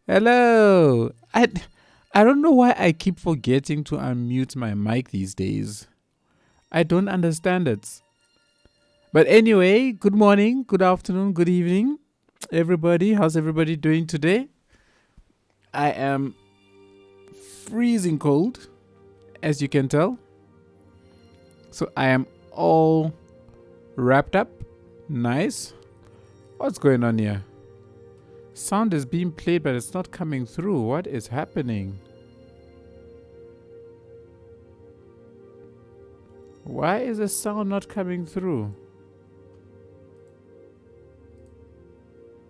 Hello. I don't know why I keep forgetting to unmute my mic these days. I don't understand it. But anyway, good morning, good afternoon, good evening, everybody. How's everybody doing today? I am freezing cold, as you can tell. So I am all wrapped up. Nice. What's going on here? Sound is being played, but it's not coming through. What is happening? Why is the sound not coming through?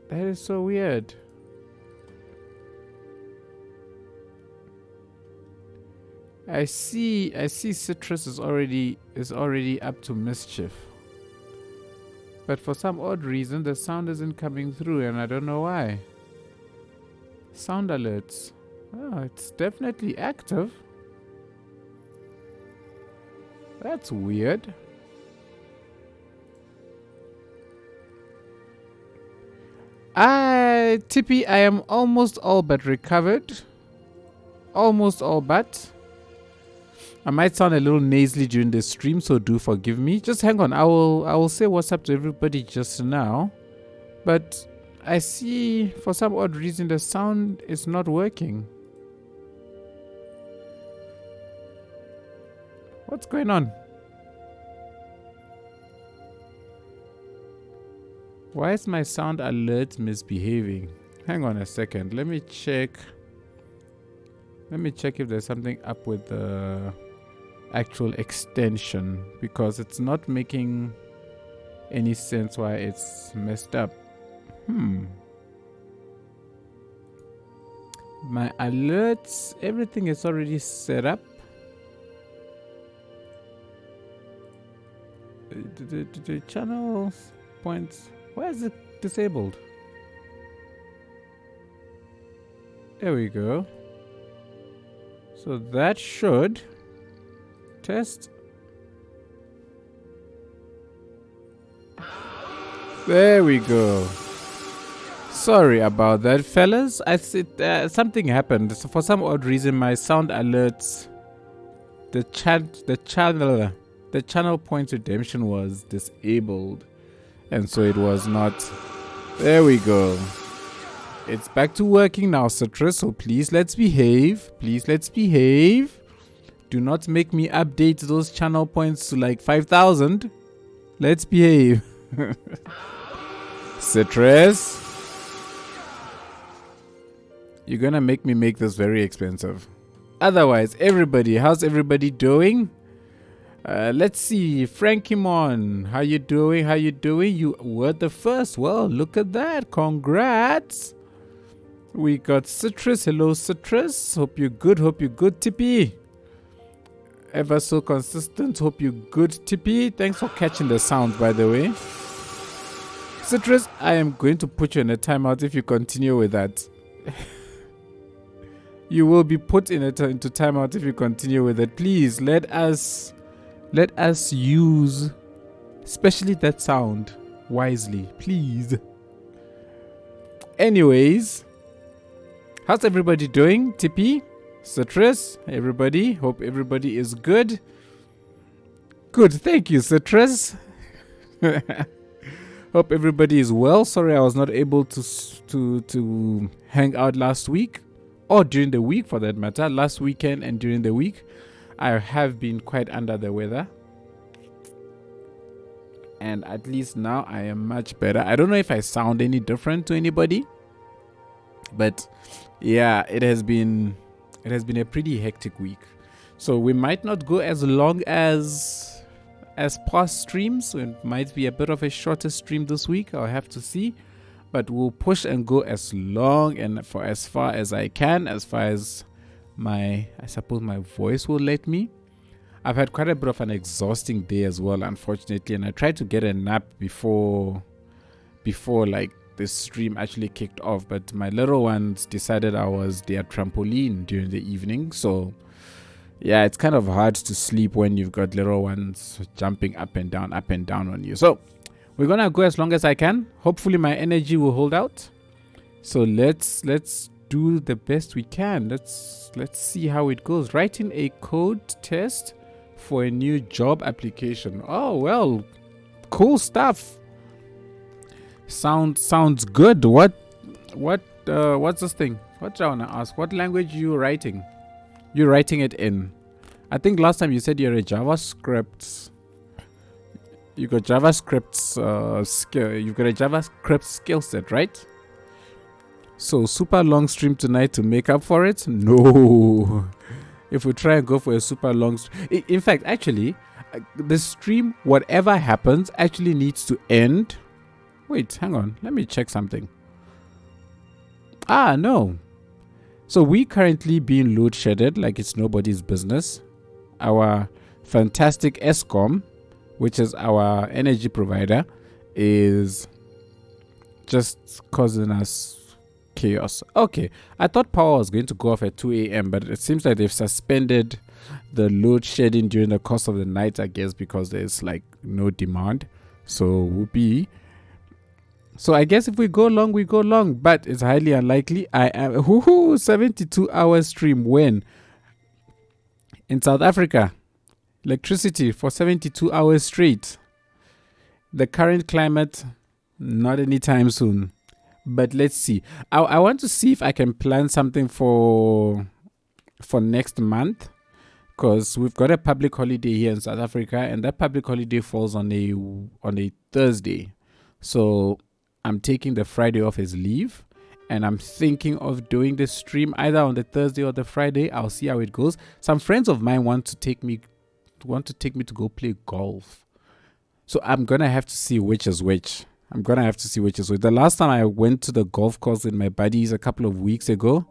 That is so weird. I see Citrus is already up to mischief. But for some odd reason the sound isn't coming through and I don't know why. Sound alerts. Oh, it's definitely active. That's weird. Tippy, I am almost all but recovered. Almost all but. I might sound a little nasally during the stream, so do forgive me. Just hang on. I will say what's up to everybody just now. But I see for some odd reason the sound is not working. What's going on? Why is my sound alert misbehaving? Hang on a second. Let me check. Let me check if there's something up with the actual extension, because it's not making any sense why it's messed up. My alerts, everything is already set up. The channel points, why is it disabled? There we go. So that should test. There we go. Sorry about that, fellas. I said something happened. So for some odd reason, my sound alerts, the channel point redemption was disabled, and so it was not. There we go. It's back to working now, Citrus. So please let's behave. Please let's behave. Do not make me update those channel points to like 5,000. Let's behave. Citrus, you're gonna make me make this very expensive. Otherwise, everybody, how's everybody doing? Let's see. Frankimon, how you doing? How you doing? You were the first. Well, look at that. Congrats. We got Citrus. Hello, Citrus. Hope you're good. Hope you're good, Tippy. Ever so consistent. Hope you're good, Tippy. Thanks for catching the sound, by the way. Citrus, I am going to put you in a timeout if you continue with that. You will be put into timeout if you continue with it. Please let us use, especially that sound, wisely, please. Anyways, how's everybody doing? Tippy, Citrus, everybody. Hope everybody is good. Good, thank you, Citrus. Hope everybody is well. Sorry I was not able to hang out last week, or during the week for that matter. Last weekend and during the week, I have been quite under the weather. And at least now I am much better. I don't know if I sound any different to anybody, but yeah, it has been a pretty hectic week. So we might not go as long as past streams. So it might be a bit of a shorter stream this week. I'll have to see. But we'll push and go as long and for as far as I can, as far as I suppose my voice will let me. I've had quite a bit of an exhausting day as well, unfortunately, and I tried to get a nap before like the stream actually kicked off, but my little ones decided I was their trampoline during the evening. So yeah, it's kind of hard to sleep when you've got little ones jumping up and down on you. So we're gonna go as long as I can. Hopefully my energy will hold out. So let's do the best we can. Let's see how it goes. Writing a code test for a new job application. Oh well, cool stuff. Sounds good. What's this thing? What do I wanna ask? What language you writing? You're writing it in. I think last time you said you're a JavaScript. You got JavaScript skill. You've got a JavaScript skill set, right? So super long stream tonight to make up for it? No. If we try and go for a super long, in fact, actually, the stream, whatever happens, actually needs to end. Wait, hang on. Let me check something. Ah, no. So we currently being load shedded like it's nobody's business. Our fantastic Eskom, which is our energy provider, is just causing us chaos. Okay, I thought power was going to go off at 2 a.m. but it seems like they've suspended the load shedding during the course of the night, I guess, because there's like no demand. So whoopee. So I guess if we go long, we go long, but it's highly unlikely. I am 72 hour stream when in South Africa, electricity for 72 hours straight. The current climate, not anytime soon. But let's see. I want to see if I can plan something for next month, because we've got a public holiday here in South Africa, and that public holiday falls on a Thursday. So I'm taking the Friday off as leave, and I'm thinking of doing the stream either on the Thursday or the Friday. I'll see how it goes. Some friends of mine want to take me to go play golf. So I'm gonna have to see which is which. The last time I went to the golf course with my buddies a couple of weeks ago,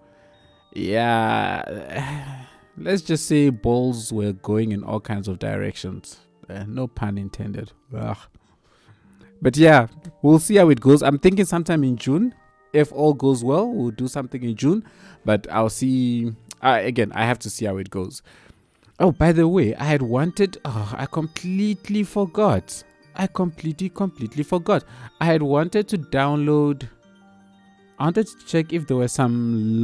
yeah, let's just say balls were going in all kinds of directions. No pun intended. Ugh. But yeah, we'll see how it goes. I'm thinking sometime in June. If all goes well, we'll do something in June. But I'll see. Again, I have to see how it goes. Oh, by the way, I had wanted... Oh, I completely forgot. I completely forgot. I had wanted to download... I wanted to check if there were some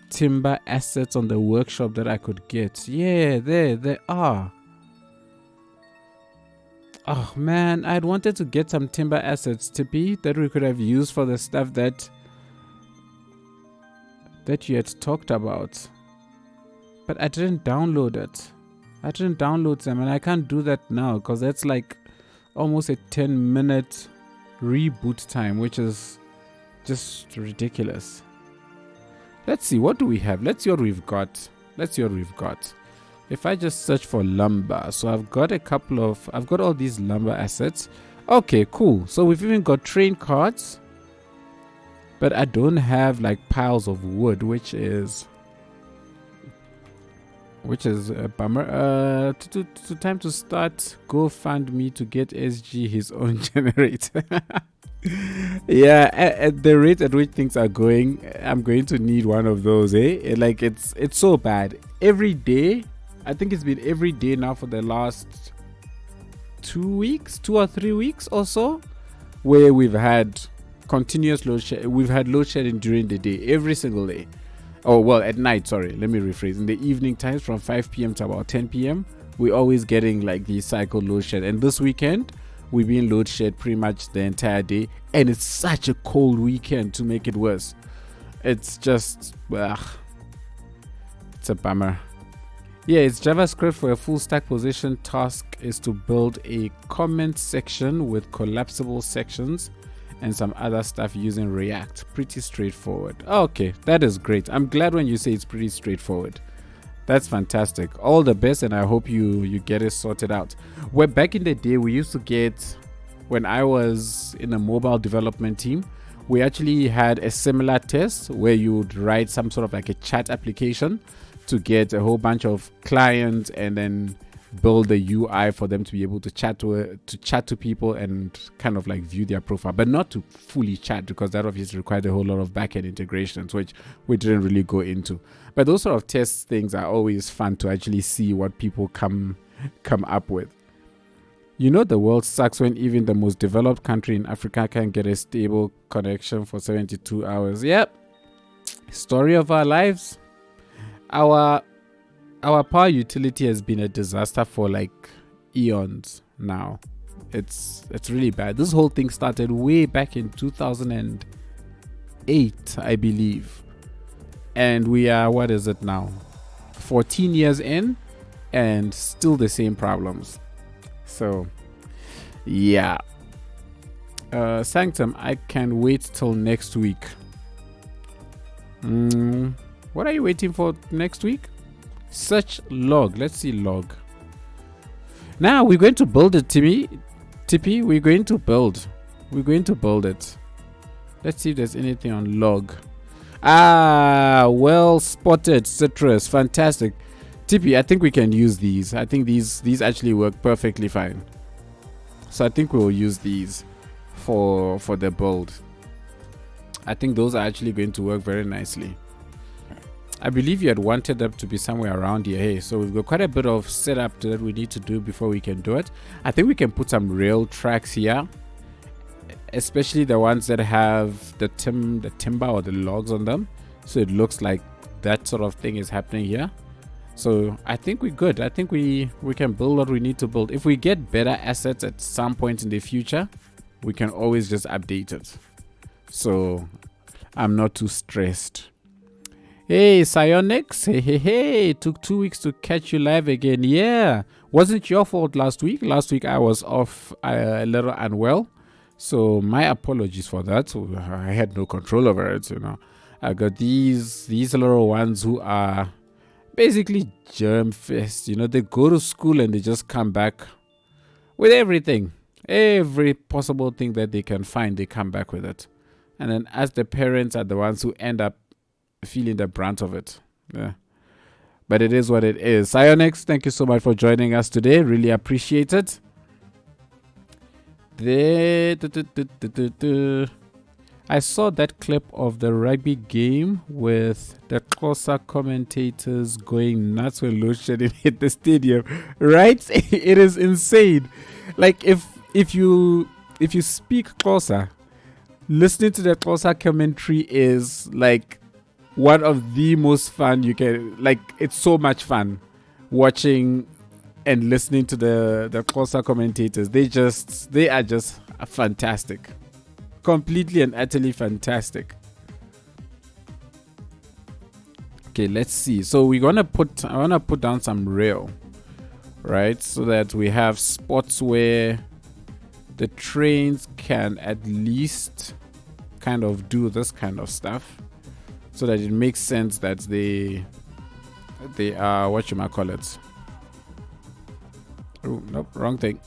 timber assets on the workshop that I could get. Yeah, there are. Oh man, I had wanted to get some timber assets, Tippy, that we could have used for the stuff that you had talked about. But I didn't download it. I didn't download them, and I can't do that now because that's like almost a 10-minute reboot time, which is just ridiculous. Let's see, what do we have? Let's see what we've got. If I just search for lumber, so I've got all these lumber assets. Okay, cool. So we've even got train cards, but I don't have like piles of wood, which is a bummer. Time to start GoFundMe to get SG his own generator. Yeah, at the rate at which things are going, I'm going to need one of those, eh? Like it's so bad. Every day, I think it's been every day now for the last 2 or 3 weeks or so, where we've had continuous load shedding. We've had load shedding during the day, every single day. Oh, well, at night, sorry, let me rephrase. In the evening times from 5 p.m. to about 10 p.m., we're always getting like the cycle load shed. And this weekend, we've been load shed pretty much the entire day. And it's such a cold weekend to make it worse. It's just, it's a bummer. Yeah, it's JavaScript for a full stack position. Task is to build a comment section with collapsible sections and some other stuff using React. Pretty straightforward. Okay, that is great. I'm glad when you say it's pretty straightforward. That's fantastic. All the best, and I hope you get it sorted out. Where back in the day, we used to get, when I was in a mobile development team, we actually had a similar test where you would write some sort of like a chat application to get a whole bunch of clients and then build the UI for them to be able to chat to people and kind of like view their profile, but not to fully chat, because that obviously required a whole lot of backend integrations, which we didn't really go into. But those sort of test things are always fun to actually see what people come up with. You know the world sucks when even the most developed country in Africa can get a stable connection for 72 hours. Yep. Story of our lives. Our power utility has been a disaster for like eons now. It's really bad. This whole thing started way back in 2008, I believe. And we are, what is it now? 14 years in and still the same problems. So, yeah. Sanctum, I can wait till next week. What are you waiting for next week? Search log. Let's see log. Now we're going to build it, Tippy, we're going to build it. Let's see if there's anything on log. Well spotted, citrus. Fantastic. Tippy, I think we can use these. I think these actually work perfectly fine. So I think we'll use these for the build. I think those are actually going to work very nicely. I believe you had wanted them to be somewhere around here. Hey, so we've got quite a bit of setup that we need to do before we can do it. I think we can put some rail tracks here, especially the ones that have the timber or the logs on them, so it looks like that sort of thing is happening here. So I think we're good. I think we can build what we need to build. If we get better assets at some point in the future, we can always just update it. So I'm not too stressed. Hey, Psionics. Hey. Took 2 weeks to catch you live again. Yeah. Wasn't your fault last week. Last week I was off a little unwell. So my apologies for that. I had no control over it, you know. I got these little ones who are basically germ fest. You know, they go to school and they just come back with everything. Every possible thing that they can find, they come back with it. And then as the parents are the ones who end up feeling the brunt of it. Yeah, but it is what it is. Psionics, thank you so much for joining us today. Really appreciate it. I saw that clip of the rugby game with the Xhosa commentators going nuts when load shedding hit the stadium. Right? It is insane. Like if you speak Xhosa, listening to the Xhosa commentary is like one of the most fun you can, like, it's so much fun watching and listening to the Xhosa commentators. They are just fantastic. Completely and utterly fantastic. Okay, let's see. So I wanna put down some rail, right? So that we have spots where the trains can at least kind of do this kind of stuff, so that it makes sense that they are, what you might call it. Oh, nope, wrong thing.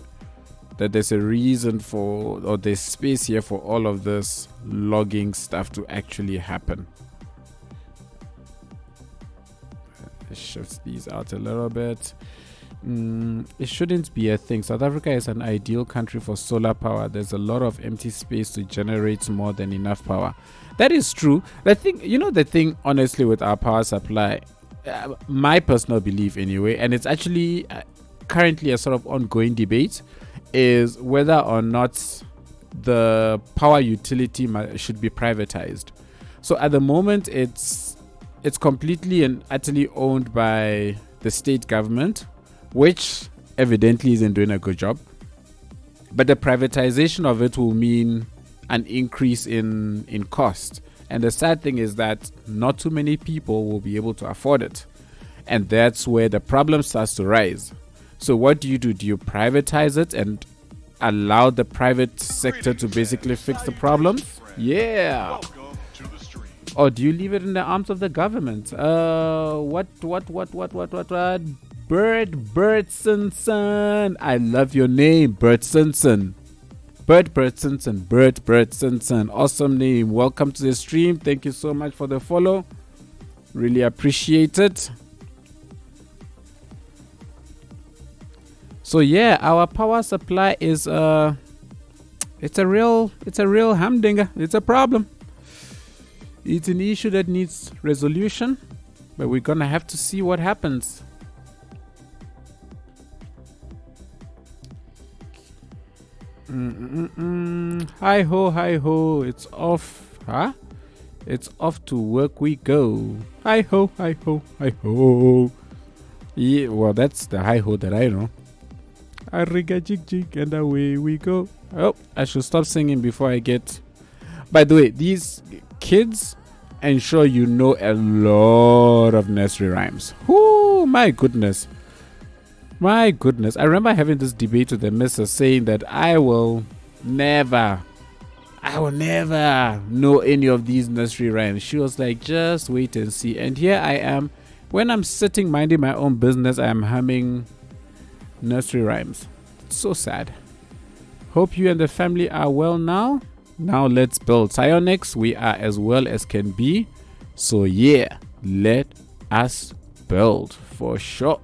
That there's a reason for, or there's space here for all of this logging stuff to actually happen. Let's shift these out a little bit. It shouldn't be a thing. South Africa is an ideal country for solar power. There's a lot of empty space to generate more than enough power. That is true. The thing, honestly, with our power supply, my personal belief anyway, and it's actually currently a sort of ongoing debate, is whether or not the power utility should be privatized. So at the moment, it's completely and utterly owned by the state government, which evidently isn't doing a good job. But the privatization of it will mean an increase in cost. And the sad thing is that not too many people will be able to afford it. And that's where the problem starts to rise. So what do? Do you privatize it and allow the private sector to basically fix the problems? Yeah. Or do you leave it in the arms of the government? What? Bert Simpson. I love your name, Bert Simpson. Bert Simpson. Awesome name. Welcome to the stream. Thank you so much for the follow. Really appreciate it. So yeah, our power supply is it's a real humdinger. It's a problem. It's an issue that needs resolution, but we're gonna have to see what happens. Hi ho, hi ho. It's off. Huh? It's off to work we go. Hi ho, hi ho, hi ho. Yeah, well, that's the hi ho that I know. Ariga jig jig, and away we go. Oh, I should stop singing before I get. By the way, these kids, ensure you know a lot of nursery rhymes. Whoo, my goodness. My goodness. I remember having this debate with the missus saying that I will never know any of these nursery rhymes. She was like, just wait and see. And here I am. When I'm sitting minding my own business, I am humming nursery rhymes. It's so sad. Hope you and the family are well now. Now let's build. Psionics, we are as well as can be. So yeah, let us build for sure.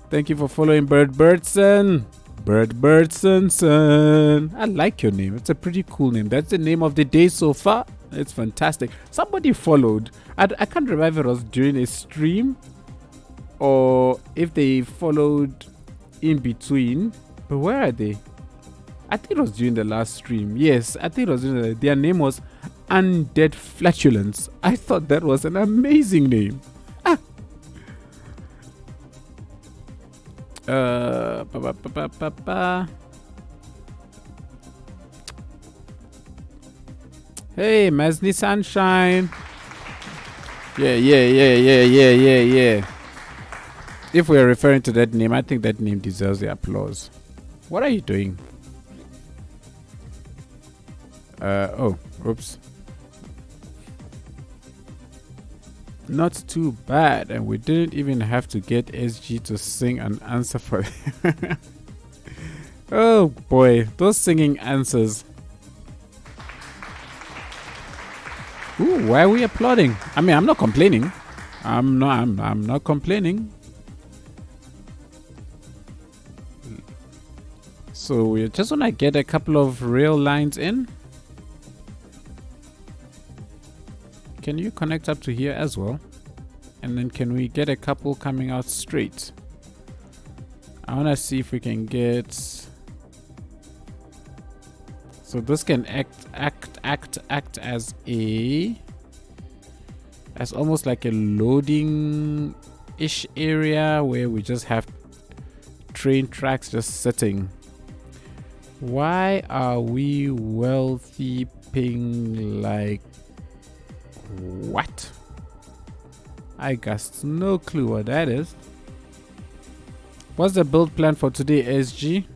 Thank you for following Bird Birdson. Bird Birdson son. I like your name. It's a pretty cool name. That's the name of the day so far. It's fantastic. Somebody followed. I can't remember if it was during a stream or if they followed in between. But where are they? I think it was during the last stream. Yes, I think it was during their name was Undead Flatulence. I thought that was an amazing name. Hey, Masni Sunshine. Yeah. If we're referring to that name, I think that name deserves the applause. What are you doing? Oh, oops. Not too bad, and we didn't even have to get SG to sing an answer for it. Oh boy, those singing answers. Ooh, why are we applauding? I mean, I'm not complaining. I'm not complaining. So we just want to get a couple of rail lines in. Can you connect up to here as well? And then can we get a couple coming out straight? I want to see if we can get... So this can act as almost like a loading-ish area where we just have train tracks just sitting. Why are we wealthy ping like... What? I got no clue what that is. What's the build plan for today, SG?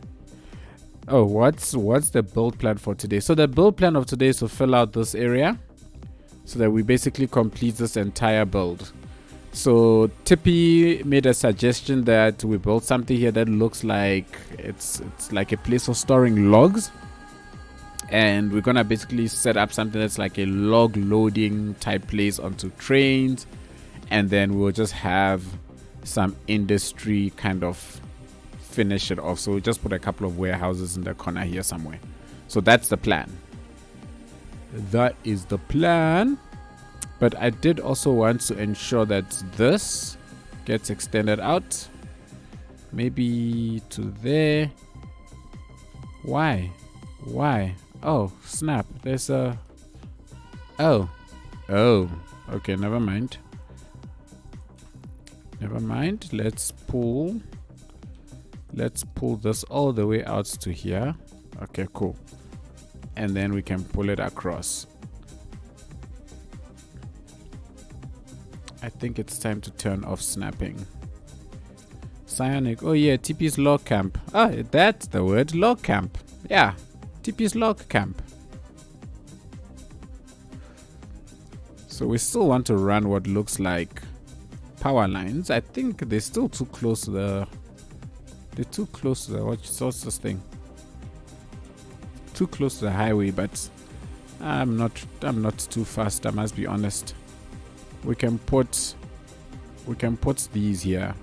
Oh, what's the build plan for today? So the build plan of today is to fill out this area so that we basically complete this entire build. So Tippy made a suggestion that we build something here that looks like it's like a place for storing logs. And we're gonna basically set up something that's like a log loading type place onto trains, and then we'll just have some industry kind of finish it off. So we'll just put a couple of warehouses in the corner here somewhere. So that's the plan. That is the plan. But I did also want to ensure that this gets extended out, maybe to there. Why? Oh, snap. There's a... Oh. Okay, never mind. Let's pull this all the way out to here. Okay, cool. And then we can pull it across. I think it's time to turn off snapping. Psionic. Oh yeah, TP's log camp. Ah, that's the word. Log camp. Yeah. TP's log camp. So we still want to run what looks like power lines. I think they're still too close to the... They're too close to the... What's this thing? Too close to the highway, but I'm not too fast, I must be honest. We can put these here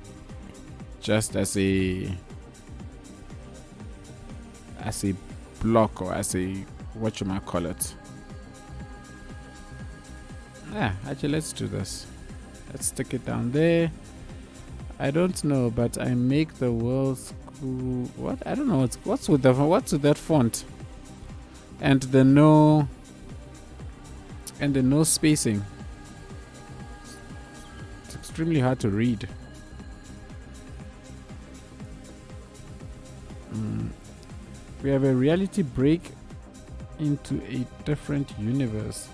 just as a block, or as a whatchamacallit. Yeah, actually let's do this. Let's stick it down there. I don't know, but I make the world's cool. What? I don't know. What's with that font? And the no spacing. It's extremely hard to read. We have a reality break into a different universe.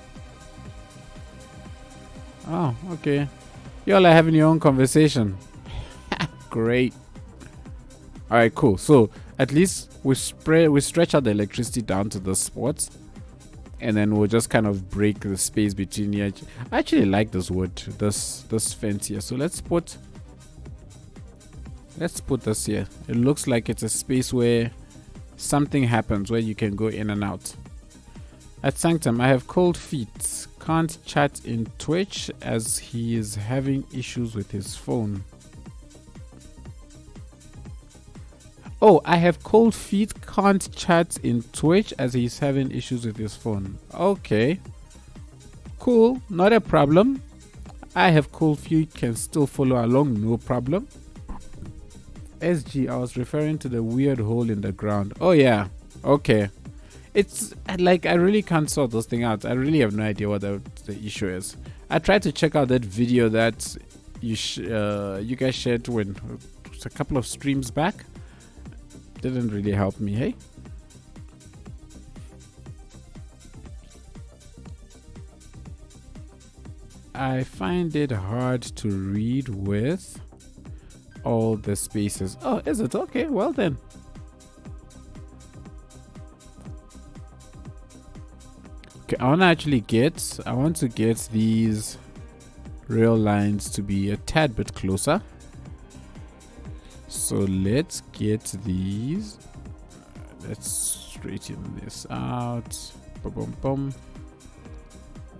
Oh, okay. Y'all are having your own conversation. Great. Alright, cool. So at least we stretch out the electricity down to the spots, and then we'll just kind of break the space between here. I actually like this wood, this fence here. So let's put this here. It looks like it's a space where something happens, where you can go in and out. At Sanctum, I have cold feet. Can't chat in Twitch as he is having issues with his phone. Oh, I have cold feet. Can't chat in Twitch as he's having issues with his phone. Okay. Cool. Not a problem. I have cold feet. Can still follow along. No problem. SG, I was referring to the weird hole in the ground. Oh, yeah. Okay. It's like I really can't sort this thing out. I really have no idea what the issue is. I tried to check out that video that you guys shared when a couple of streams back. Didn't really help me, hey? I find it hard to read with all the spaces. Oh, is it? Okay, well then. Okay, I want to get these rail lines to be a tad bit closer. So let's get these. Let's straighten this out. Boom, boom, boom.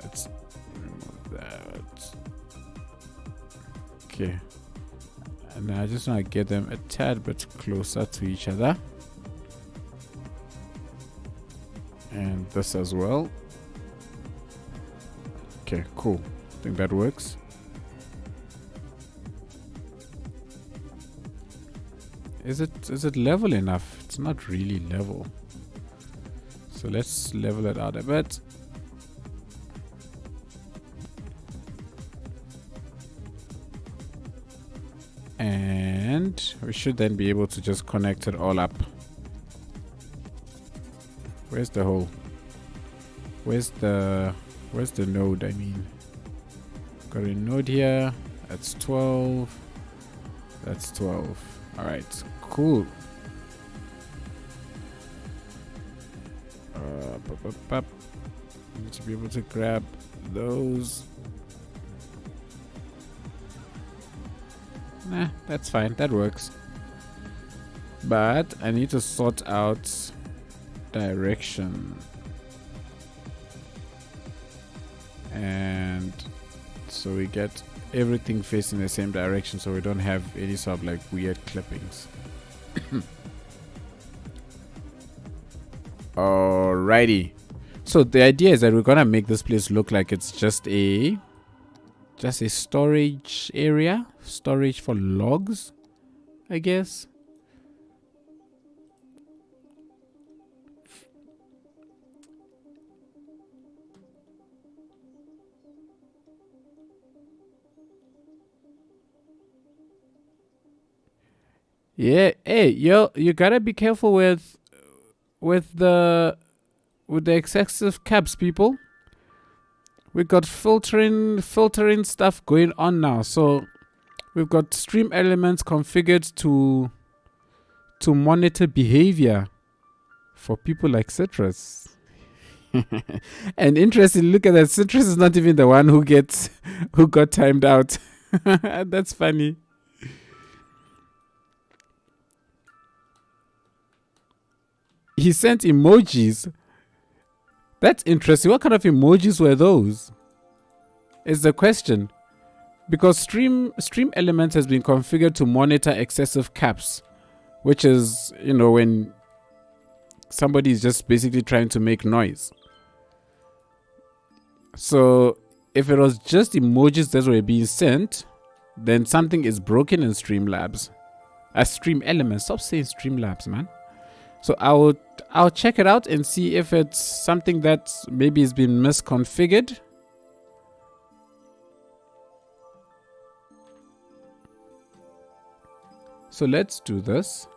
Let's remove that. Okay. And I just want to get them a tad bit closer to each other. And this as well. Okay, cool. I think that works. Is it level enough? It's not really level. So let's level it out a bit. And we should then be able to just connect it all up. Where's the hole? Where's the node? I mean, got a node here. That's 12. That's 12. All right, cool. Need to be able to grab those. Nah, that's fine. That works. But I need to sort out direction. And so we get everything facing the same direction, so we don't have any sort of like weird clippings. Alrighty. So the idea is that we're gonna make this place look like it's just a storage area, storage for logs, I guess. Yeah, hey, yo, you gotta be careful with the excessive caps, people. We got filtering stuff going on now. So we've got stream elements configured to monitor behavior for people like Citrus. And interesting, look at that. Citrus is not even the one who got timed out. That's funny. He sent emojis. That's interesting. What kind of emojis were those? Is the question. Because stream elements has been configured to monitor excessive caps, which is, you know, when somebody is just basically trying to make noise. So if it was just emojis that were being sent, then something is broken in Streamlabs. Stream Elements. Stop saying Streamlabs, man. So I'll check it out and see if it's something that maybe has been misconfigured. So let's do this.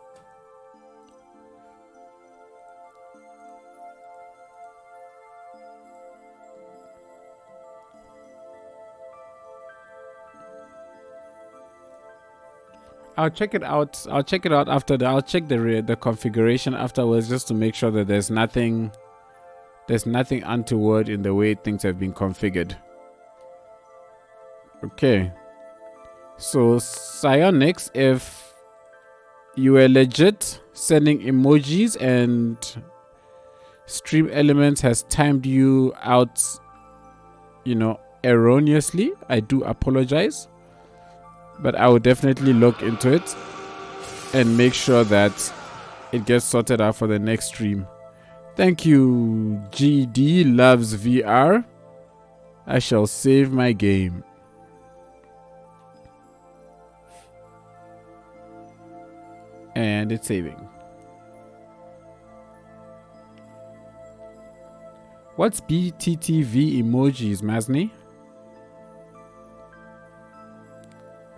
I'll check it out. I'll check it out after the. I'll check the configuration afterwards just to make sure that there's nothing untoward in the way things have been configured. Okay. So Psionics, if you were legit sending emojis and Stream Elements has timed you out, erroneously, I do apologize. But I will definitely look into it and make sure that it gets sorted out for the next stream. Thank you, GD Loves VR. I shall save my game. And it's saving. What's BTTV emojis, Masni?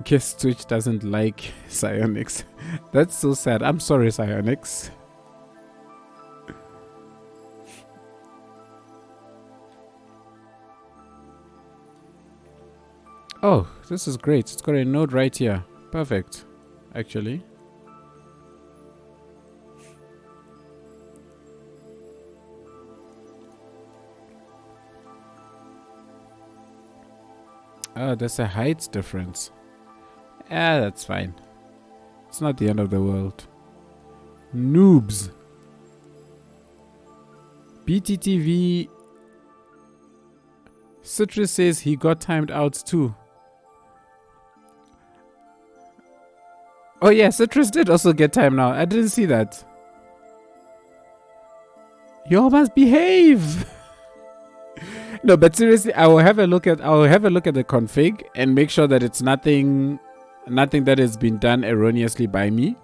Guess Twitch doesn't like Psionics. That's so sad. I'm sorry, Psionics. Oh, this is great. It's got a node right here. Perfect, actually. Oh, there's a height difference. Yeah, that's fine. It's not the end of the world. Noobs. BTTV. Citrus says he got timed out too. Oh yeah, Citrus did also get timed out. I didn't see that. You must behave. No, but seriously, I will have a look at the config and make sure that it's nothing that has been done erroneously by me.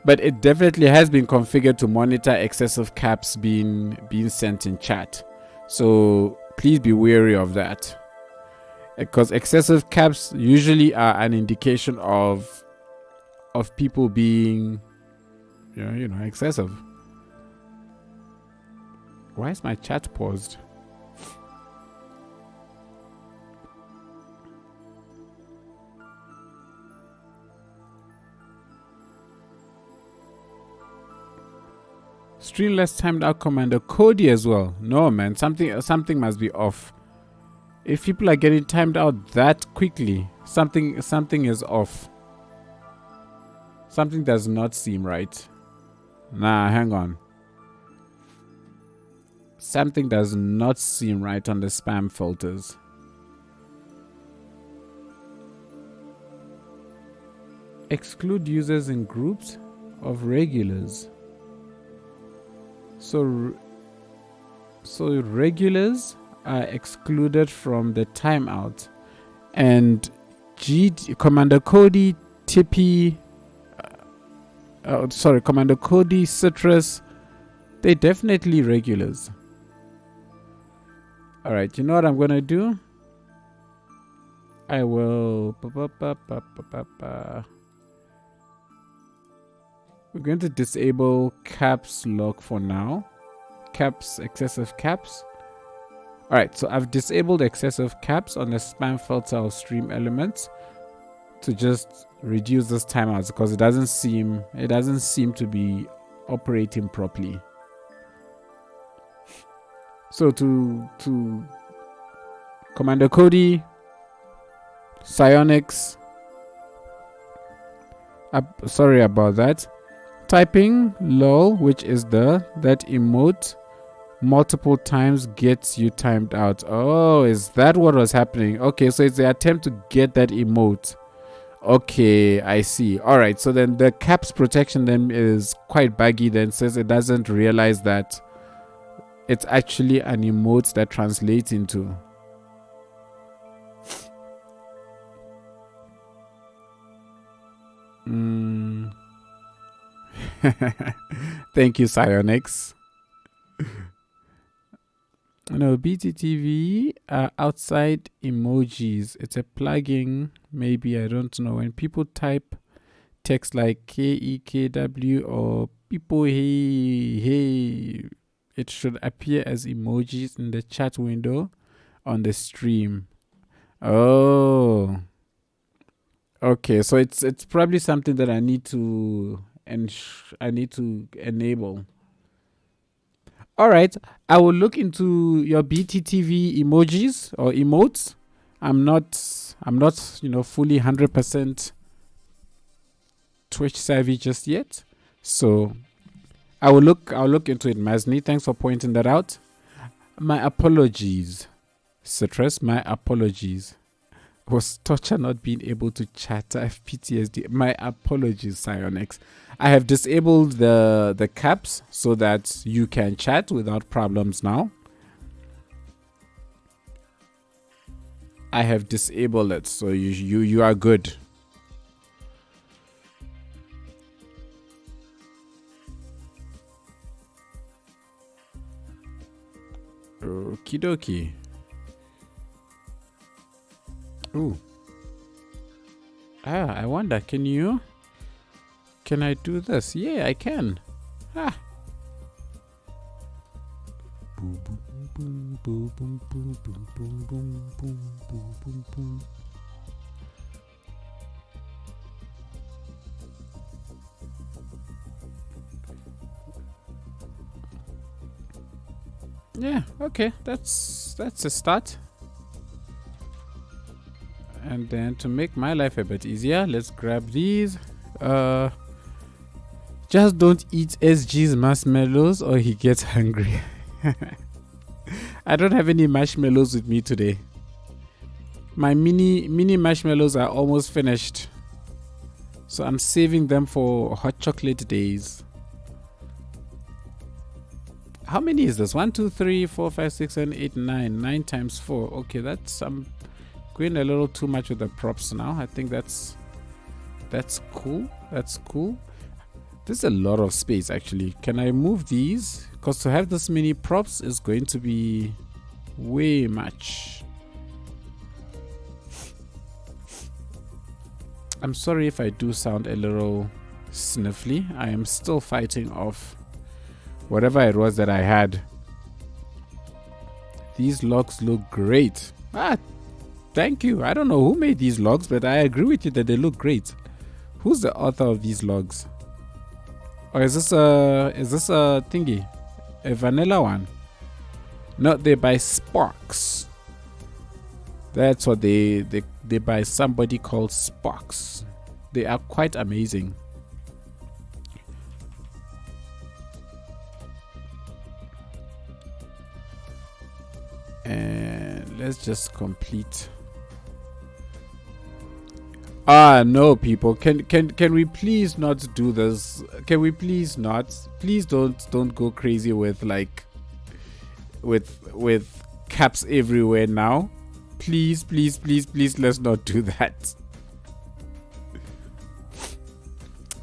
But it definitely has been configured to monitor excessive caps being sent in chat. So please be wary of that. Because excessive caps usually are an indication of people being excessive. Why is my chat paused? Streamless timed out Commander Cody as well. No man, something must be off. If people are getting timed out that quickly, something is off. Something does not seem right. Nah, hang on. Something does not seem right on the spam filters. Exclude users in groups of regulars. So regulars are excluded from the timeout, and Commander Cody, Tippy, Commander Cody, Citrus, they definitely regulars. All right, you know what I'm gonna do? I will. We're going to disable caps lock for now. Excessive caps. Alright, so I've disabled excessive caps on the spam filter of Stream Elements to just reduce this timeouts because it doesn't seem to be operating properly. So to Commander Cody, Psionics, sorry about that. Typing lol, which is that emote multiple times gets you timed out. Oh, is that what was happening? Okay, so it's the attempt to get that emote. Okay, I see. All right, so then the caps protection then is quite buggy then, says it doesn't realize that it's actually an emote that translates into. Mm. Thank you, Psionics. No, BTTV outside emojis. It's a plugin. Maybe, I don't know. When people type text like KEKW or people hey, it should appear as emojis in the chat window on the stream. Oh. Okay, so it's probably something that I need to enable. All right, I will look into your BTTV emojis or emotes. I'm not fully 100% Twitch savvy just yet, so I'll look into it. Masni, thanks for pointing that out. My apologies, Citrus. My apologies. Was torture not being able to chat? I have PTSD. My apologies, Psionics. I have disabled the caps so that you can chat without problems now. I have disabled it, so you are good. Okie dokie. Ooh. I wonder, can I do this? Yeah, I can. Boom, boom, boom, boom, boom, boom, boom, boom, boom, boom, boom, boom. Yeah, okay, that's a start. And then to make my life a bit easier, let's grab these. Just don't eat SG's marshmallows or he gets hungry. I don't have any marshmallows with me today. My mini marshmallows are almost finished, so I'm saving them for hot chocolate days. How many is this? 1, 2, 3, 4, 5, 6, 7, 8, 9. 9 times 4. Okay, that's going a little too much with the props now. I think that's cool. That's cool. There's a lot of space actually. Can I move these? Because to have this many props is going to be way much. I'm sorry if I do sound a little sniffly. I am still fighting off whatever it was that I had. These logs look great. Thank you. I don't know who made these logs, but I agree with you that they look great. Who's the author of these logs? Or is this a thingy? A vanilla one? No, they by Sparks. That's what they by somebody called Sparks. They are quite amazing. And let's just complete. No, people, can we please not do this? Can we please not? Please don't go crazy with with caps everywhere now. Please, let's not do that.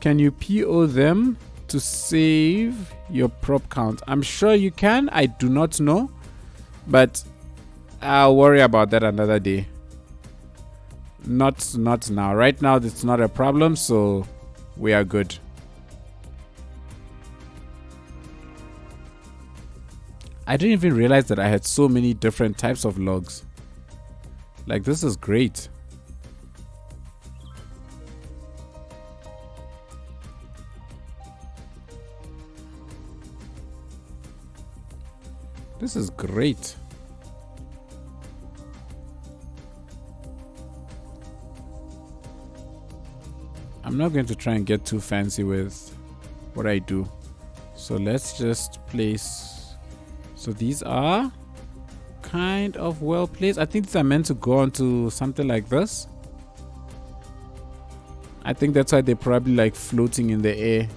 Can you PO them to save your prop count? I'm sure you can. I do not know, but I'll worry about that another day. Not now. Right now, it's not a problem, so we are good. I didn't even realize that I had so many different types of logs. Like, this is great. This is great. I'm not going to try and get too fancy with what I do. So let's just place. So these are kind of well placed. I think these are meant to go onto something like this. I think that's why they're probably like floating in the air.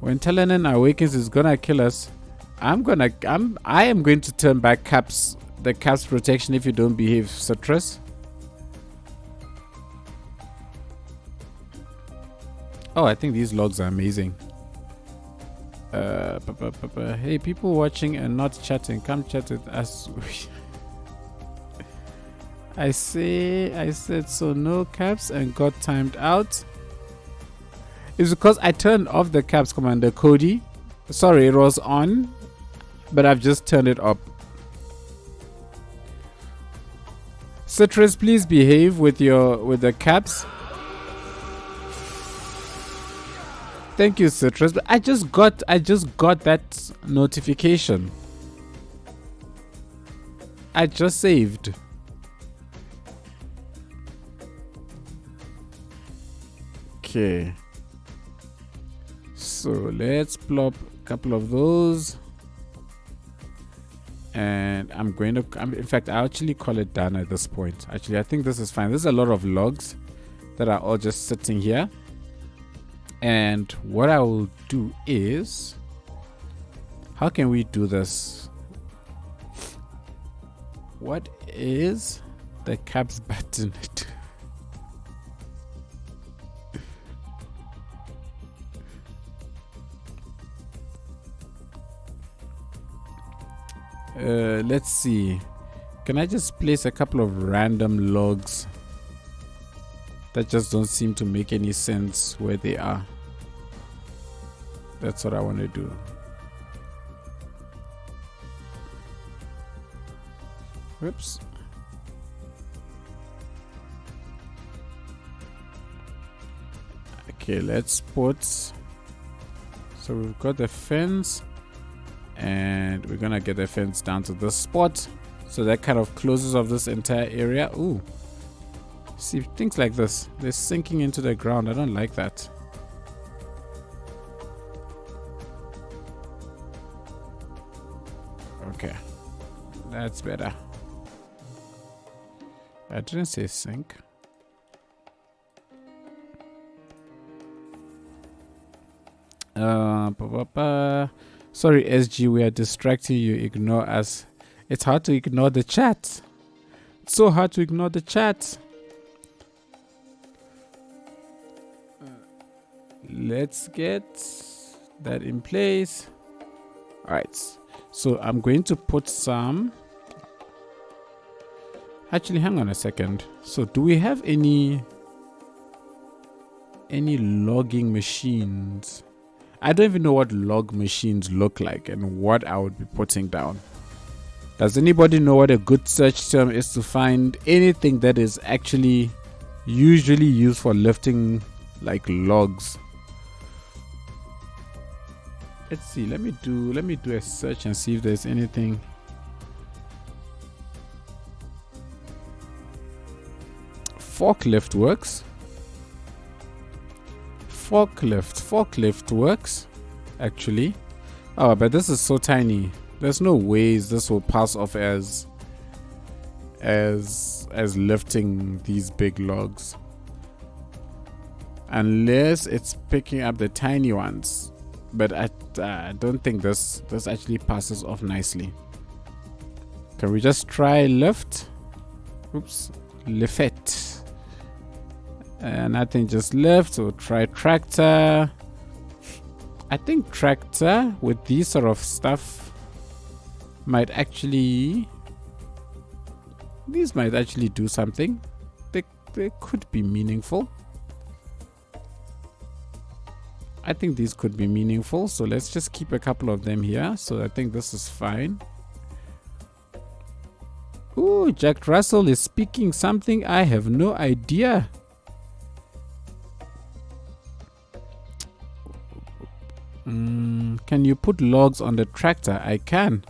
When Telenin awakens, is gonna kill us. I am going to turn back caps the caps protection if you don't behave, Citrus. Oh, I think these logs are amazing. Hey, people watching and not chatting, come chat with us. I said so, no caps, and got timed out. It's because I turned off the caps, Commander Cody. Sorry, it was on, but I've just turned it up. Citrus, please behave with the caps. Thank you, Citrus. But I just got that notification. I just saved. Okay. So let's plop a couple of those. And I'm going to, in fact, I actually call it done at this point. Actually, I think this is fine. There's a lot of logs that are all just sitting here. And what I will do is, how can we do this? What is the caps button? Let's see. Can I just place a couple of random logs that just don't seem to make any sense where they are? That's what I want to do. Whoops. Okay, let's put, so we've got the fence, and we're gonna get the fence down to this spot, so that kind of closes off this entire area. Ooh, see, things like this, they're sinking into the ground. I don't like that. Okay, that's better. I didn't say sink. Sorry, SG, we are distracting you. Ignore us. It's hard to ignore the chat. It's so hard to ignore the chat. Let's get that in place. All right. So I'm going to put some. Actually, hang on a second. So do we have any logging machines? I don't even know what log machines look like and what I would be putting down. Does anybody know what a good search term is to find anything that is actually usually used for lifting like logs? Let's see. Let me do a search and see if there's anything. Forklift works. Forklift works, actually. Oh, but this is so tiny. There's no ways this will pass off as lifting these big logs, unless it's picking up the tiny ones. But I don't think this actually passes off nicely. Can we just try lift? Oops, lift it. Nothing, just lift. So try tractor. I think tractor with these sort of stuff might actually, these might actually do something. They could be meaningful. I think these could be meaningful. So let's just keep a couple of them here. So I think this is fine. Ooh, Jack Russell is speaking something. I have no idea. Can you put logs on the tractor? I can.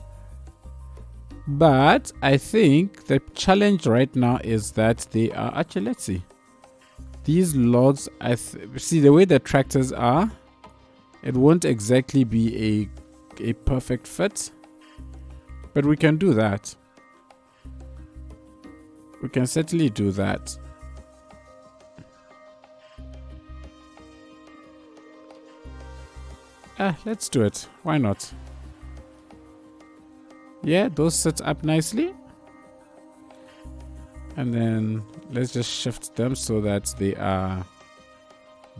But I think the challenge right now is that they are actually, let's see. These logs, see the way the tractors are, it won't exactly be a perfect fit. But we can do that. We can certainly do that. Let's do it. Why not? Yeah, those sit up nicely. And then let's just shift them so that they are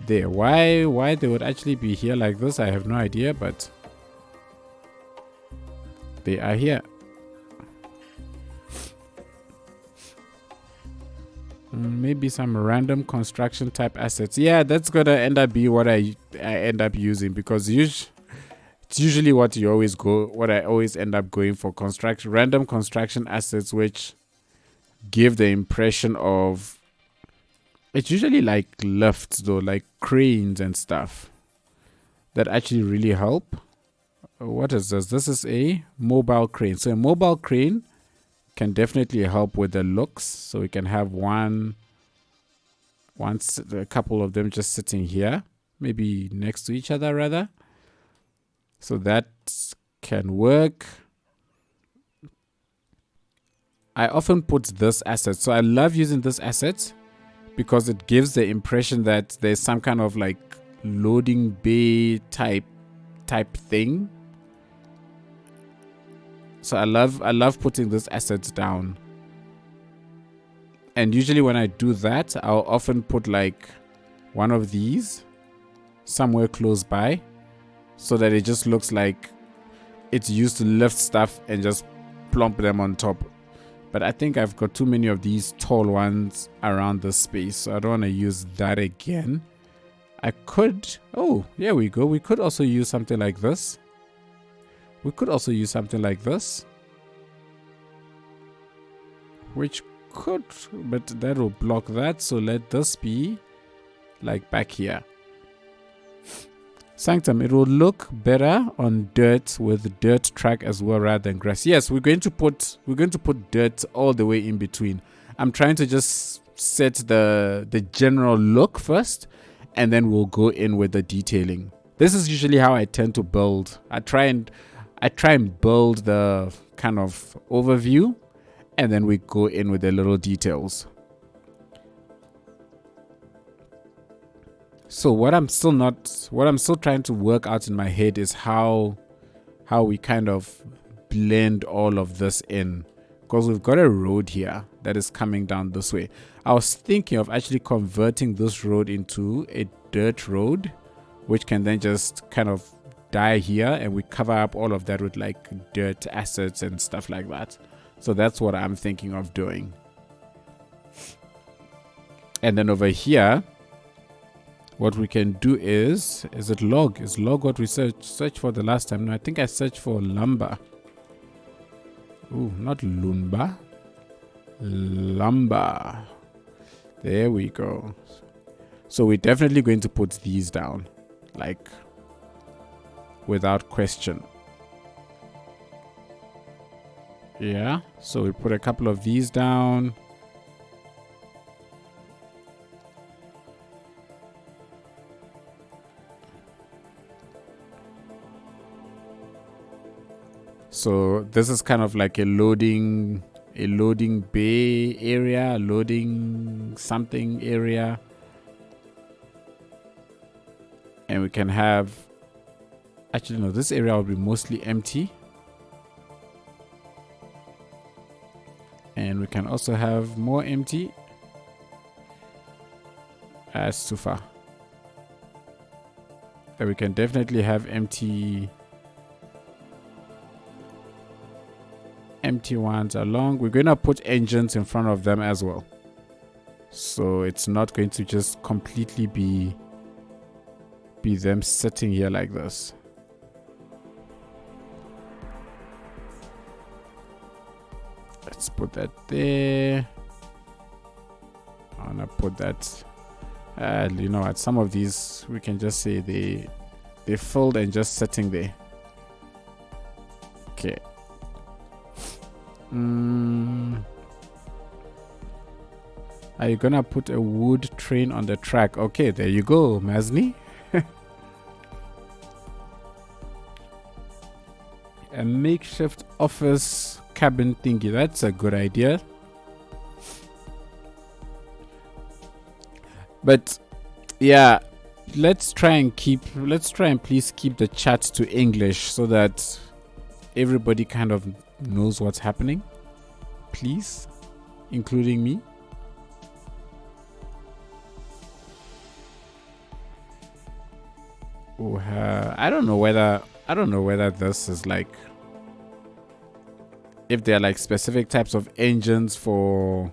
there. Why they would actually be here like this, I have no idea, but they are here. Maybe some random construction type assets. Yeah, that's gonna end up be what I end up using, because it's usually what I always end up going for. Random construction assets, which give the impression of, it's usually like lifts though, like cranes and stuff that actually really help. What is this? This is a mobile crane. So a mobile crane can definitely help with the looks. So we can have a couple of them just sitting here, maybe next to each other rather. So that can work. I often put this asset. So I love using this asset because it gives the impression that there's some kind of like loading bay type thing. So I love putting this asset down. And usually when I do that, I'll often put like one of these somewhere close by, so that it just looks like it's used to lift stuff and just plump them on top. But I think I've got too many of these tall ones around the space, so I don't want to use that again. I could, oh, here we go. We could also use something like this. Which could, but that will block that. So let this be like back here. Sanctum, it will look better on dirt with dirt track as well rather than grass. Yes, we're going to put dirt all the way in between. I'm trying to just set the general look first, and then we'll go in with the detailing. This is usually how I tend to build. I try and build the kind of overview, and then we go in with the little details. So what I'm still trying to work out in my head is how we kind of blend all of this in, because we've got a road here that is coming down this way. I was thinking of actually converting this road into a dirt road, which can then just kind of die here, and we cover up all of that with like dirt assets and stuff like that. So that's what I'm thinking of doing. And then over here, what we can do is it log? Is log what we searched for the last time? No, I think I searched for lumber. Ooh, not lumber. Lumber. There we go. So we're definitely going to put these down, like without question. Yeah, so we put a couple of these down. So this is kind of like a loading bay area, loading something area. And we can have, actually no, this area will be mostly empty. And we can also have more empty. That's too far. And we can definitely have empty ones along. We're going to put engines in front of them as well, so it's not going to just completely be them sitting here like this. Let's put that there. I want to put that, you know what, some of these we can just say they filled and just sitting there. Okay. Are you gonna put a wood train on the track? Okay, there you go, Mazni. A makeshift office cabin thingy. That's a good idea. But yeah, let's try and please keep the chat to English so that everybody kind of knows what's happening, please. including me. I don't know whether this is like, if there are like specific types of engines for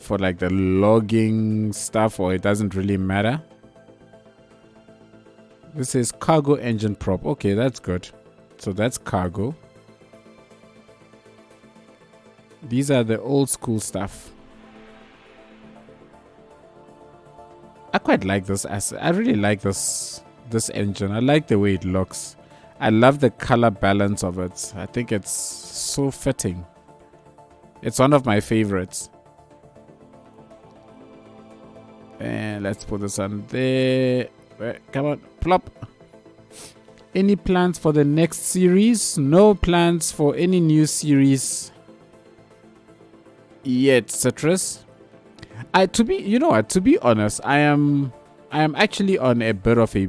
like the logging stuff, or it doesn't really matter. This is cargo engine prop. Okay, that's good. So that's cargo. These are the old school stuff. I quite like this asset. I really like this engine. I like the way it looks. I love the color balance of it. I think it's so fitting. It's one of my favorites. And let's put this on there. Come on, plop. Any plans for the next series? No plans for any new series yet, Citrus. To be honest, I am actually on a bit of a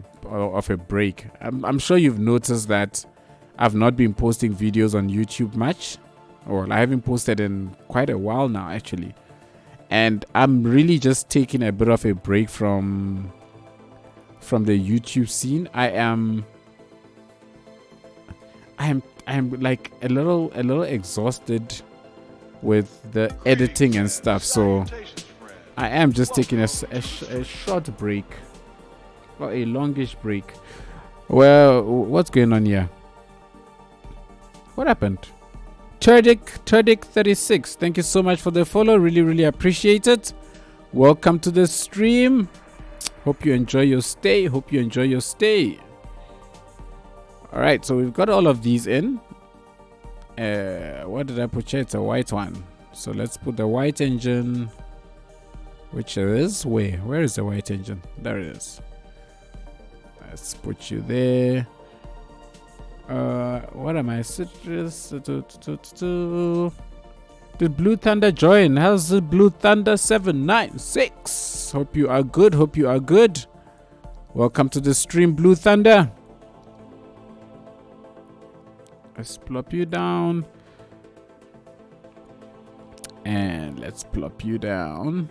break. I'm sure you've noticed that I've not been posting videos on YouTube much, or I haven't posted in quite a while now, actually. And I'm really just taking a bit of a break from the YouTube scene. I am like a little exhausted with the editing and stuff, so I am just taking a short break, or a longish break. Well, what's going on here? What happened? Turdic 36, thank you so much for the follow. Really appreciate it. Welcome to the stream. Hope you enjoy your stay. All right, so we've got all of these in. What did I put here? It's a white one. So let's put the white engine, which is where is the white engine? There it is. Let's put you there. What am I? Citrus. Did Blue Thunder join? How's the Blue Thunder 796? Hope you are good. Welcome to the stream, Blue Thunder. Let's plop you down. And let's plop you down.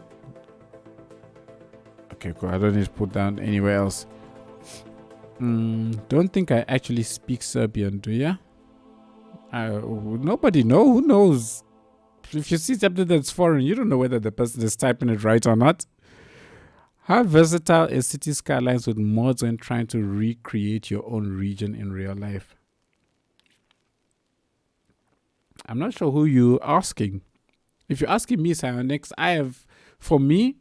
Okay, cool. I don't need to put down anywhere else. Don't think I actually speak Serbian, do ya? Nobody know. Who knows? If you see something that's foreign, you don't know whether the person is typing it right or not. How versatile is City Skylines with mods when trying to recreate your own region in real life? I'm not sure who you're asking. If you're asking me, Sionix, for me,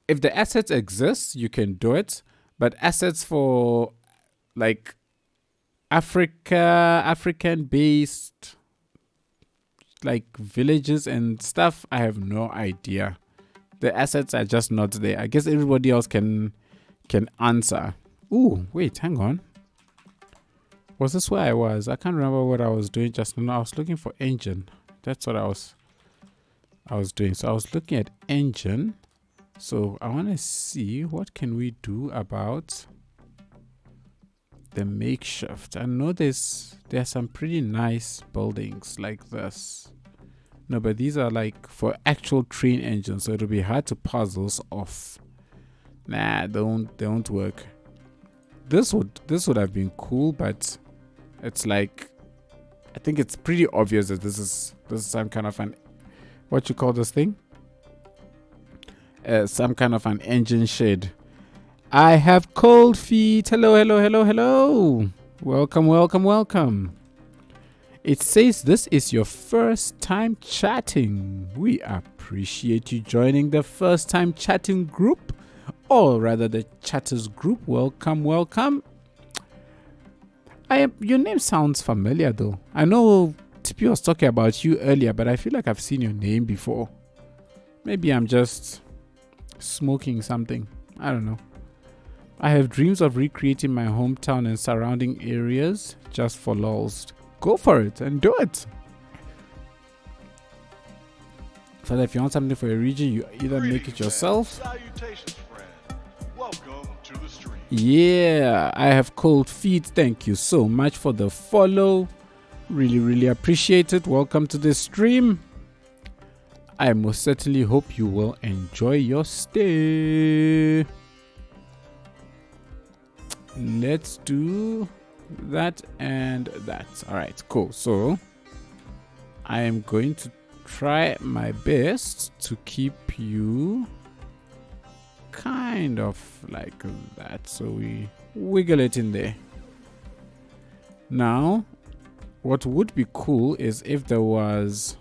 if the assets exist, you can do it. But assets for like African-based like villages and stuff, I have no idea. The assets are just not there. I guess everybody else can answer. Ooh, wait, hang on. Was this where I was? I can't remember what I was doing just now. I was looking for engine. That's what I was doing. So I was looking at engine. So I want to see what can we do about the makeshift. I know there are some pretty nice buildings like this. No, but these are like for actual train engines, so it'll be hard to pass those off. Nah, they won't work. This would have been cool, but it's like, I think it's pretty obvious that this is some kind of an, what you call this thing? Some kind of an engine shed. I have cold feet. Hello. Welcome. It says this is your first time chatting. We appreciate you joining the first time chatting group, or rather the chatters group. Welcome. Your name sounds familiar though. I know Tippy was talking about you earlier, but I feel like I've seen your name before. Maybe I'm just smoking something. I don't know. I have dreams of recreating my hometown and surrounding areas just for lols. Go for it and do it. So that if you want something for a region, you either make it yourself. Salutations, friend. Welcome to the stream. Yeah, I have cold feet. Thank you so much for the follow. Really, really appreciate it. Welcome to the stream. I most certainly hope you will enjoy your stay. Let's do that and that. All right, cool. So I am going to try my best to keep you kind of like that. So we wiggle it in there. Now, what would be cool is if there was...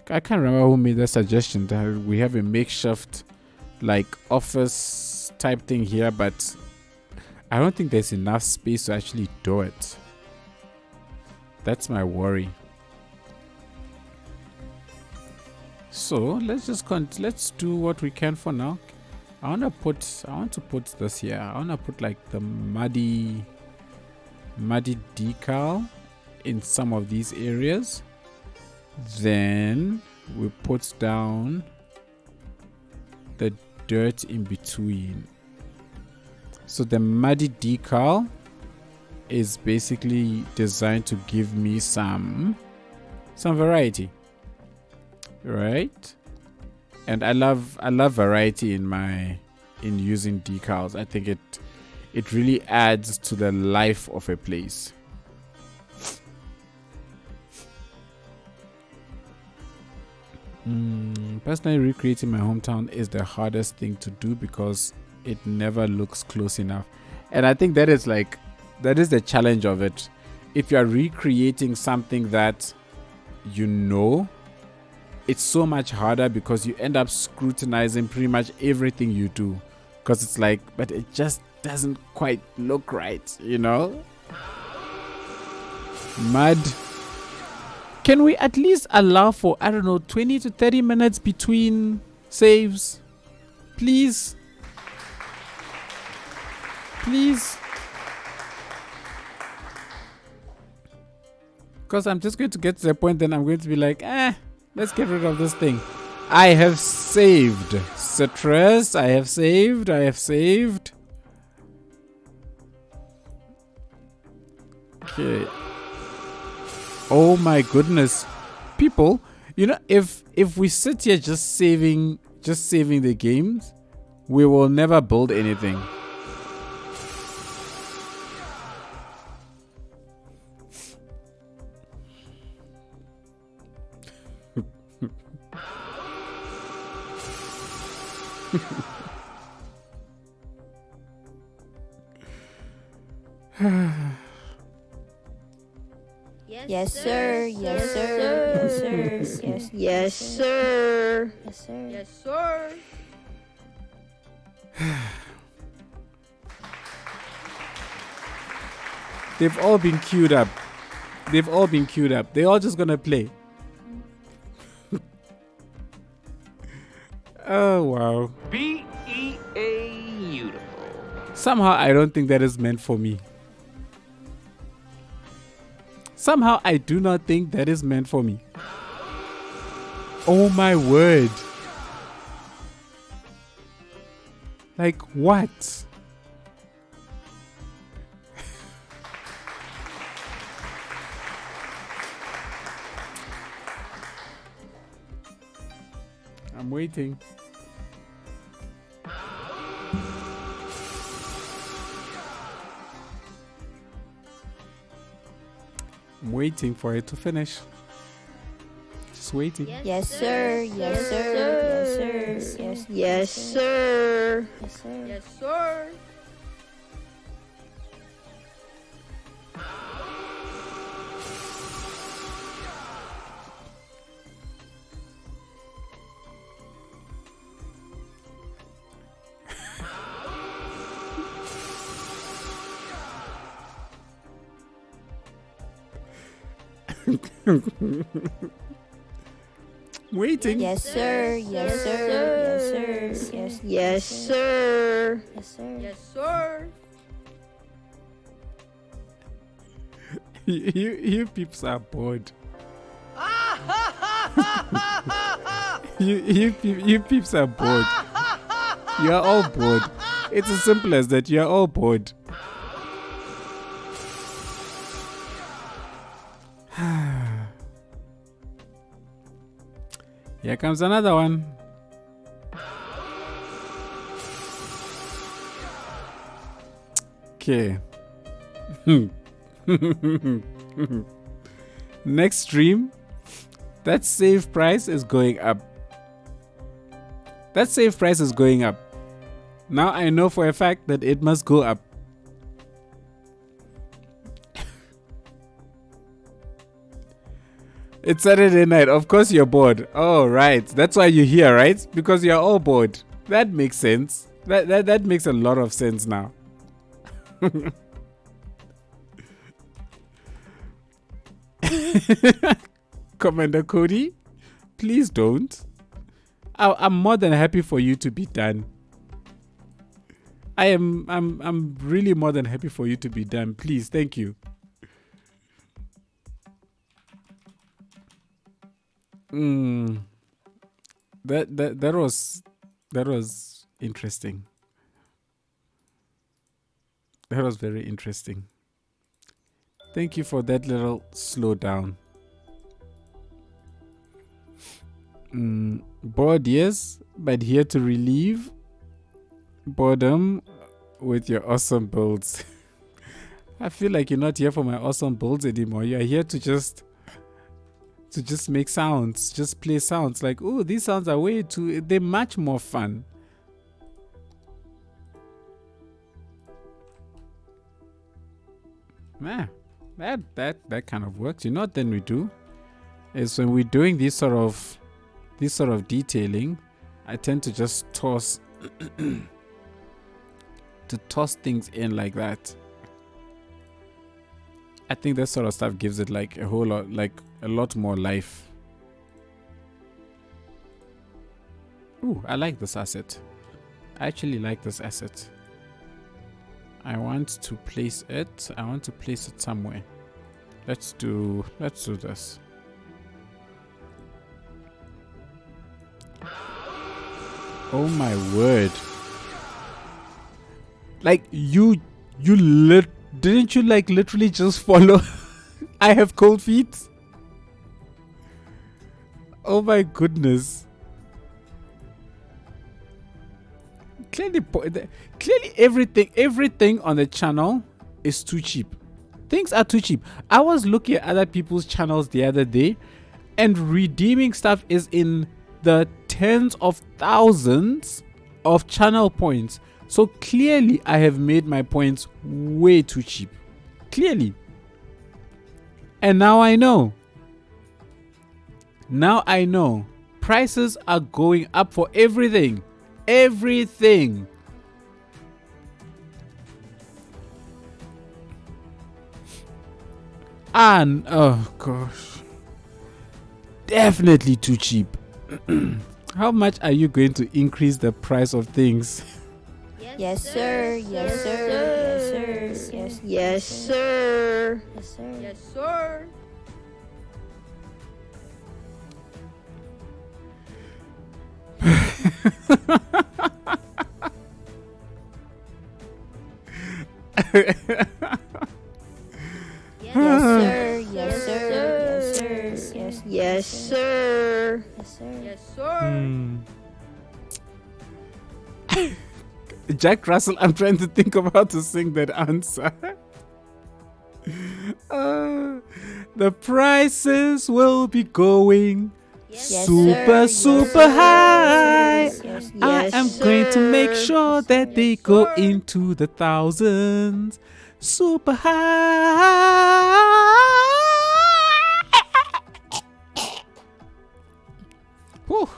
I can't remember who made the suggestion that we have a makeshift like office type thing here, but I don't think there's enough space to actually do it. That's my worry. So let's just let's do what we can for now. I want to put this here. I want to put like the muddy decal in some of these areas. Then we put down the dirt in between. So the muddy decal is basically designed to give me some variety, right? And I love variety in using decals. I think it really adds to the life of a place. Personally, recreating my hometown is the hardest thing to do because it never looks close enough. And I think that is the challenge of it. If you're recreating something that you know, it's so much harder because you end up scrutinizing pretty much everything you do. Because it's like, but it just doesn't quite look right, you know? Mud. Can we at least allow for, I don't know, 20 to 30 minutes between saves? Please? Please? Because I'm just going to get to the point, then I'm going to be like, let's get rid of this thing. I have saved. Citrus, I have saved. Okay. Oh my goodness. People, you know, if we sit here just saving the games, we will never build anything. Yes, sir. Yes, sir. Yes, sir. Yes, sir. They've all been queued up. They're all just gonna play. Oh, wow. Beautiful. Somehow I don't think that is meant for me. Somehow I do not think that is meant for me. Oh my word. Like what? I'm waiting. I'm waiting for it to finish. Just waiting. Yes, sir. Yes, sir. Yes, sir. Yes, sir. Waiting. Yes, sir. Yes, sir. Yes, sir. Yes, sir. You peeps are bored. you peeps are bored. You are all bored. It's as simple as that. You are all bored. Here comes another one. Okay. Next stream, that save price is going up. That save price is going up. Now I know for a fact that it must go up. It's Saturday night. Of course you're bored. Oh, right. That's why you're here, right? Because you're all bored. That makes sense. That makes a lot of sense now. Commander Cody, please don't. I'm more than happy for you to be done. I'm really more than happy for you to be done. Please, thank you. That was interesting. That was very interesting. Thank you for that little slowdown. Bored, yes, but here to relieve boredom with your awesome builds. I feel like you're not here for my awesome builds anymore. You're here to just make sounds, just play sounds. Like, oh, these sounds are way too, they're much more fun. Nah, that kind of works. You know what then we do is when we're doing this sort of detailing, I tend to just toss things in like that. I think that sort of stuff gives it like a whole lot, like a lot more life. Ooh, I like this asset. I actually like this asset. I want to place it. I want to place it somewhere. Let's do this. Oh my word. Like didn't you like literally just follow? I have cold feet. Oh my goodness. Clearly everything on the channel is too cheap. Things are too cheap. I was looking at other people's channels the other day, and redeeming stuff is in the tens of thousands of channel points. So clearly I have made my points way too cheap. Clearly. And now I know. Now I know. Prices are going up for everything. Everything. And oh gosh. Definitely too cheap. How much are you going to increase the price of things? Yes, sir. Yes, sir. Yes, sir. Yes, yes, sir. Yes, sir. Yes, sir. Yes, sir. Yes, sir. Yes, sir. Yes, yes, sir. Yes, sir. Yes, sir. Jack Russell, I'm trying to think of how to sing that answer. The prices will be going super high. I am going to make sure that they go into the thousands. Super high. Whew.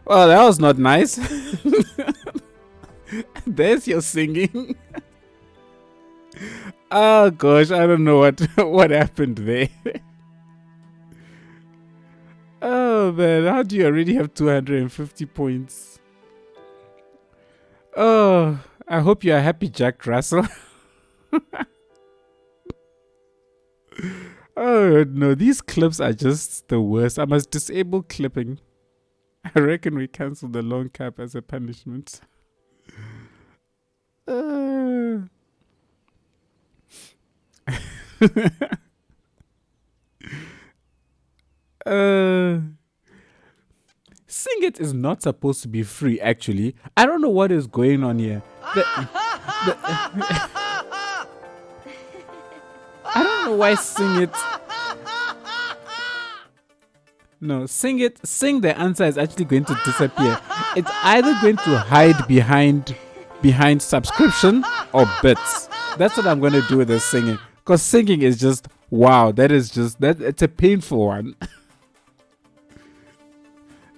Well, that was not nice. There's your singing. Oh gosh, I don't know what happened there. Oh man, how do you already have 250 points? Oh, I hope you are happy, Jack Russell. Oh no, these clips are just the worst. I must disable clipping. I reckon we cancel the long cap as a punishment. Sing It is not supposed to be free, actually. I don't know what is going on here. I don't know why Sing It. No, Sing It. Sing the answer is actually going to disappear. It's either going to hide behind subscription or bits. That's what I'm going to do with the singing. Because singing is just, wow, it's a painful one.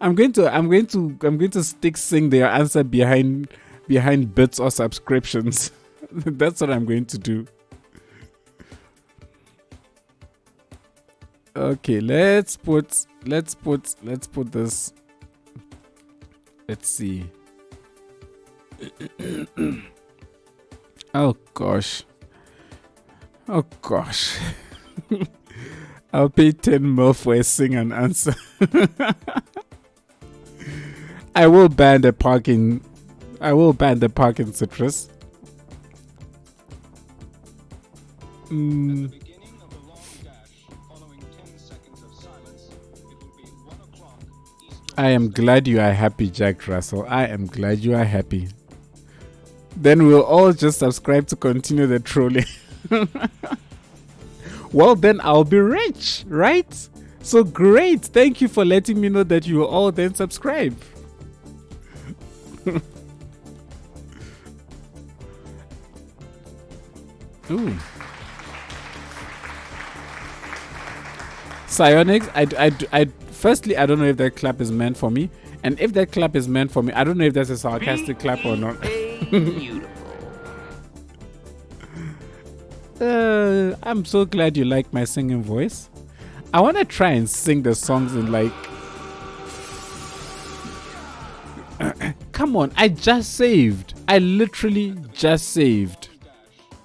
I'm going to stick Sing their answer behind bits or subscriptions. That's what I'm going to do. Okay, let's put this. Let's see. Oh gosh. I'll pay 10 mil for a sing and answer. I will ban the parking citrus. I am glad you are happy, Jack Russell. I am glad you are happy. Then we'll all just subscribe to continue the trolling. Well, then I'll be rich, right? So great. Thank you for letting me know that you will all then subscribe. Ooh. Psionics, firstly, I don't know if that clap is meant for me. And if that clap is meant for me, I don't know if that's a sarcastic clap or not. I'm so glad you like my singing voice. I want to try and sing the songs in like... Come on, I just saved. I literally just saved.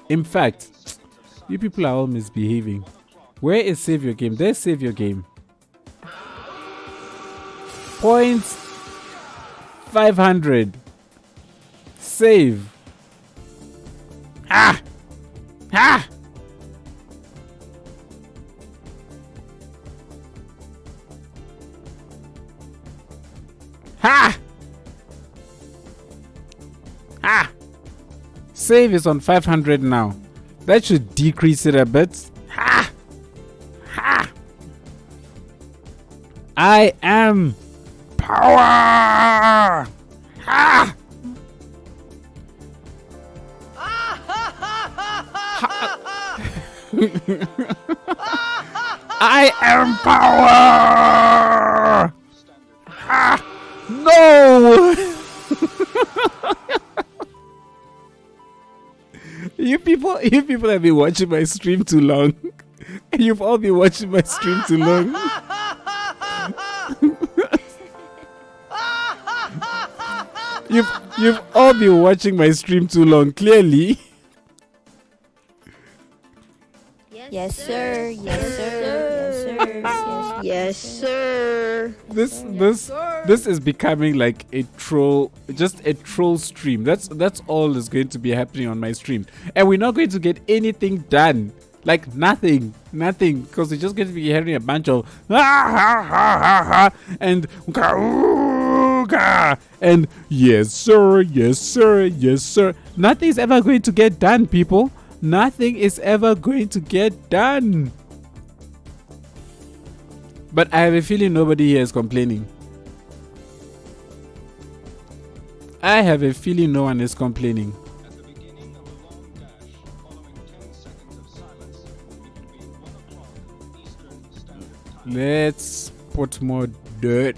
In fact, you people are all misbehaving. Where is save your game? There's save your game. Points 500. Save. Ah! Ah! Ha! Ah! Save is on 500 now. That should decrease it a bit. Ha! Ha! I am power! Ha! I am power! Ah, no! You people have been watching my stream too long. You've all been watching my stream too long. You've all been watching my stream too long, clearly. Yes, sir. Yes, sir. Yes, sir. This is becoming like a troll, just a troll stream. That's all that's going to be happening on my stream, and we're not going to get anything done. Like nothing, because we're just going to be hearing a bunch of and yes sir. Nothing's ever going to get done, people. Nothing is ever going to get done. But I have a feeling nobody here is complaining. I have a feeling no one is complaining. At the beginning of a long dash, following 10 seconds of silence, it will be 1 o'clock Eastern Standard Time. Let's put more dirt.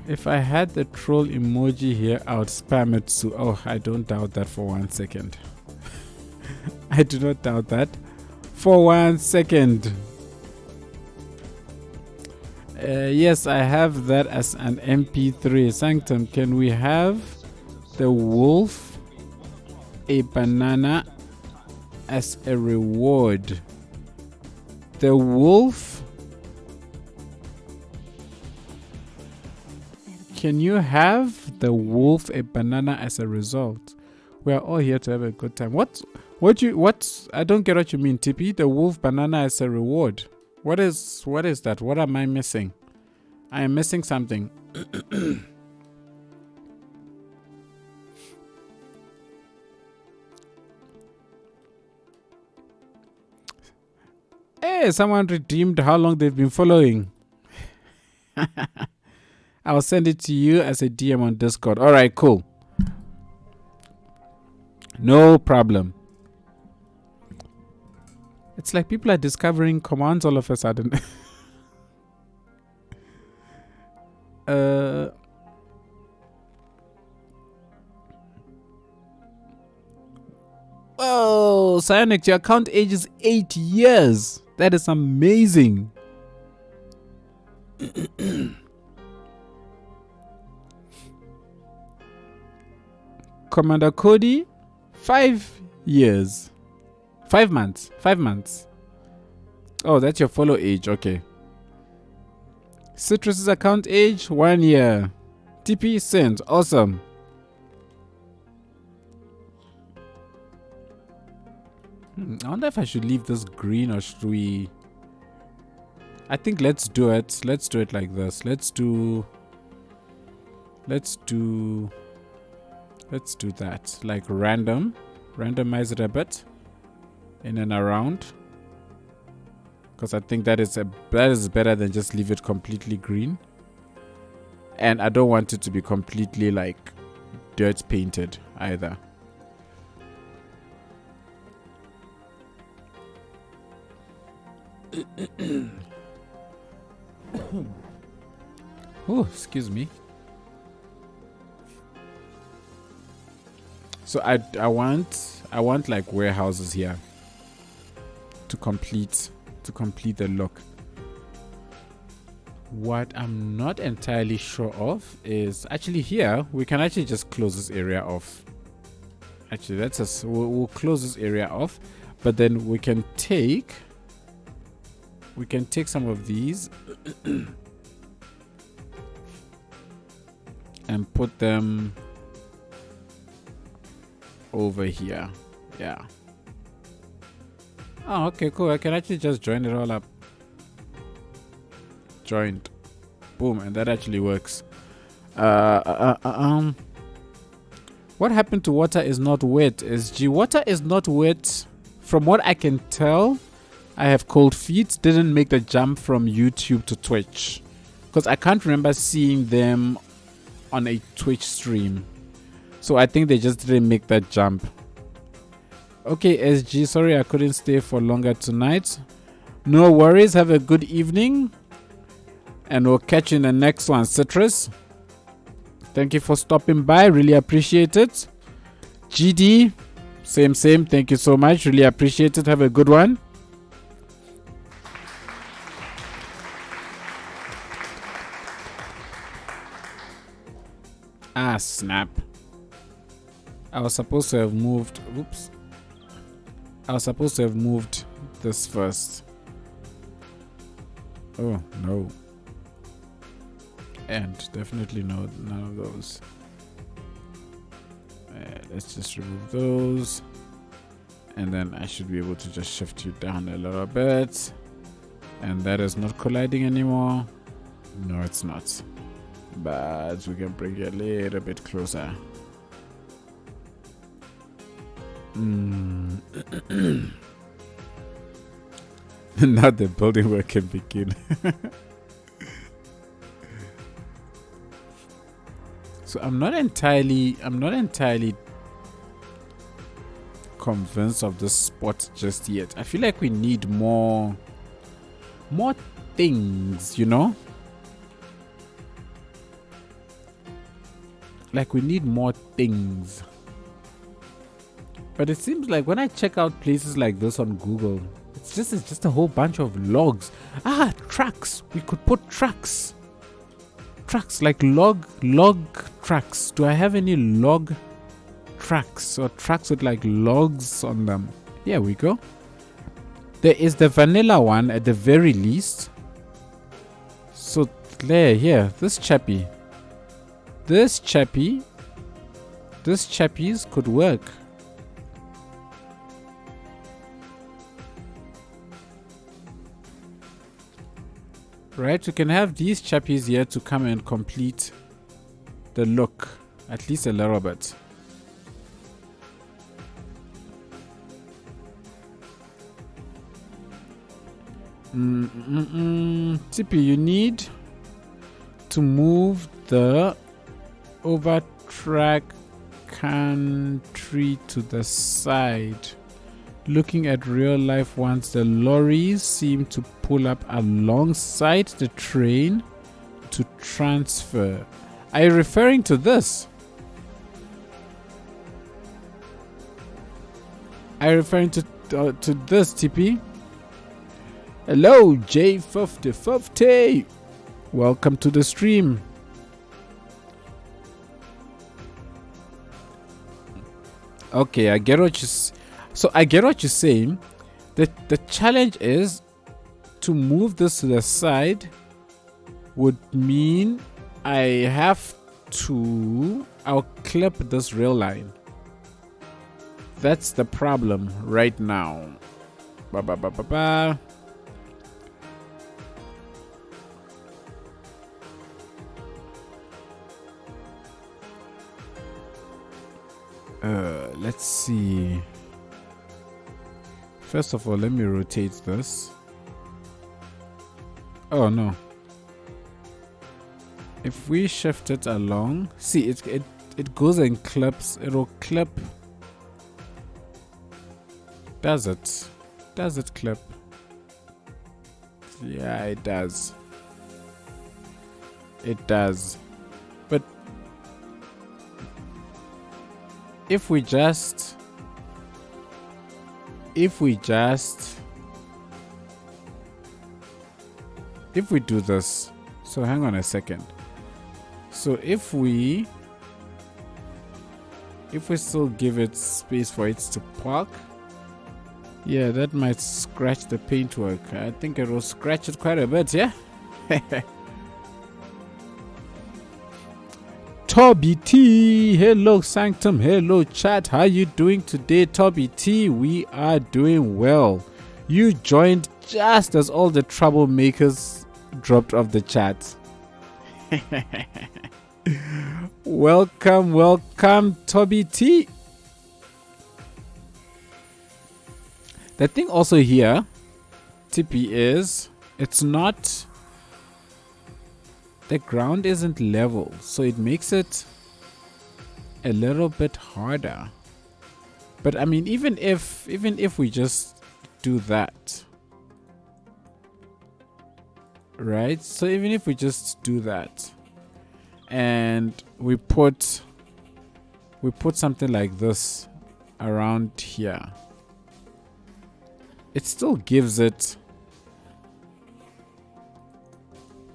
If I had the troll emoji here, I would spam it to... Oh, I don't doubt that for 1 second. I do not doubt that for 1 second. Yes, I have that as an MP3. Sanctum, can we have the wolf, a banana as a reward? The wolf... Can you have the wolf a banana as a result? We are all here to have a good time. What? I don't get what you mean, Tippy. The wolf banana is a reward. What is that? What am I missing? I am missing something. Hey, someone redeemed how long they've been following. I'll send it to you as a DM on Discord. All right, cool. No problem. It's like people are discovering commands all of a sudden. Oh, Psionic, your account age is 8 years. That is amazing. Commander Cody, 5 years. 5 months. 5 months. Oh, that's your follow age. Okay. Citrus's account age, 1 year. TP sent. Awesome. I wonder if I should leave this green or should we... I think let's do it. Let's do it like this. Let's do that. Like random. Randomize it a bit. In and around. Because I think that is better than just leave it completely green. And I don't want it to be completely like dirt painted either. Oh, excuse me. So I want like warehouses here to complete the look. What I'm not entirely sure of is actually here we can actually just close this area off. Actually, we'll close this area off, but then we can take some of these and put them over here. Yeah. Oh, okay, cool. I can actually just join it all up. Joined. Boom, and that actually works. What happened to water is not wet? SG, water is not wet. From what I can tell, I have cold feet. Didn't make the jump from YouTube to Twitch, because I can't remember seeing them on a Twitch stream. So I think they just didn't make that jump. Okay, SG, sorry I couldn't stay for longer tonight. No worries. Have a good evening. And we'll catch you in the next one, Citrus. Thank you for stopping by. Really appreciate it. GD, same. Thank you so much. Really appreciate it. Have a good one. Ah, snap. I was supposed to have moved. Oops. I was supposed to have moved this first. Oh, no. And definitely no, none of those. Let's just remove those. And then I should be able to just shift you down a little bit. And that is not colliding anymore. No, it's not. But we can bring it a little bit closer. Now the building work can begin. So I'm not entirely convinced of this spot just yet. I feel like we need more things, you know? Like we need more things. But it seems like when I check out places like this on Google, it's just a whole bunch of logs. Ah, trucks. We could put trucks. Trucks, like log trucks. Do I have any log trucks or trucks with like logs on them? Here we go. There is the vanilla one at the very least. So there, here, this chappy This chappies could work. Right, we can have these chappies here to come and complete the look, at least a little bit. Tippy, you need to move the overtrack country to the side. Looking at real life ones, the lorries seem to pull up alongside the train to transfer. Are you referring to this? Are you referring to this, TP? Hello, J5050. Welcome to the stream. Okay, I get what you're saying. The challenge is to move this to the side would mean I'll clip this rail line. That's the problem right now. Let's see. First of all, let me rotate this. Oh no. If we shift it along, see it goes and clips. It'll clip. Does it? Does it clip? Yeah, it does. It does. But if we do this, so hang on a second. So if we still give it space for it to park, yeah, that might scratch the paintwork. I think it will scratch it quite a bit, yeah? Toby T, hello Sanctum, hello chat. How you doing today, Toby T? We are doing well. You joined just as all the troublemakers dropped off the chat. Welcome, Toby T. The thing also here, Tippy, is it's not. The ground isn't level, so it makes it a little bit harder. But I mean, even if we just do that, right? So even if we just do that, and we put something like this around here, it still gives it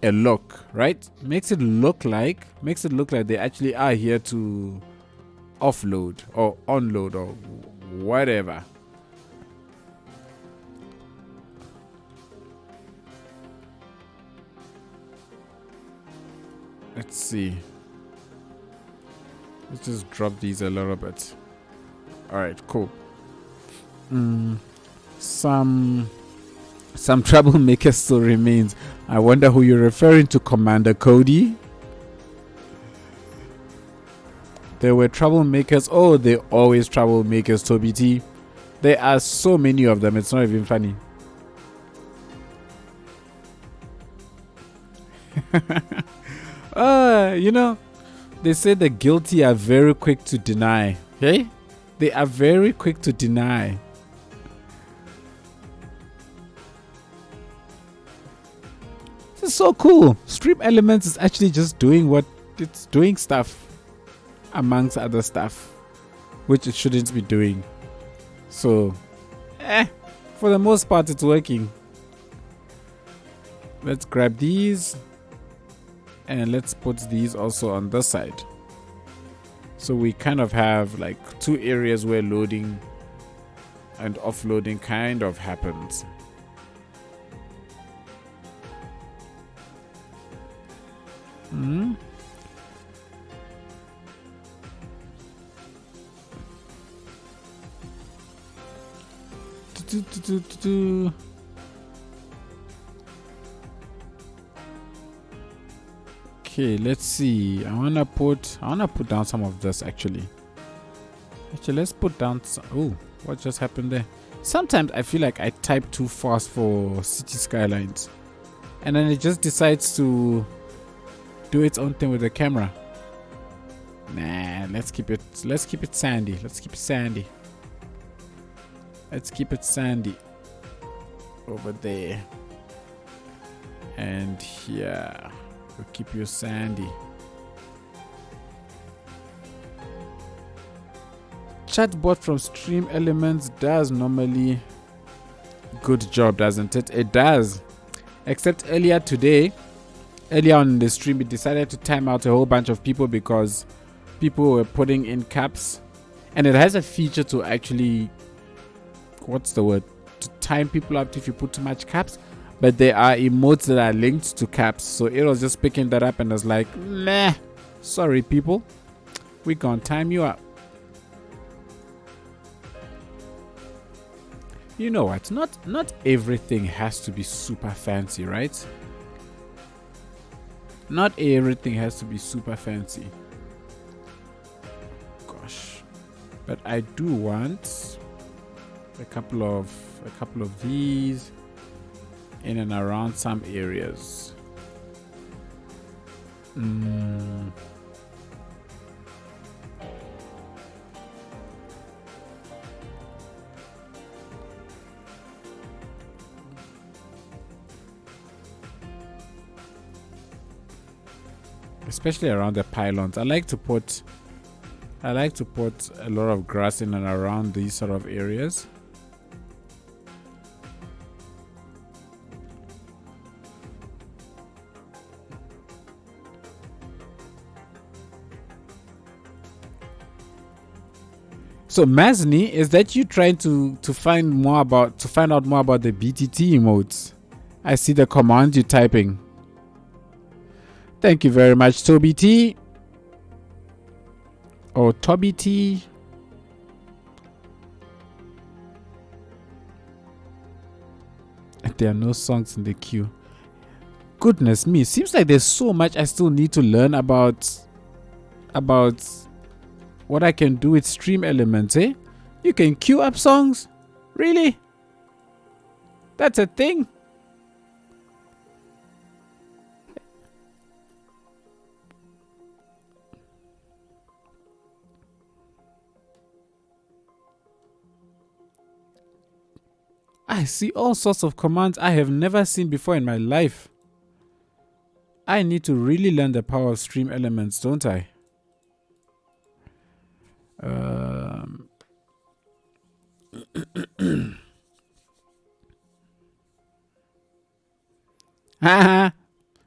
a look, right? Makes it look like they actually are here to offload or unload or whatever. Let's see. Let's just drop these a little bit. All right, cool. Some troublemaker still remains. I wonder who you're referring to, Commander Cody. There were troublemakers. Oh, they're always troublemakers, Toby T. There are so many of them, it's not even funny. You know, they say the guilty are very quick to deny. Okay? They are very quick to deny. This is so cool. Stream Elements is actually just doing what it's doing, stuff amongst other stuff which it shouldn't be doing. So for the most part it's working. Let's grab these and let's put these also on this side, so we kind of have like two areas where loading and offloading kind of happens. Okay, let's see. I wanna put down some of this actually. Let's put down some. Oh, what just happened there? Sometimes I feel like I type too fast for City Skylines, and then it just decides to do its own thing with the camera. Nah, let's keep it sandy. Let's keep it sandy over there. And here, we'll keep you sandy. Chatbot from Stream Elements does normally good job, doesn't it? It does. Except earlier on in the stream, it decided to time out a whole bunch of people because people were putting in caps. And it has a feature to actually, to time people up if you put too much caps. But there are emotes that are linked to caps. So it was just picking that up and was like, meh, sorry people, we gonna time you up. You know what? Not everything has to be super fancy, right? Not everything has to be super fancy. Gosh. But I do want a couple of these in and around some areas. Especially around the pylons. I like to put a lot of grass in and around these sort of areas. So Mazni, is that you trying to find out more about the BTT emotes? I see the command you're typing. Thank you very much, Toby T. Or Toby T. There are no songs in the queue. Goodness me, seems like there's so much I still need to learn about what I can do with Stream Elements, eh? You can queue up songs? Really? That's a thing? I see all sorts of commands I have never seen before in my life. I need to really learn the power of Stream Elements, don't I? Haha.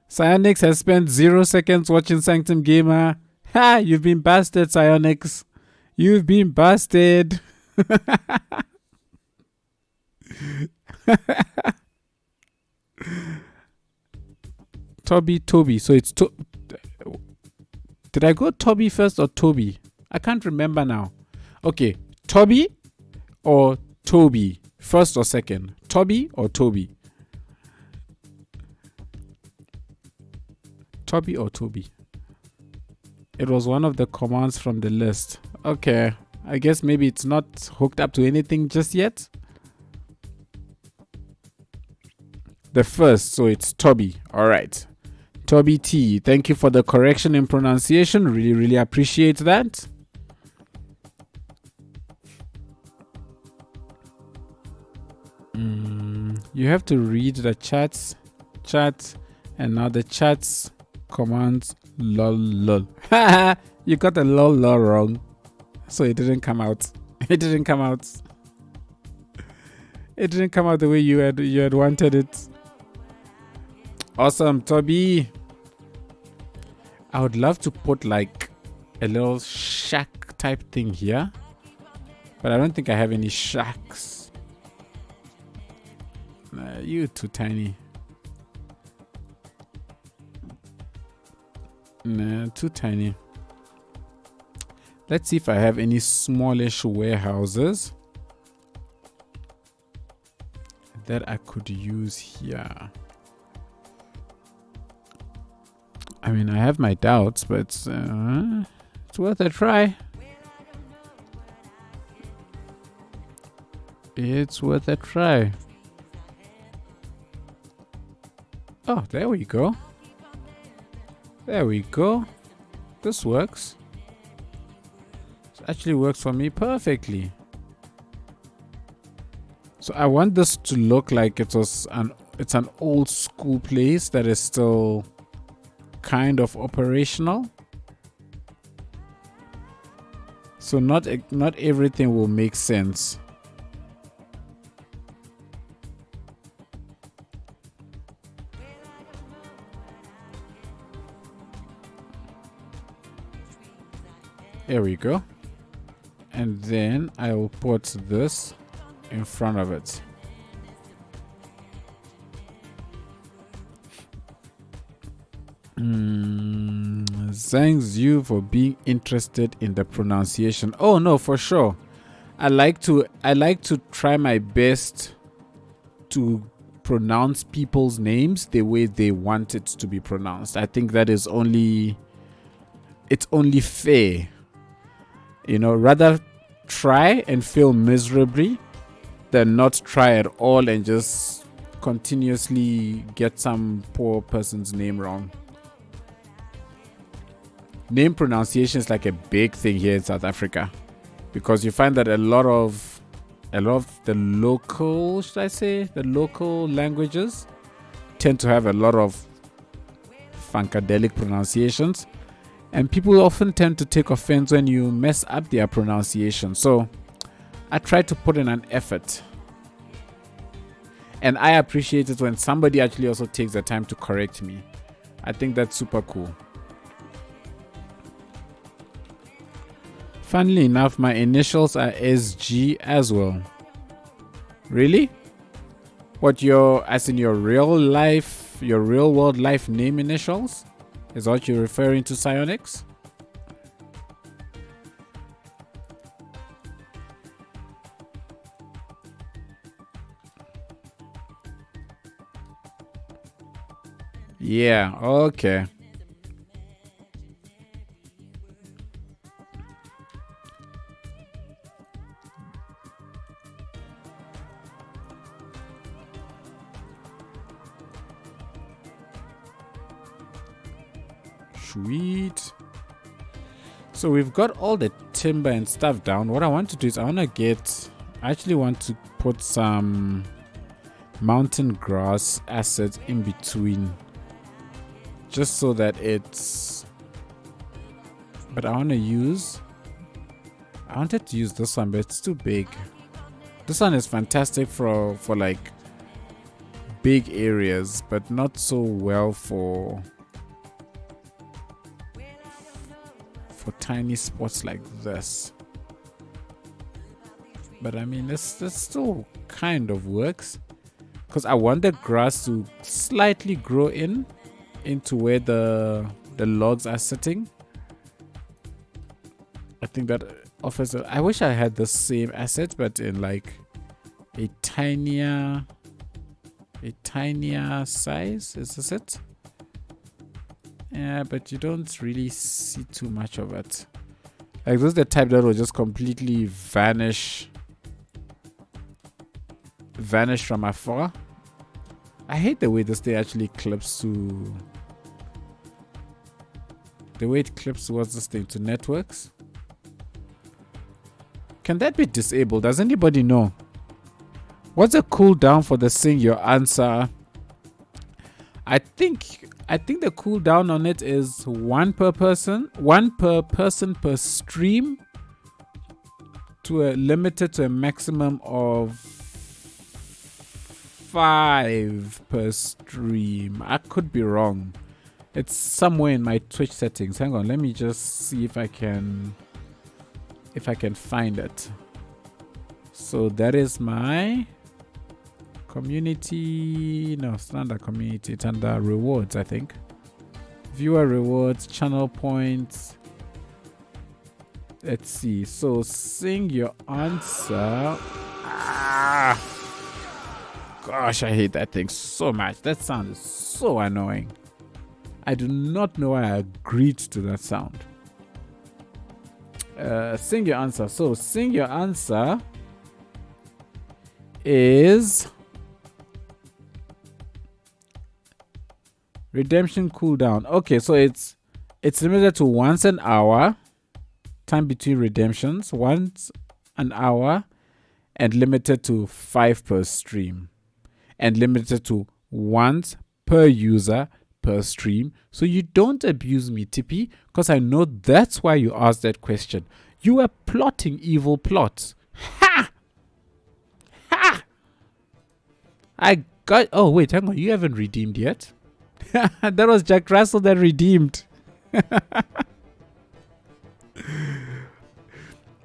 Psyonix has spent 0 seconds watching Sanctum Gamer. Ha! You've been busted, Psyonix. You've been busted. Toby. So it's did I go Toby first or Toby? I can't remember now. Okay, Toby or Toby? First or second? Toby or Toby? Toby or Toby? It was one of the commands from the list. Okay, I guess maybe it's not hooked up to anything just yet. The first, so it's Toby. All right. Toby T, thank you for the correction in pronunciation. Really, really appreciate that. You have to read the chat, and now the chat's commands lol. You got the lol wrong, so it didn't come out. It didn't come out the way you had wanted it. Awesome, Toby. I would love to put like a little shack type thing here, but I don't think I have any shacks. You too tiny. Nah, too tiny. Let's see if I have any smallish warehouses. that I could use here? I mean, I have my doubts, but it's worth a try. It's worth a try. Oh, there we go. There we go. This works. It actually works for me perfectly. So I want this to look like it's an old school place that is still kind of operational. So not everything will make sense. There we go. And then I will put this in front of it. Thanks you for being interested in the pronunciation. Oh no, for sure. I like to try my best to pronounce people's names the way they want it to be pronounced. I think that is only fair. You know, rather try and fail miserably than not try at all and just continuously get some poor person's name wrong. Name pronunciation is like a big thing here in South Africa, because you find that a lot of the local, the local languages tend to have a lot of funkadelic pronunciations, and people often tend to take offense when you mess up their pronunciation. So I try to put in an effort, and I appreciate it when somebody actually also takes the time to correct me. I think that's super cool. Funnily enough, my initials are SG as well. Really? What, as in your real life, your real world life name initials? Is what you're referring to, Psionics? Yeah, okay. Sweet. So we've got all the timber and stuff down. What I want to do is I actually want to put some mountain grass assets in between, just so that but I wanted to use this one, but it's too big. This one is fantastic for like big areas, but not so well for tiny spots like this. But I mean, this still kind of works, because I want the grass to slightly grow into where the logs are sitting. I think that offers I wish I had the same asset, but in like a tinier size. Is this it? Yeah, but you don't really see too much of it. Like, this is the type that will just completely vanish from afar. I hate the way this thing actually clips to... the way it clips towards this thing to networks. Can that be disabled? Does anybody know? What's the cooldown for the Sing Your Answer? I think the cooldown on it is one per person per stream, limited to a maximum of 5 per stream. I could be wrong. It's somewhere in my Twitch settings. Hang on, let me just see if I can find it. So that is my community. No, it's not under community, it's under rewards, I think. Viewer rewards, channel points. Let's see. So Sing Your Answer. Gosh, I hate that thing so much. That sound is so annoying. I do not know why I agreed to that sound. Sing your answer. So, sing your answer is redemption cooldown. Okay, so it's limited to once an hour. Time between redemptions, once an hour, and limited to 5 per stream, and limited to once per user per stream. So you don't abuse me, Tippy, because I know that's why you asked that question. You are plotting evil plots. Ha! Ha! I got. Oh wait, hang on. You haven't redeemed yet. That was Jack Russell that redeemed.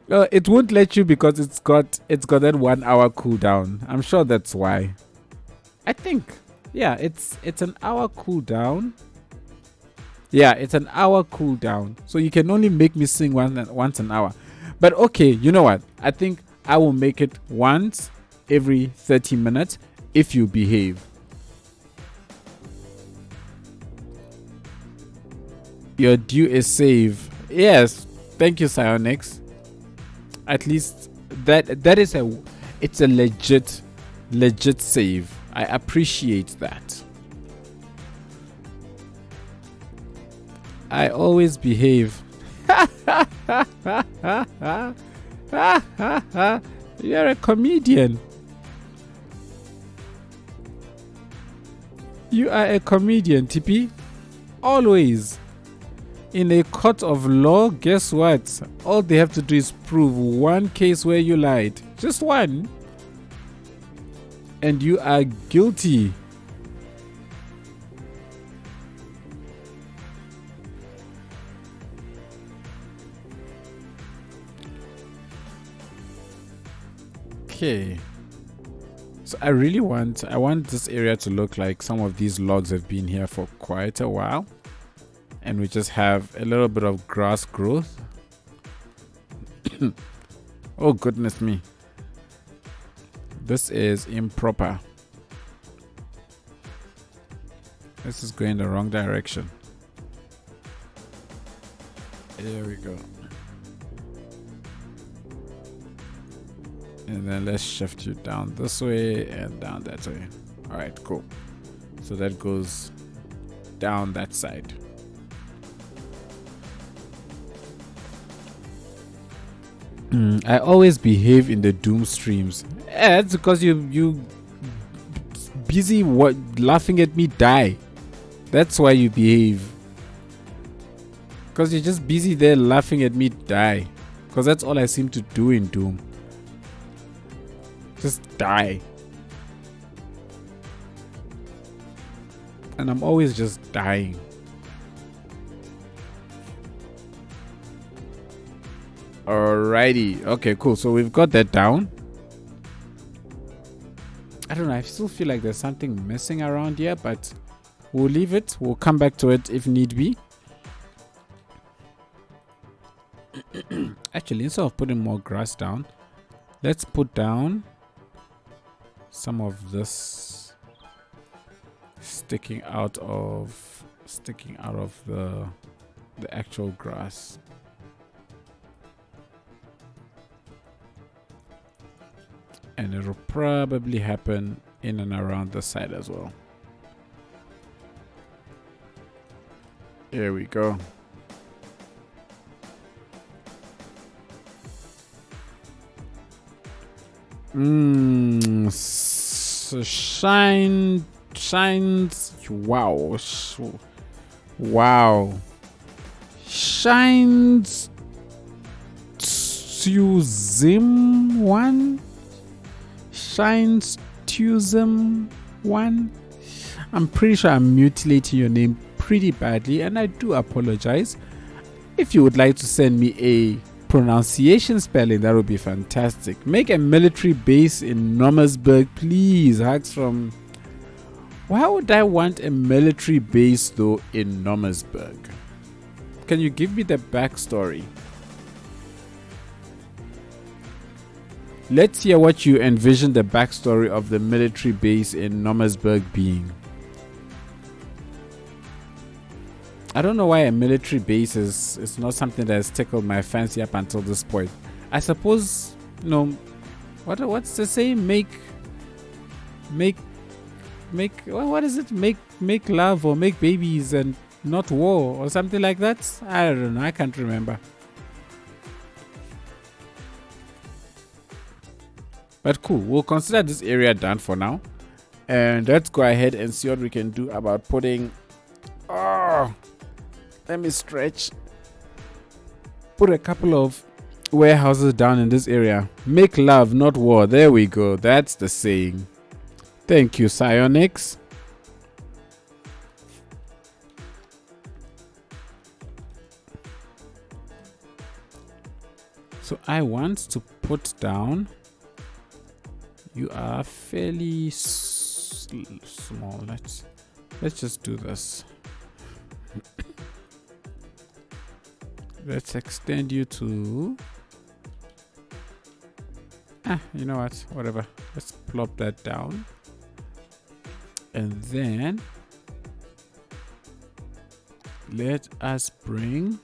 It won't let you because it's got that 1 hour cooldown. I'm sure that's why. I think, yeah, it's an hour cooldown. Yeah, it's an hour cooldown. So you can only make me sing once an hour. But okay, you know what? I think I will make it once every 30 minutes if you behave. Your due is save. Yes, thank you, Psionics. At least that is it's a legit save. I appreciate that. I always behave. You're a comedian. You are a comedian, Tippy. Always. In a court of law, guess what? All they have to do is prove one case where you lied. Just one. And you are guilty. Okay. So I want this area to look like some of these logs have been here for quite a while. And we just have a little bit of grass growth. Oh, goodness me. This is improper. This is going the wrong direction. There we go. And then let's shift you down this way and down that way. All right, cool. So that goes down that side. I always behave in the Doom streams. That's because you busy laughing at me die. That's why you behave. Because you're just busy there laughing at me die. Because that's all I seem to do in Doom. Just die. And I'm always just dying. Alrighty. Okay, cool. So we've got that down. I don't know. I still feel like there's something missing around here, but we'll leave it. We'll come back to it if need be. Actually, instead of putting more grass down, let's put down some of this sticking out of the actual grass. And it'll probably happen in and around the side as well. Here we go. So shines. Wow. Wow. Shines to Zim 1. Shines Tusum 1. I'm pretty sure I'm mutilating your name pretty badly, and I do apologize. If you would like to send me a pronunciation spelling, that would be fantastic. Make a military base in Nomasburg, please. Hugs from. Why would I want a military base though in Nomasburg? Can you give me the backstory? Let's hear what you envision the backstory of the military base in Nomasburg being. I don't know why a military base is not something that has tickled my fancy up until this point. I suppose, what's the saying? What is it? Make love or make babies and not war or something like that. I don't know. I can't remember. But cool. We'll consider this area done for now, and let's go ahead and see what we can do about putting. Let me stretch. Put a couple of warehouses down in this area. Make love, not war. There we go. That's the saying. Thank you, Psionics. So I want to put down. You are fairly small. Let's just do this. Let's extend you to. You know what? Whatever. Let's plop that down. And then let us bring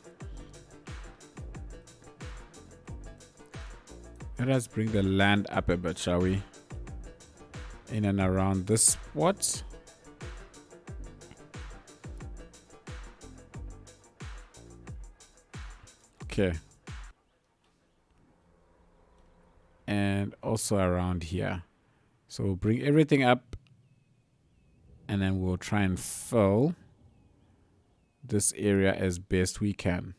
the land up a bit, shall we? In and around this spot. Okay. And also around here. So we'll bring everything up, and then we'll try and fill this area as best we can.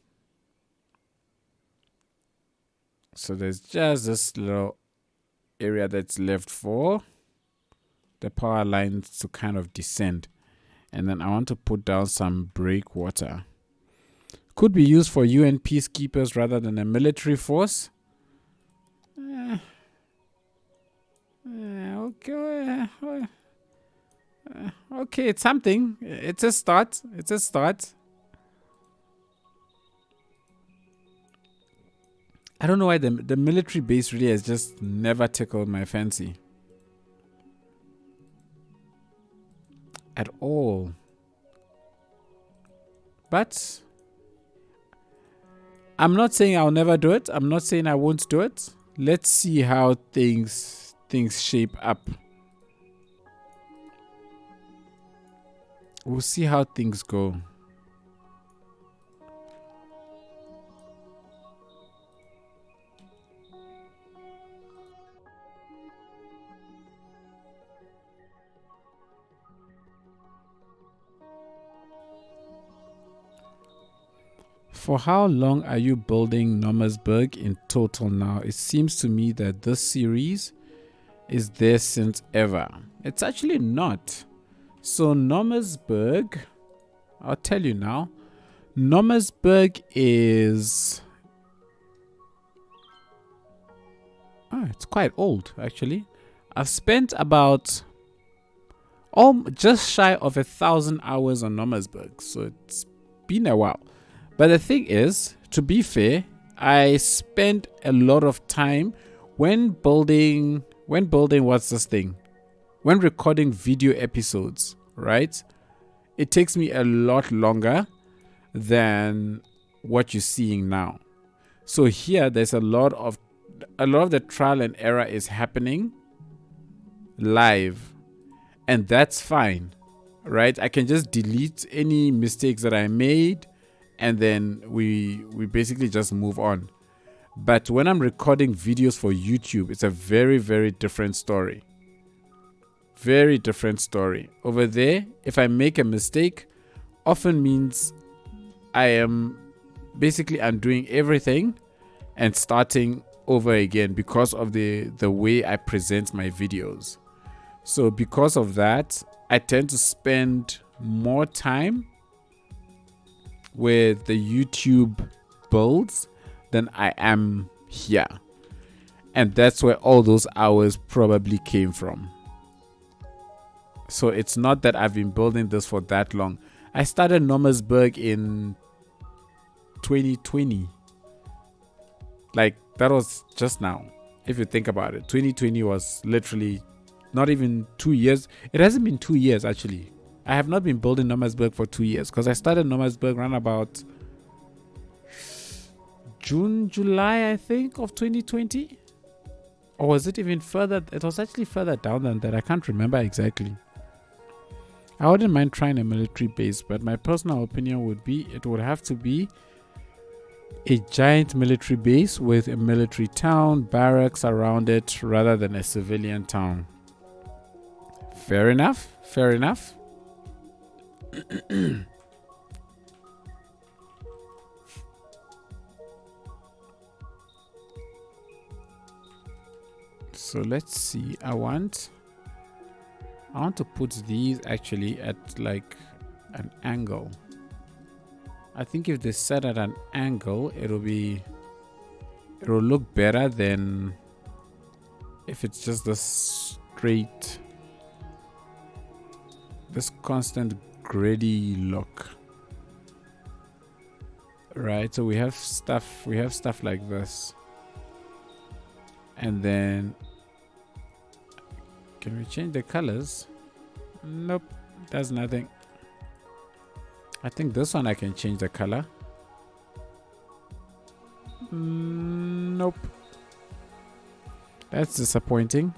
So there's just this little area that's left for the power lines to kind of descend. And then I want to put down some breakwater. Could be used for UN peacekeepers rather than a military force. Okay, it's something. It's a start. It's a start. I don't know why the military base really has just never tickled my fancy. At all. But I'm not saying I'll never do it. I'm not saying I won't do it. Let's see how things shape up. We'll see how things go. For how long are you building Nomasburg in total now? It seems to me that this series is there since ever. It's actually not. So Nomasburg, I'll tell you now. Nomasburg is... it's quite old, actually. I've spent about just shy of 1,000 hours on Nomasburg. So it's been a while. But the thing is, to be fair, I spent a lot of time when building what's this thing? When recording video episodes, right? It takes me a lot longer than what you're seeing now. So here there's a lot of the trial and error is happening live, and that's fine, right? I can just delete any mistakes that I made, and then we basically just move on. But when I'm recording videos for YouTube, it's a very, very different story. Very different story. Over there, if I make a mistake, often means I am basically undoing everything and starting over again because of the way I present my videos. So because of that, I tend to spend more time with the YouTube builds than I am here. And that's where all those hours probably came from. So it's not that I've been building this for that long. I started Nomasburg in 2020. Like, that was just now. If you think about it, 2020 was literally not even 2 years. It hasn't been 2 years, actually. I have not been building Nomasburg for 2 years because I started Nomasburg around about June, July, I think, of 2020. Or was it even further? It was actually further down than that. I can't remember exactly. I wouldn't mind trying a military base, but my personal opinion would be it would have to be a giant military base with a military town, barracks around it, rather than a civilian town. Fair enough. Fair enough. So let's see. I want to put these actually at like an angle. I think if they set at an angle, it'll look better than if it's just this constant gritty look. Right, so we have stuff like this. And then can we change the colors? Nope, does nothing. I think this one I can change the color. Nope. That's disappointing.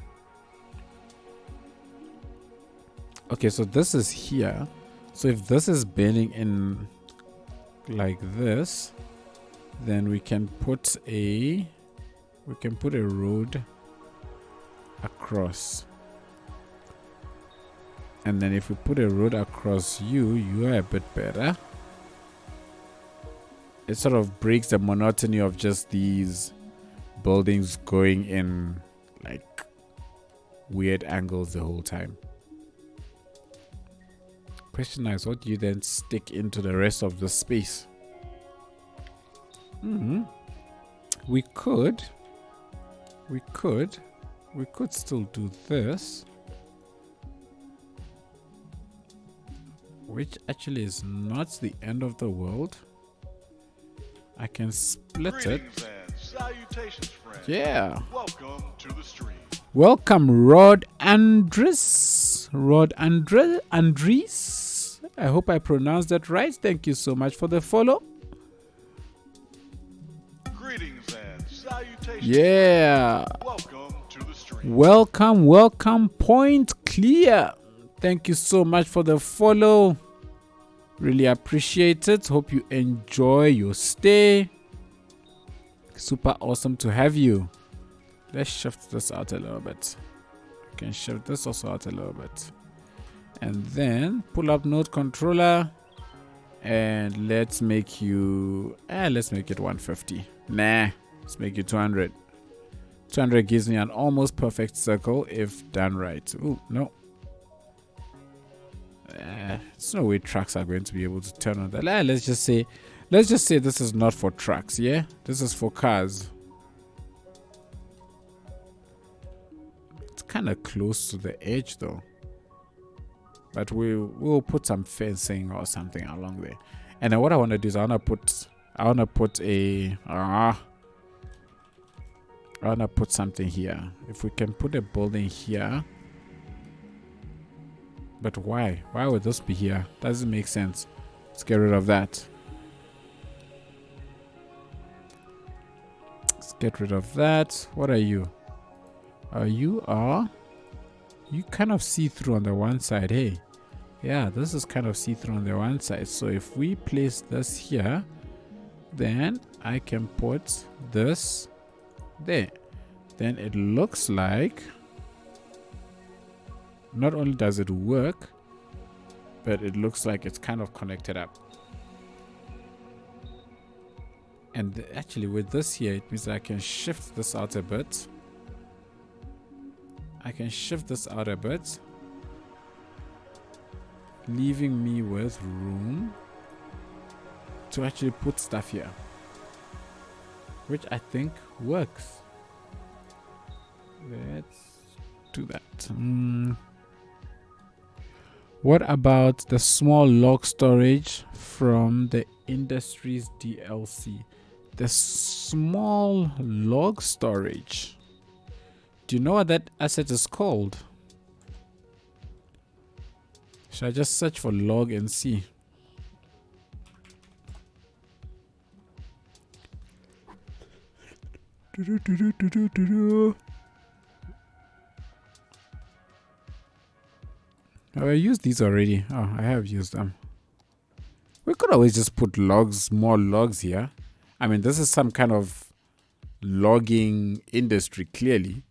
Okay, so this is here. So if this is bending in like this, then we can put a road across. And then if we put a road across you are a bit better. It sort of breaks the monotony of just these buildings going in like weird angles the whole time. Question is, what do you then stick into the rest of the space? We could still do this, which actually is not the end of the world. I can split Greetings it. and salutations, friends. Yeah. Welcome to the stream. Welcome, Rod Andres. I hope I pronounced that right. Thank you so much for the follow. Greetings and salutations. Yeah. Welcome to the stream. Welcome. Point clear. Thank you so much for the follow. Really appreciate it. Hope you enjoy your stay. Super awesome to have you. Let's shift this out a little bit. We can shift this also out a little bit. And then pull up node controller. And let's make you... let's make it 150. Nah, let's make it 200. 200 gives me an almost perfect circle if done right. Ooh, no. There's no way trucks are going to be able to turn on that. Let's just say this is not for trucks, yeah? This is for cars. It's kind of close to the edge though. But we'll put some fencing or something along there. And then what I want to do is I want to put something here. If we can put a building here. But why? Why would this be here? Doesn't make sense. Let's get rid of that. Let's get rid of that. What are you? You kind of see-through on the one side, hey? Yeah, this is kind of see-through on the one side. So if we place this here, then I can put this there. Then it looks like not only does it work, but it looks like it's kind of connected up. And actually with this here, it means that I can shift this out a bit. Leaving me with room to actually put stuff here, which I think works. Let's do that. What about the small log storage from the Industries DLC? The small log storage. Do you know what that asset is called? Should I just search for log and see? Have I used these already? Oh, I have used them. We could always just put logs, more logs here. I mean, this is some kind of logging industry, clearly.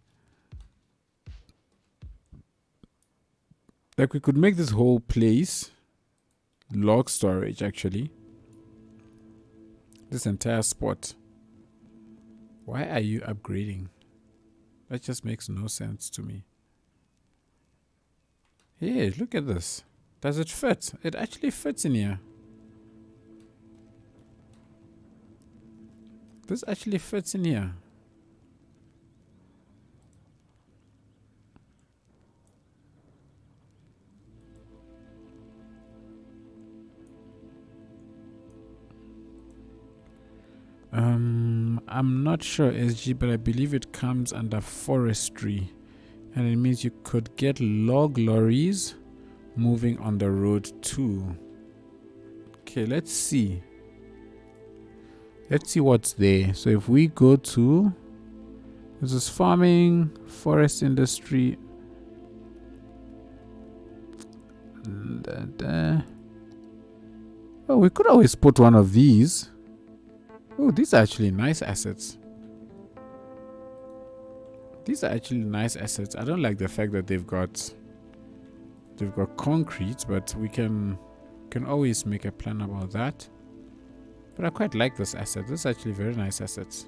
Like, we could make this whole place log storage, actually. This entire spot. Why are you upgrading? That just makes no sense to me. Hey, look at this. Does it fit? It actually fits in here. This actually fits in here. I'm not sure, SG, but I believe it comes under forestry. And it means you could get log lorries moving on the road too. Okay, let's see. Let's see what's there. So if we go to, this is farming, forest industry. Oh, we could always put one of these. Oh, these are actually nice assets. These are actually nice assets. I don't like the fact that they've got concrete, but we can always make a plan about that. But I quite like this asset. This is actually very nice assets.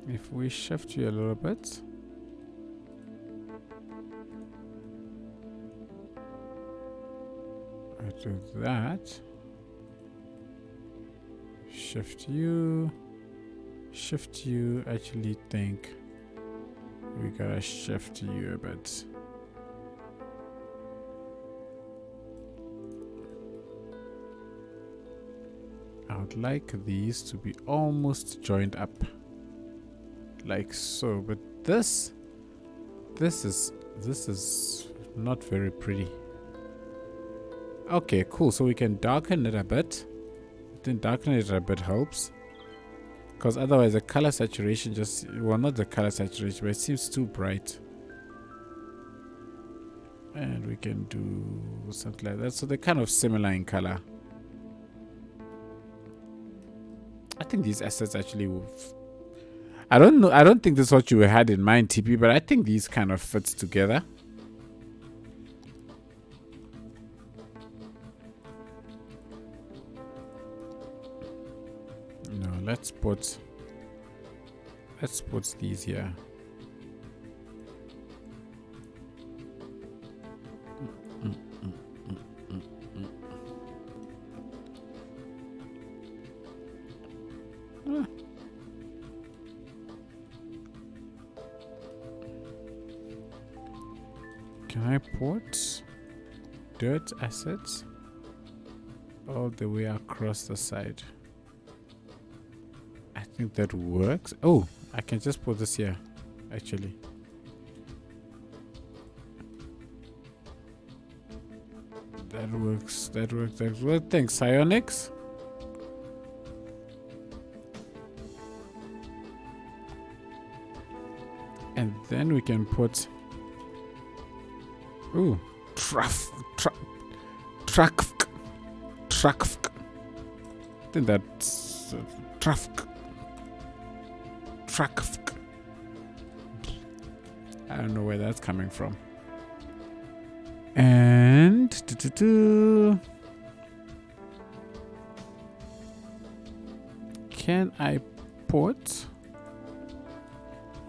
If we shift you a little bit. I do that. Shift you. Actually think we gotta shift you a bit. I would like these to be almost joined up like so, but this is not very pretty. Okay, cool. So we can darken it a bit. I think darkening it a bit helps, because otherwise the color saturation just, well, not the color saturation, but it seems too bright. And we can do something like that, so they're kind of similar in color. I think these assets actually will I don't know, I don't think this is what you had in mind, TP, but I think these kind of fits together. No, let's put these here. Can I put dirt assets all the way across the side? I think that works. Oh, I can just put this here, actually. That works. That works. Thanks, Psionics. And then we can put, ooh, truck. I think that's truck. I don't know where that's coming from. And can I put?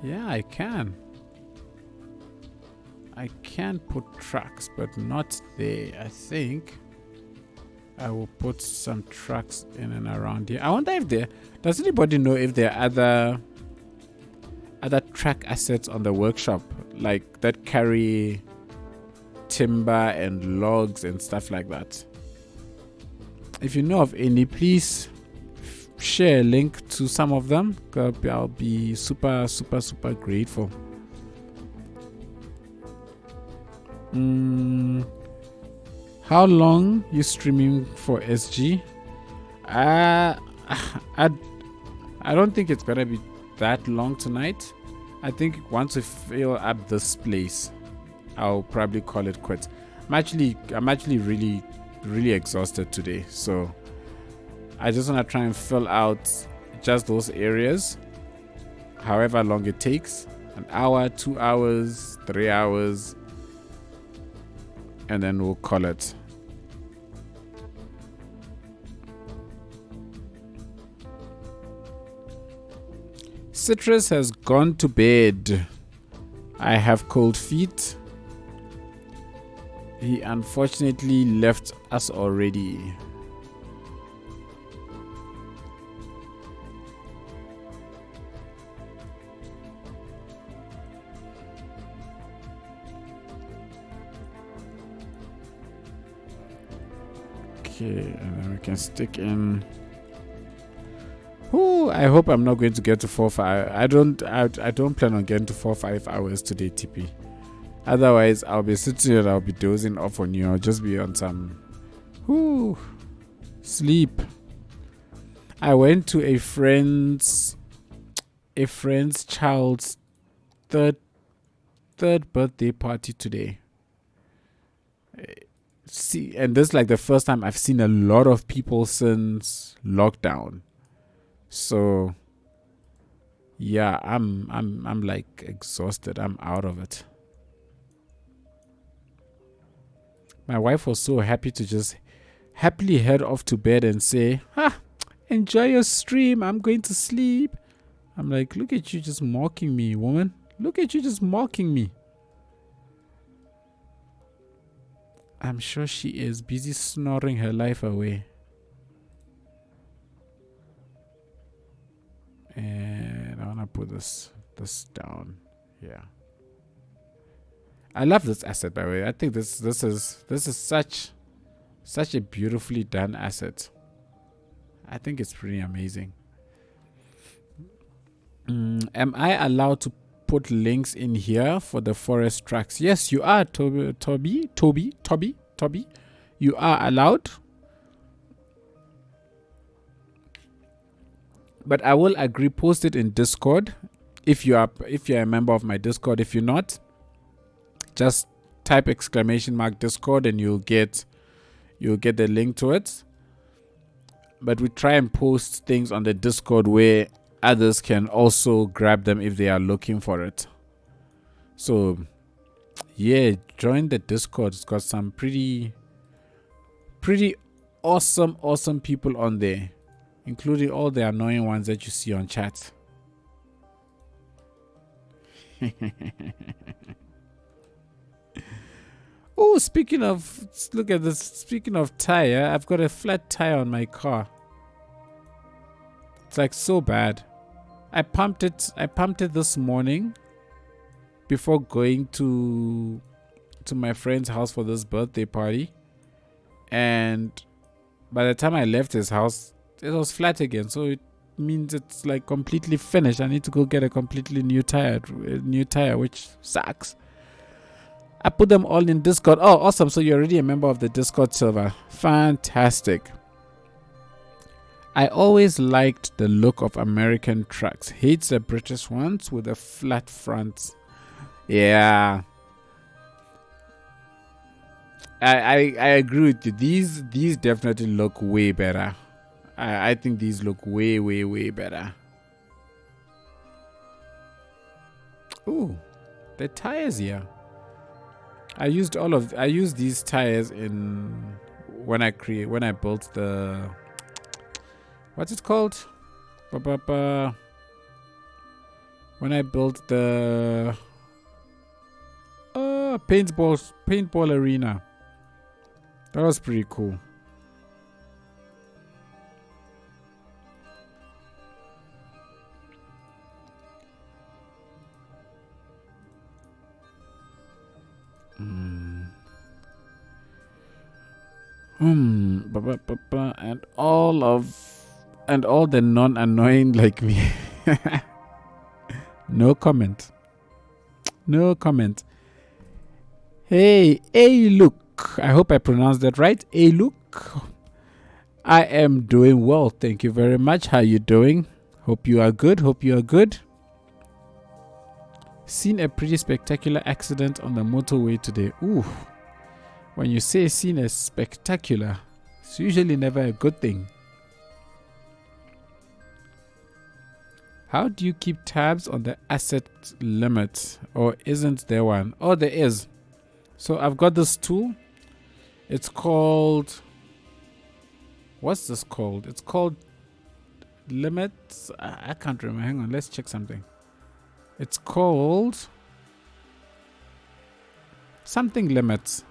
Yeah, I can. I can put trucks, but not there. I think I will put some trucks in and around here. I wonder if does anybody know if there are other track assets on the workshop, like that carry timber and logs and stuff like that? If you know of any, please share a link to some of them, I'll be super grateful. How long you streaming for, SG? I don't think it's gonna be that long tonight. I think once we fill up this place, I'll probably call it quits. I'm actually really exhausted today, so I just want to try and fill out just those areas, however long it takes, an hour, 2 hours, 3 hours, and then we'll call it. Citrus has gone to bed. I have cold feet. He unfortunately left us already. Okay, and then we can stick in. Oh, I hope I'm not going to get to 4-5. I don't plan on getting to 4-5 hours today, TP. Otherwise, I'll be sitting here, I'll be dozing off on you. I'll just be on some sleep. I went to a friend's child's third birthday party today. See, and this is like the first time I've seen a lot of people since lockdown. So yeah, I'm like exhausted. I'm out of it. My wife was so happy to just happily head off to bed and say, enjoy your stream. I'm going to sleep. I'm like, look at you just mocking me, woman. Look at you just mocking me. I'm sure she is busy snoring her life away. And I want to put this down here. I love this asset, by the way. I think this is such a beautifully done asset. I think it's pretty amazing. Am I allowed to put links in here for the forest tracks? Yes, you are, Toby. You are allowed. But I will agree, post it in Discord if you're a member of my Discord. If you're not, just type !Discord and you'll get the link to it. But we try and post things on the Discord where others can also grab them if they are looking for it. So yeah, join the Discord. It's got some pretty awesome people on there, including all the annoying ones that you see on chat. Oh, speaking of, look at this. Speaking of tire, I've got a flat tire on my car. It's like so bad. I pumped it this morning before going to my friend's house for this birthday party. And by the time I left his house, it was flat again. So it means it's like completely finished. I need to go get a completely new tire, which sucks. I put them all in Discord. Oh, awesome. So you're already a member of the Discord server. Fantastic. I always liked the look of American trucks. Hates the British ones with the flat fronts. Yeah. I agree with you. These definitely look way better. I think these look way better. Ooh, the tires here. I used these tires when I built the, what's it called? When I built the paintball arena. That was pretty cool. And all of And all the non-annoying like me. No comment. No comment. Hey, look. I hope I pronounced that right. Hey, look. I am doing well. Thank you very much. How you doing? Hope you are good. Seen a pretty spectacular accident on the motorway today. Ooh. When you say seen a spectacular, it's usually never a good thing. How do you keep tabs on the asset limit? Or isn't there one? Oh, there is. So I've got this tool. It's called... What's this called? It's called limits. I can't remember. Hang on. Let's check something. It's called... something limits.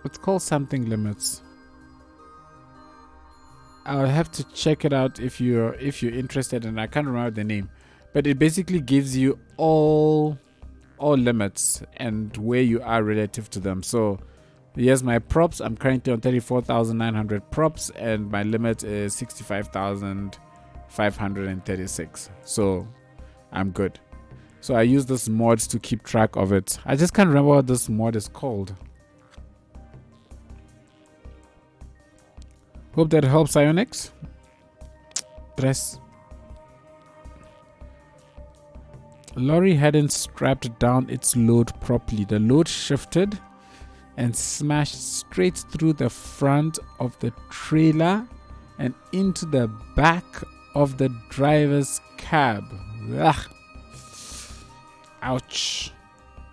It's called something limits. I'll have to check it out if you're interested, and I can't remember the name. But it basically gives you all limits and where you are relative to them. So here's my props. I'm currently on 34,900 props, and my limit is 65,536. So I'm good. So I use this mod to keep track of it. I just can't remember what this mod is called. Hope that helps, Ionix. Press. Lorry hadn't strapped down its load properly. The load shifted and smashed straight through the front of the trailer and into the back of the driver's cab. Ugh. Ouch.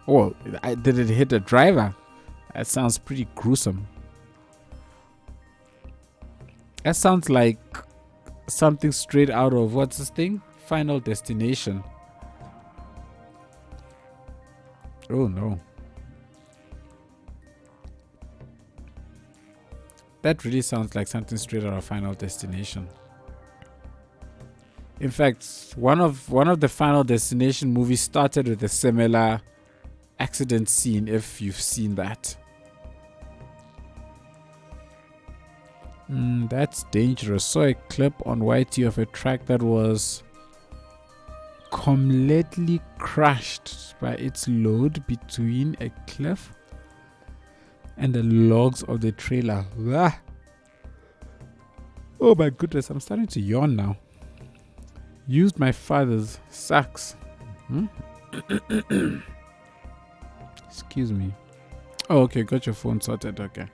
Oh, did it hit the driver? That sounds pretty gruesome. That sounds like something straight out of, what's this thing? Final Destination. Oh no. That really sounds like something straight out of Final Destination. In fact, one of the Final Destination movies started with a similar accident scene, if you've seen that. That's dangerous. Saw a clip on YT of a track that was completely crushed by its load between a cliff and the logs of the trailer. Ah. Oh my goodness, I'm starting to yawn now. Used my father's sucks. Excuse me. Oh, okay, got your phone sorted. Okay.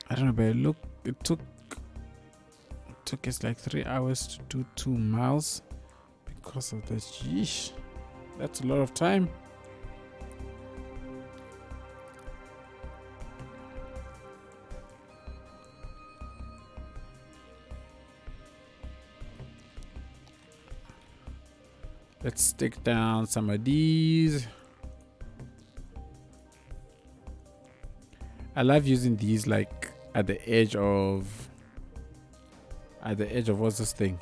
I don't know, but it took us like 3 hours to do 2 miles because of this. Yeesh, that's a lot of time. Let's stick down some of these. I love using these like at the edge of what's this thing?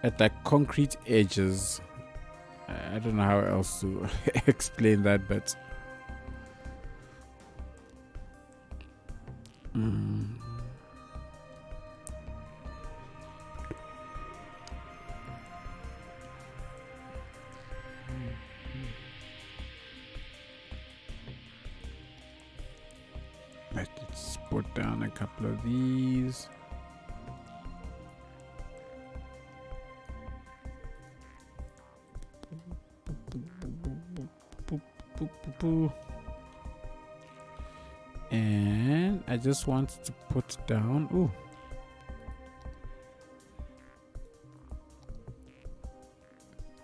At the concrete edges. I don't know how else to explain that, but let's put down a couple of these. And I just want to put down,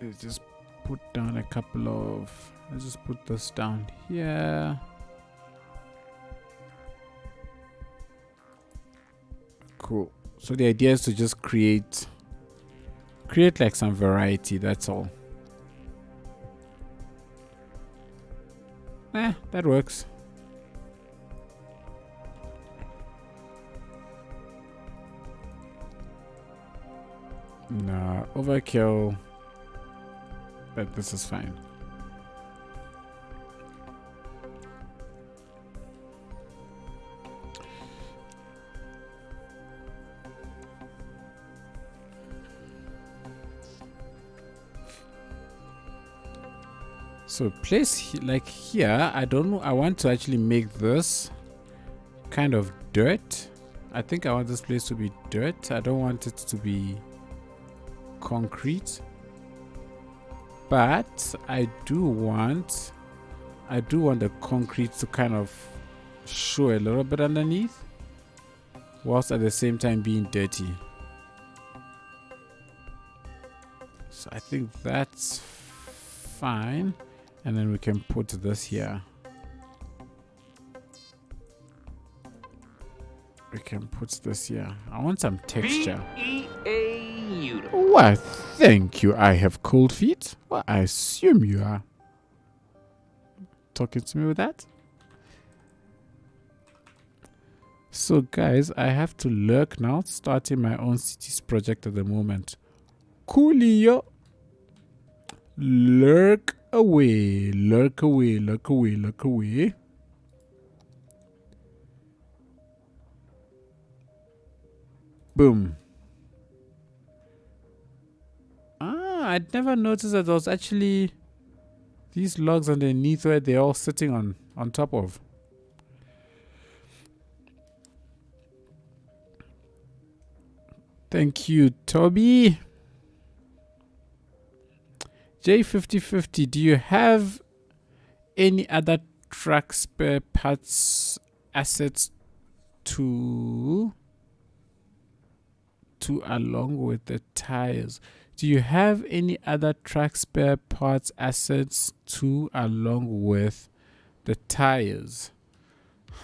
let's just put down a couple of, let's just put this down here. Cool. So the idea is to just create like some variety, that's all. That works. Nah, overkill. But this is fine. So place like here, I don't know. I want to actually make this kind of dirt. I think I want this place to be dirt. I don't want it to be concrete. But I do want the concrete to kind of show a little bit underneath, whilst at the same time being dirty. So I think that's fine. And then we can put this here. We can put this here. I want some texture. Why, thank you. I have cold feet. Well, I assume you are talking to me with that. So guys, I have to lurk now, starting my own cities project at the moment. Coolio. Lurk away, lurk away, lurk away, lurk away. Boom. I'd never noticed that there was actually these logs underneath where they're all sitting on top of. Thank you, Toby. J5050, do you have any other truck spare parts assets to along with the tires? Do you have any other truck spare parts assets to along with the tires?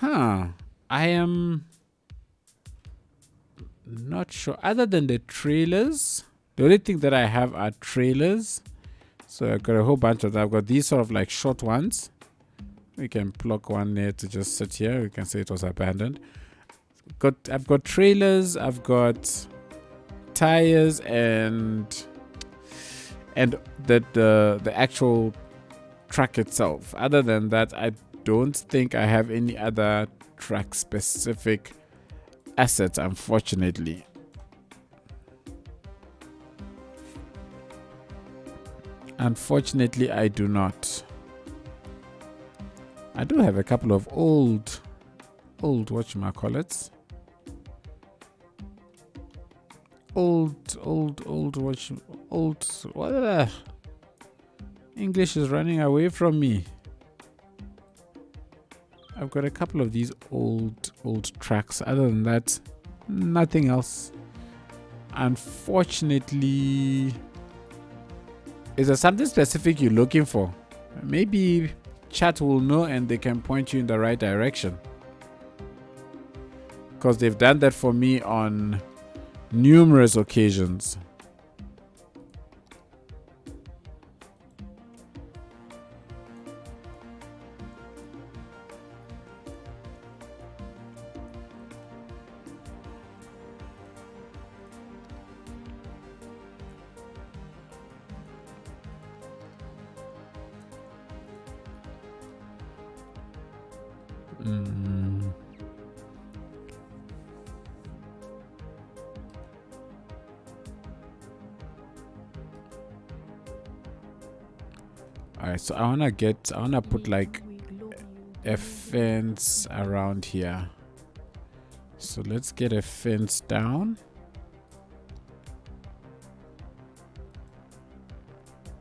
I am not sure. Other than the trailers, the only thing that I have are trailers. So I've got a whole bunch of them. I've got these sort of like short ones. We can plug one there to just sit here. We can say it was abandoned. I've got trailers. I've got tires and the actual truck itself. Other than that, I don't think I have any other truck specific assets, unfortunately. Unfortunately, I do not. I do have a couple of old whatchamacallits. English is running away from me. I've got a couple of these old tracks. Other than that, nothing else. Unfortunately, is there something specific you're looking for? Maybe chat will know and they can point you in the right direction, because they've done that for me on numerous occasions. Alright, so I wanna put like a fence around here. So let's get a fence down.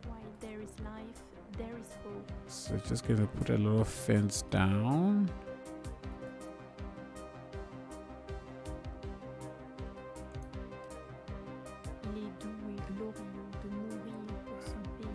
While there is life, there is hope. So just gonna put a little fence down. Il est doux et glorieux de mourir pour son pays.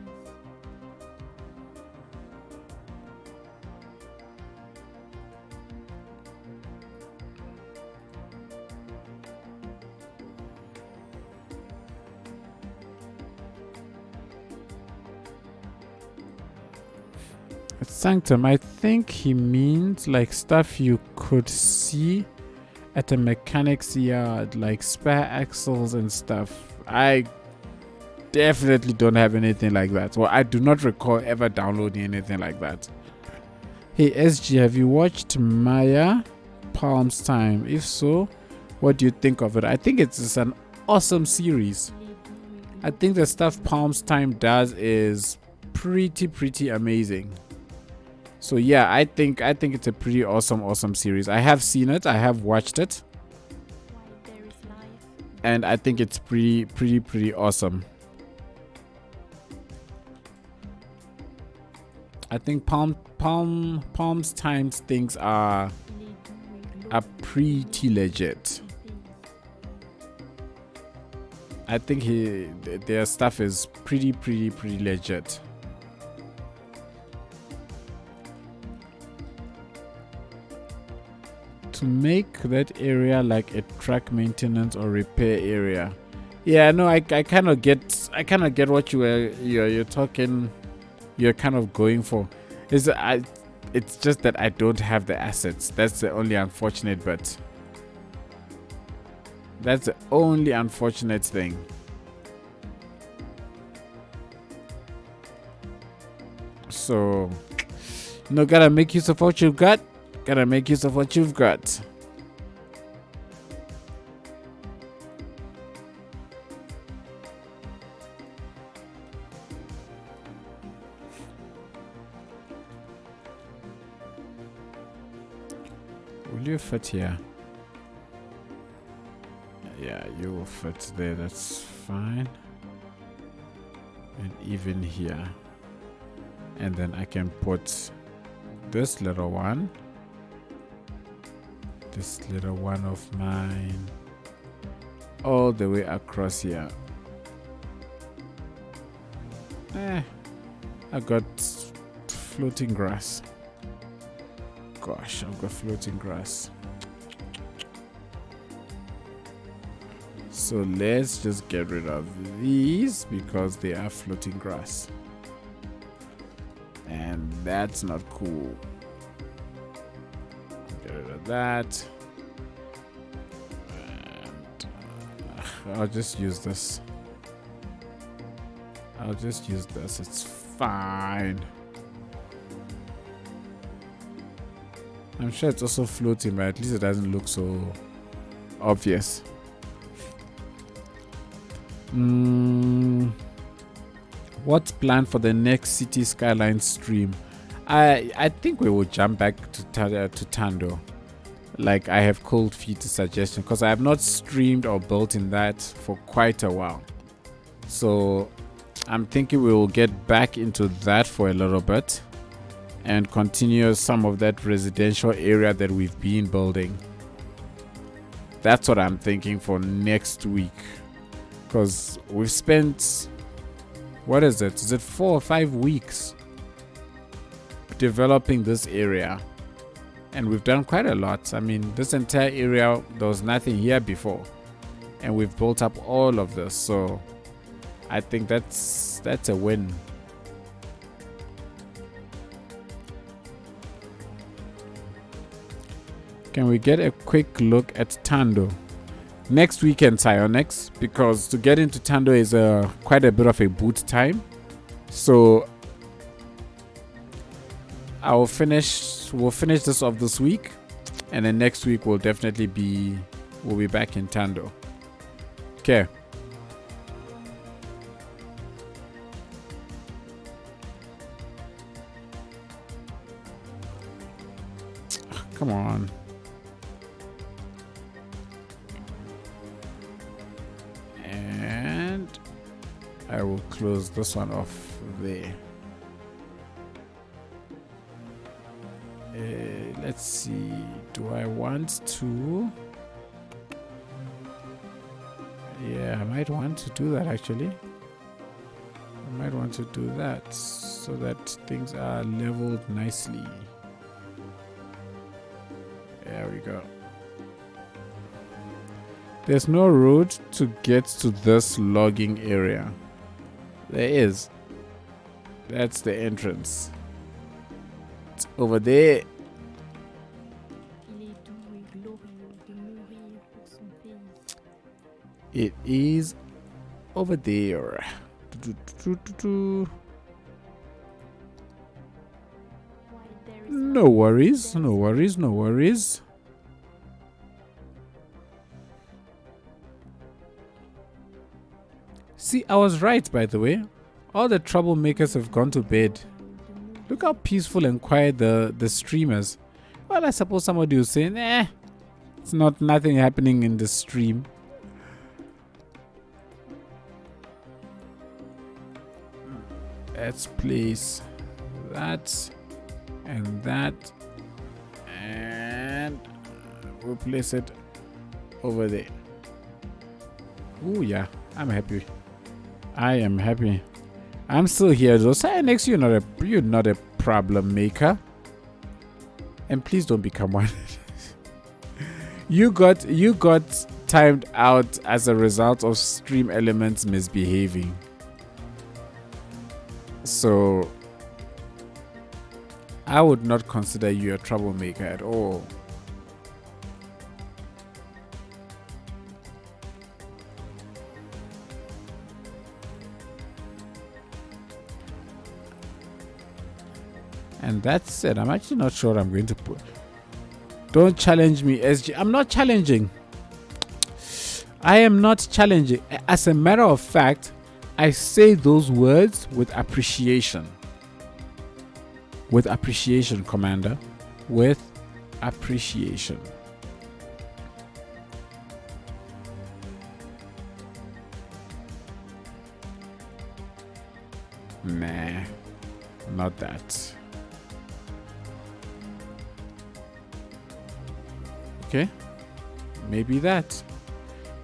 Sanctum, I think he means like stuff you could see at a mechanic's yard, like spare axles and stuff. I definitely don't have anything like that. Well, I do not recall ever downloading anything like that. Hey SG, have you watched Maya Palm's Time? If so, what do you think of it? I think it's an awesome series. I think the stuff Palm's Time does is pretty amazing. So yeah, I think it's a pretty awesome series. I have seen it, I have watched it, and I think it's pretty awesome. I think Palm's Times things are pretty legit. I think their stuff is pretty legit. To make that area like a track maintenance or repair area. Yeah, no, I kind of get what you're talking. You're kind of going for. It's just that I don't have the assets. That's the only unfortunate bit. That's the only unfortunate thing. So, no, gotta make use of what you've got. Gotta make use of what you've got. Will you fit here? Yeah, you will fit there. That's fine. And even here. And then I can put this little one. This little one of mine. All the way across here. I got floating grass. Gosh, I've got floating grass. So let's just get rid of these because they are floating grass. And that's not cool. Get rid of that. And I'll just use this. It's fine. I'm sure it's also floating, but at least it doesn't look so obvious. What's planned for the next City Skylines stream? I think we will jump back to Tando. Like, I have cold feet suggestion because I have not streamed or built in that for quite a while. So I'm thinking we will get back into that for a little bit and continue some of that residential area that we've been building. That's what I'm thinking for next week. Because we've spent, what is it? Is it 4 or 5 weeks developing this area? And we've done quite a lot. I mean, this entire area, there was nothing here before. And we've built up all of this. So I think that's a win. Can we get a quick look at Tando? Next weekend, Sionex, because to get into Tando is quite a bit of a boot time. So we'll finish this off this week, and then next week we'll definitely be back in Tando. Okay. Come on. And I will close this one off there. Let's see. Do I want to? Yeah, I might want to do that actually. I might want to do that so that things are leveled nicely. There we go. There's no road to get to this logging area. There is. That's the entrance. It's over there. It is over there. No worries, no worries, no worries. See, I was right, by the way. All the troublemakers have gone to bed. Look how peaceful and quiet the stream is. Well, I suppose somebody will say, nah, it's not nothing happening in the stream. Let's place that and that, and we'll place it over there. Oh yeah, I'm happy. I am happy. I'm still here though. Next, you're not a problem maker. And please don't become one. You got timed out as a result of stream elements misbehaving. So I would not consider you a troublemaker at all. And that's it. I'm actually not sure what I'm going to put. Don't challenge me, SG. I'm not challenging. I am not challenging. As a matter of fact, I say those words with appreciation. With appreciation, Commander. With appreciation. Nah, not that. Okay, maybe that.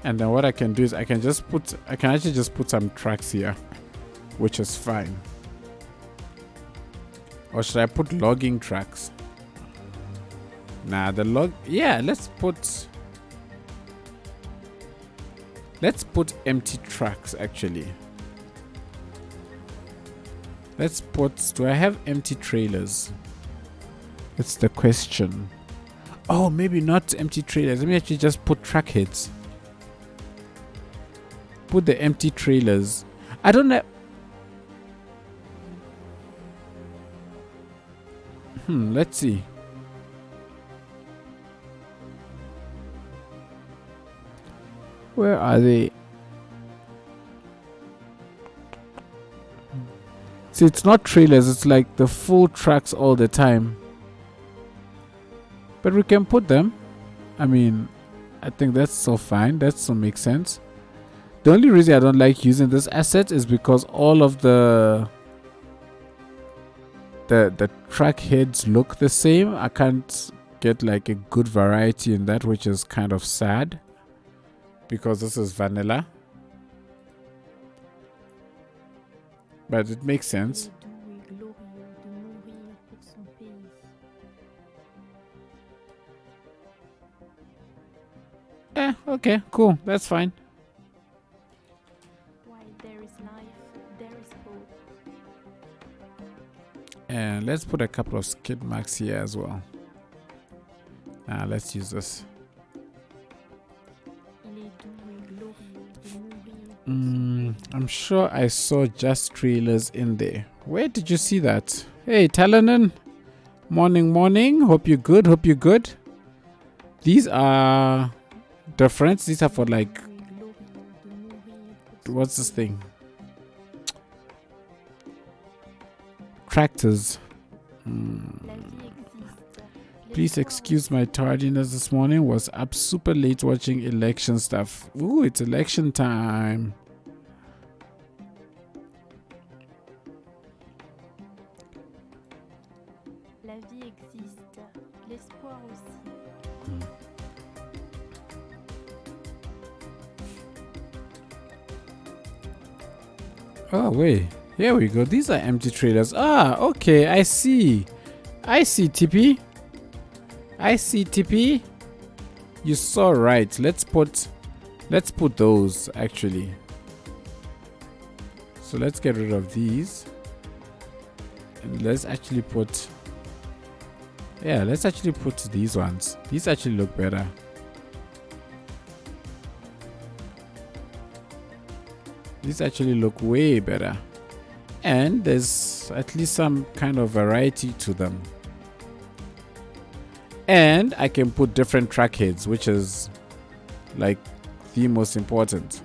And then what I can do is I can actually just put some tracks here, which is fine. Or should I put logging tracks? Nah, let's put empty tracks actually. Do I have empty trailers? That's the question. Oh, maybe not empty trailers. Let me actually just put track heads. Put the empty trailers. I don't know. Let's see. Where are they? See, it's not trailers. It's like the full tracks all the time. But we can put them. I mean, I think that's so fine. That still makes sense. The only reason I don't like using this asset is because all of the track heads look the same. I can't get like a good variety in that, which is kind of sad because this is vanilla. But it makes sense. Okay, cool. That's fine. While there is life, there is hope. And let's put a couple of skid marks here as well. Let's use this. I'm sure I saw just trailers in there. Where did you see that? Hey, Talanen. Morning. Hope you're good. These are different. These are for like, what's this thing? Tractors. Please excuse my tardiness this morning. Was up super late watching election stuff. Ooh, it's election time. La vie existe, l'espoir aussi. Oh, wait. Here we go. These are empty trailers. Okay. I see. TP. You saw right. Let's put those actually. So let's get rid of these. And let's actually put these ones. These actually look better. These actually look way better. And there's at least some kind of variety to them. And I can put different track heads, which is like the most important.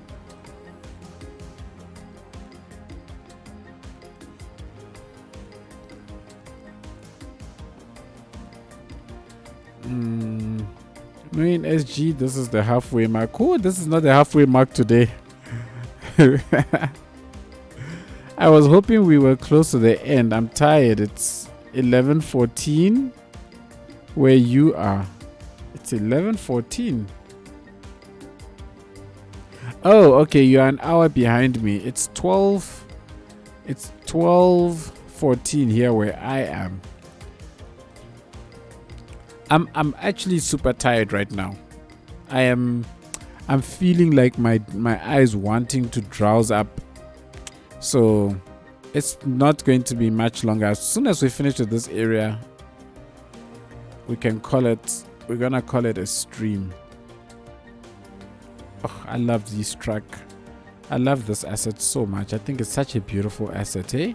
Main SG, this is the halfway mark. Oh, this is not the halfway mark today. I was hoping we were close to the end. I'm tired. It's 11:14 where you are. It's 11:14. Oh, okay. You're an hour behind me. It's 12. It's 12:14 here where I am. I'm actually super tired right now. I'm feeling like my eyes wanting to drowse up. So it's not going to be much longer. As soon as we finish with this area, we're gonna call it a stream. Oh, I love this truck. I love this asset so much. I think it's such a beautiful asset, eh?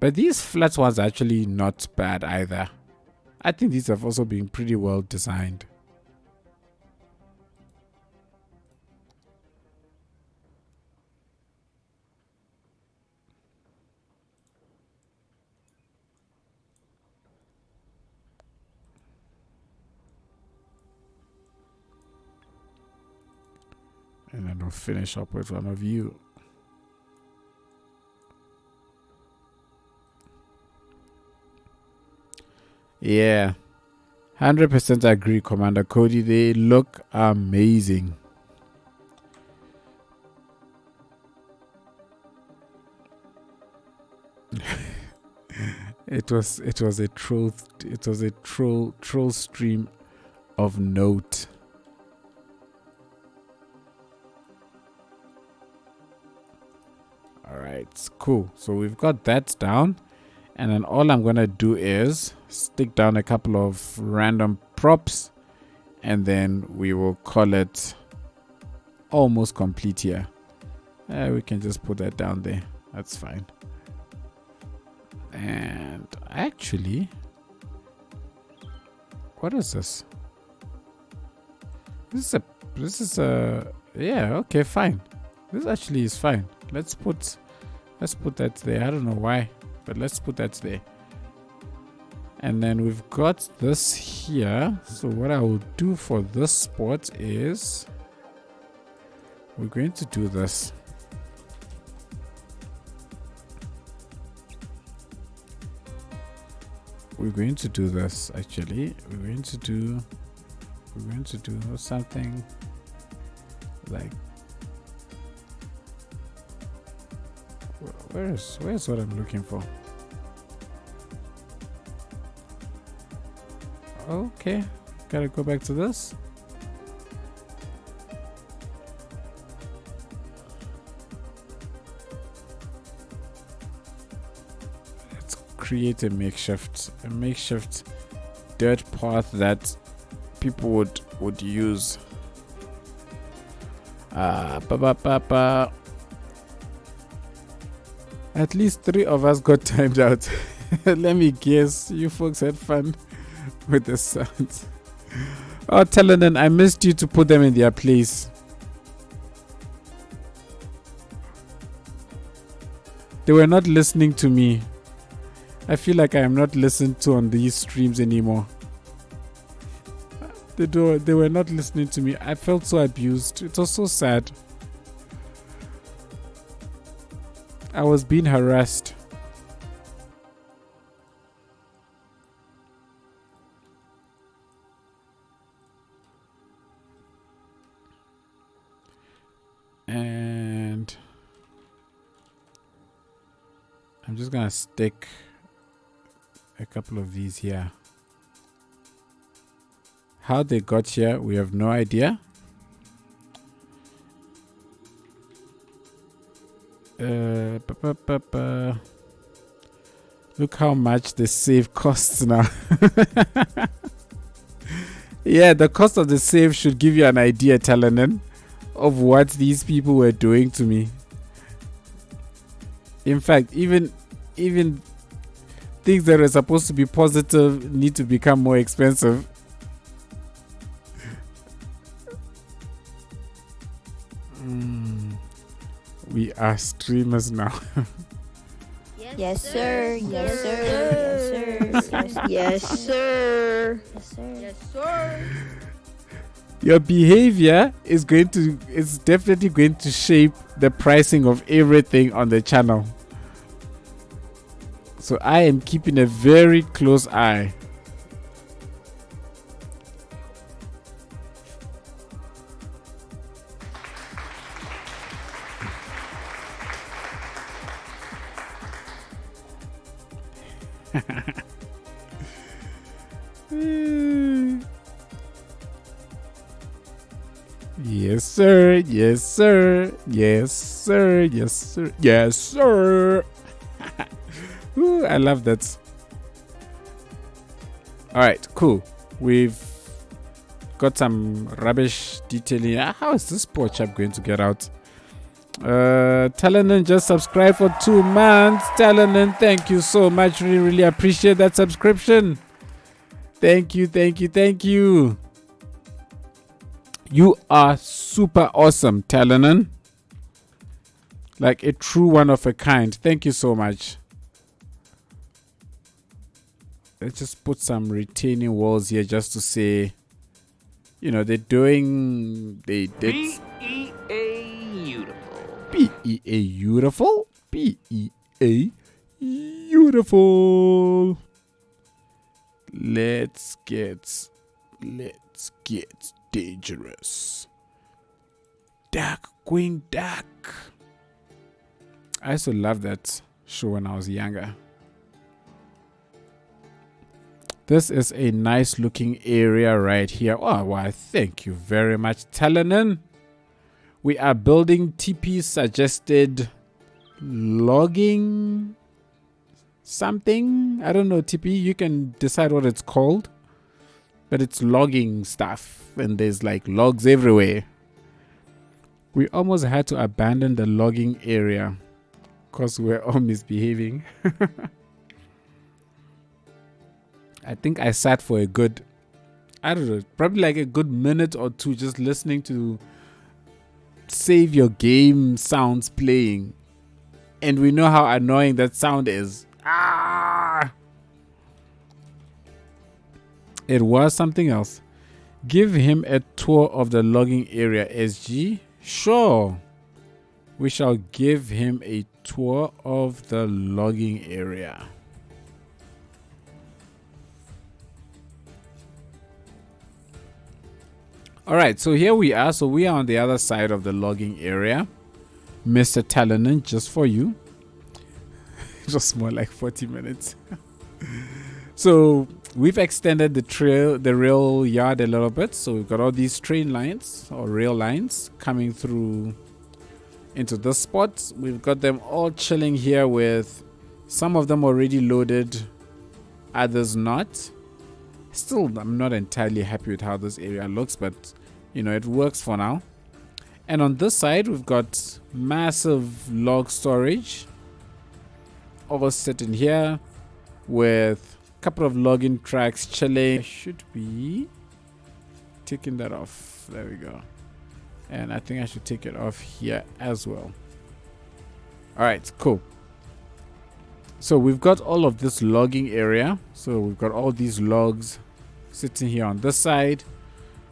But these flat ones are actually not bad either. I think these have also been pretty well designed. And then we'll finish up with one of you. Yeah, 100% agree, Commander Cody. They look amazing. It was a troll stream of note. All right, cool. So we've got that down. And then all I'm going to do is stick down a couple of random props. And then we will call it almost complete here. We can just put that down there. That's fine. And actually, what is this? This is a yeah, okay, fine. This actually is fine. Let's put that there. I don't know why, but let's put that there. And then we've got this here. So what I will do for this spot is we're going to do this. We're going to do this actually. We're going to do something like where's what I'm looking for? Okay, gotta go back to this. Let's create a makeshift dirt path that people would use. At least 3 of us got timed out. Let me guess, you folks had fun with the sounds. Oh, Talanan, I missed you to put them in their place. They were not listening to me. I feel like I am not listened to on these streams anymore. They were not listening to me. I felt so abused. It was so sad. I was being harassed. And I'm just gonna stick a couple of these here. How they got here, we have no idea. Look how much the save costs now. Yeah, the cost of the save should give you an idea, Talanen, of what these people were doing to me. In fact, even things that are supposed to be positive need to become more expensive. We are streamers now. Yes, Yes, sir. Yes, sir. Yes, sir. Yes, sir. Yes, sir. Your behavior is definitely going to shape the pricing of everything on the channel. So I am keeping a very close eye. Yes, sir. Yes, sir. Yes, sir. Yes, sir. Yes, sir. Ooh, I love that. All right, cool. We've got some rubbish detailing. How is this poor chap going to get out? Talanan just subscribed for 2 months. Talanan, thank you so much. Really, really appreciate that subscription. Thank you, thank you, thank you. You are super awesome, Talanan. Like a true one of a kind. Thank you so much. Let's just put some retaining walls here just to say, you know, they did B-E-A beautiful. B-E-A beautiful. B-E-A beautiful. Let's get dangerous. Dark, going dark. I used to love that show when I was younger. This is a nice looking area right here. Oh, why, thank you very much, Talanan. We are building TP suggested logging something. I don't know, TP. You can decide what it's called. But it's logging stuff. And there's like logs everywhere. We almost had to abandon the logging area because we're all misbehaving. I think I sat for a good, I don't know, probably like a good minute or two just listening to save your game sounds playing. And we know how annoying that sound is. It was something else. Give him a tour of the logging area, SG. Sure. We shall give him a tour of the logging area. Alright, so here we are. So we are on the other side of the logging area. Mr. Talanan, just for you. Just more like 40 minutes. So we've extended the rail yard a little bit. So we've got all these train lines or rail lines coming through into this spot. We've got them all chilling here with some of them already loaded, others not. Still, I'm not entirely happy with how this area looks, but you know, it works for now. And on this side, we've got massive log storage all sitting here with a couple of logging tracks chilling. I should be taking that off. There we go. And I think I should take it off here as well. All right, cool. So we've got all of this logging area. So we've got all these logs sitting here on this side.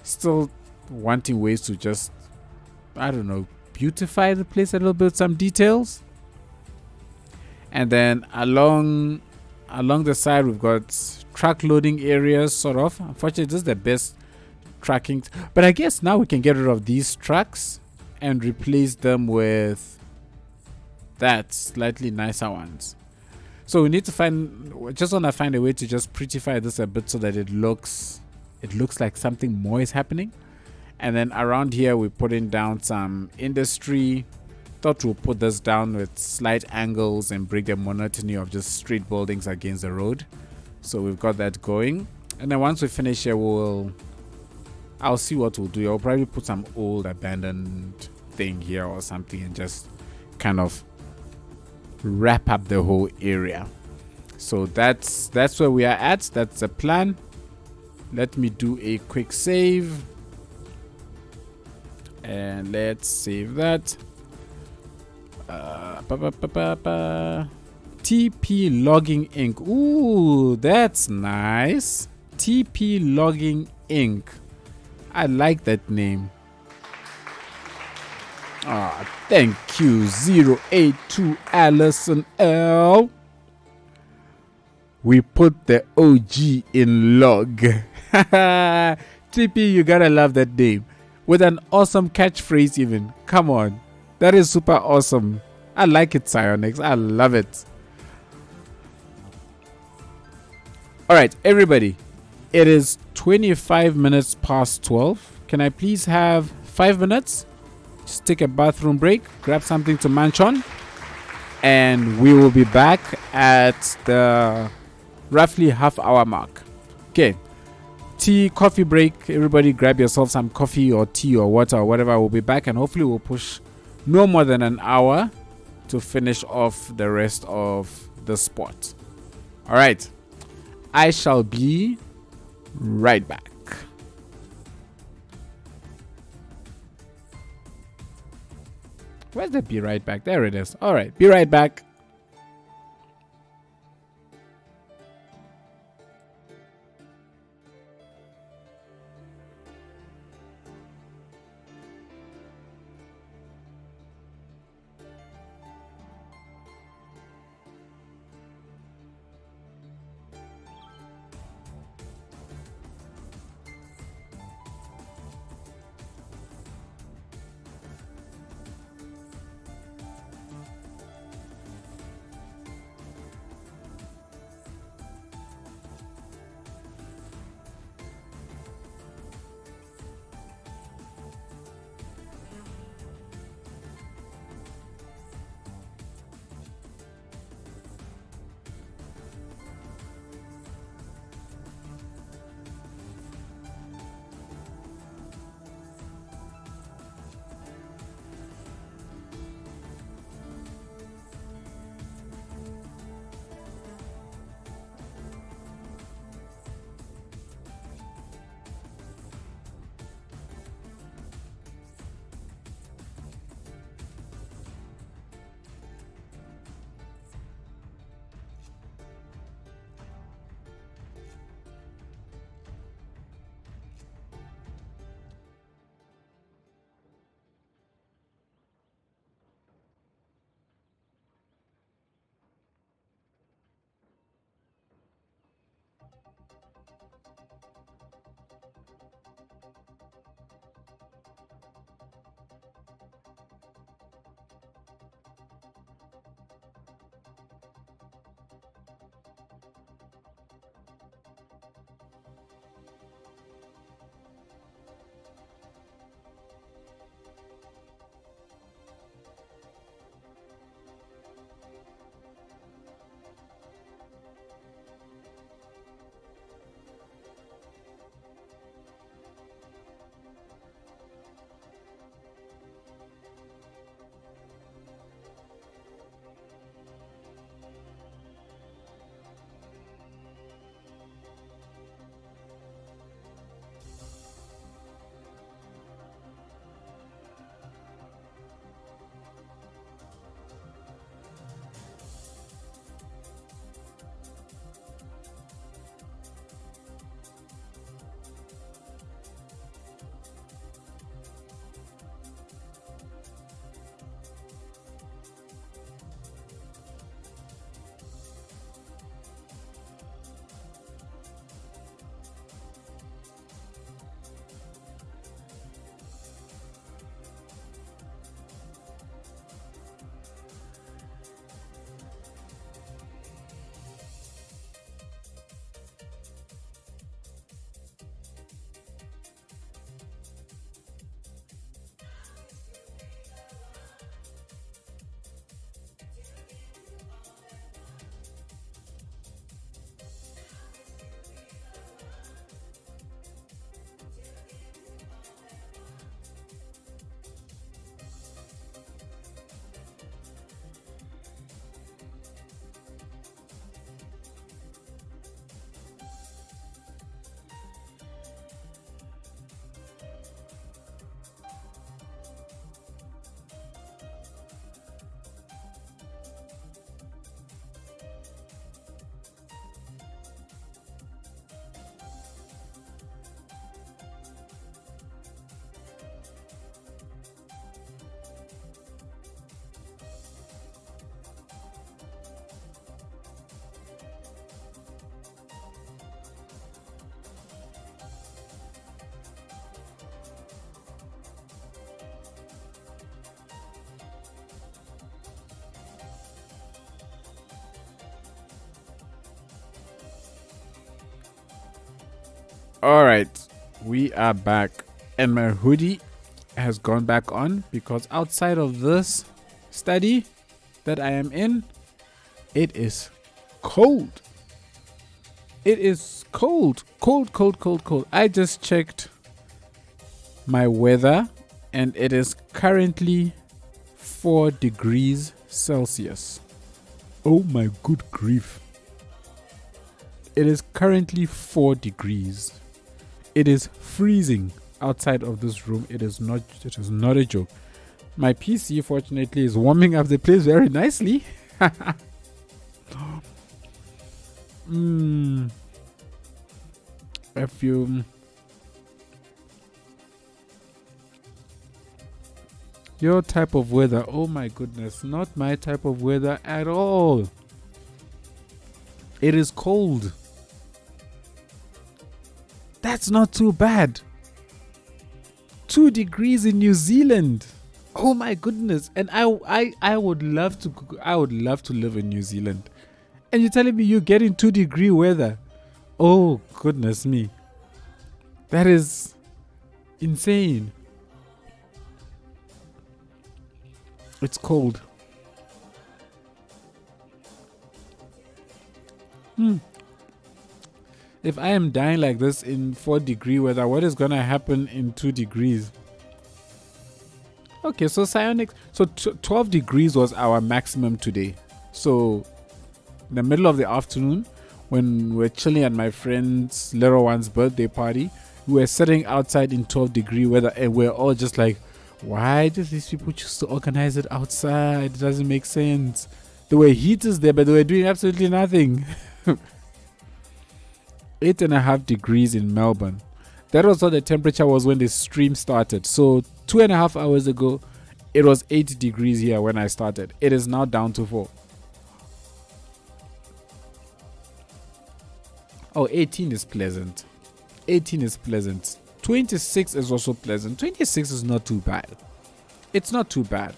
Still wanting ways to just, I don't know, beautify the place a little bit with some details. And then along the side, we've got truck loading areas, sort of. Unfortunately, this is the best tracking. But I guess now we can get rid of these trucks and replace them with that slightly nicer ones. So we need to just want to find a way to just prettify this a bit so that it looks like something more is happening. And then around here, we're putting down some industry. Thought we'll put this down with slight angles and break the monotony of just street buildings against the road. So we've got that going. And then once we finish here, I'll see what we'll do. I'll probably put some old abandoned thing here or something and just kind of wrap up the whole area. So that's where we are at. That's the plan. Let me do a quick save. And let's save that. TP Logging Inc. Ooh, that's nice. TP Logging Inc. I like that name. Ah, thank you, 082 Allison L. We put the OG in log. TP, you gotta love that name. With an awesome catchphrase even. Come on. That is super awesome. I like it, Psyonix. I love it. Alright, everybody. It is 25 minutes past 12. Can I please have 5 minutes? Just take a bathroom break, grab something to munch on, and we will be back at the roughly half-hour mark. Okay. Tea, coffee break. Everybody grab yourself some coffee or tea or water or whatever. We'll be back, and hopefully we'll push no more than an hour to finish off the rest of the sport. All right. I shall be right back. Where's the be right back? There it is. All right. Be right back. All right, we are back, and my hoodie has gone back on because outside of this study that I am in, it is cold. It is cold. I just checked my weather, and it is currently 4 degrees Celsius. Oh my good grief. It is currently 4 degrees. It is freezing outside of this room. It is not a joke. My PC fortunately is warming up the place very nicely. If you your type of weather, oh my goodness, not my type of weather at all. It is cold. That's not too bad. 2 degrees in New Zealand. Oh my goodness. And I would love to live in New Zealand. And you're telling me you're getting 2-degree weather. Oh goodness me. That is insane. It's cold. If I am dying like this in 4-degree weather, what is gonna happen in 2 degrees? Okay, so psionics. So 12 degrees was our maximum today. So in the middle of the afternoon, when we're chilling at my friend's little one's birthday party, we were sitting outside in 12-degree weather, and we're all just like, why do these people choose to organize it outside? It doesn't make sense. There were heaters there, but they were doing absolutely nothing. 8.5 degrees in Melbourne. That was what the temperature was when the stream started. So 2.5 hours ago, it was 8 degrees here when I started. It is now down to 4. Oh, 18 is pleasant. 18 is pleasant. 26 is also pleasant. 26 is not too bad. It's not too bad.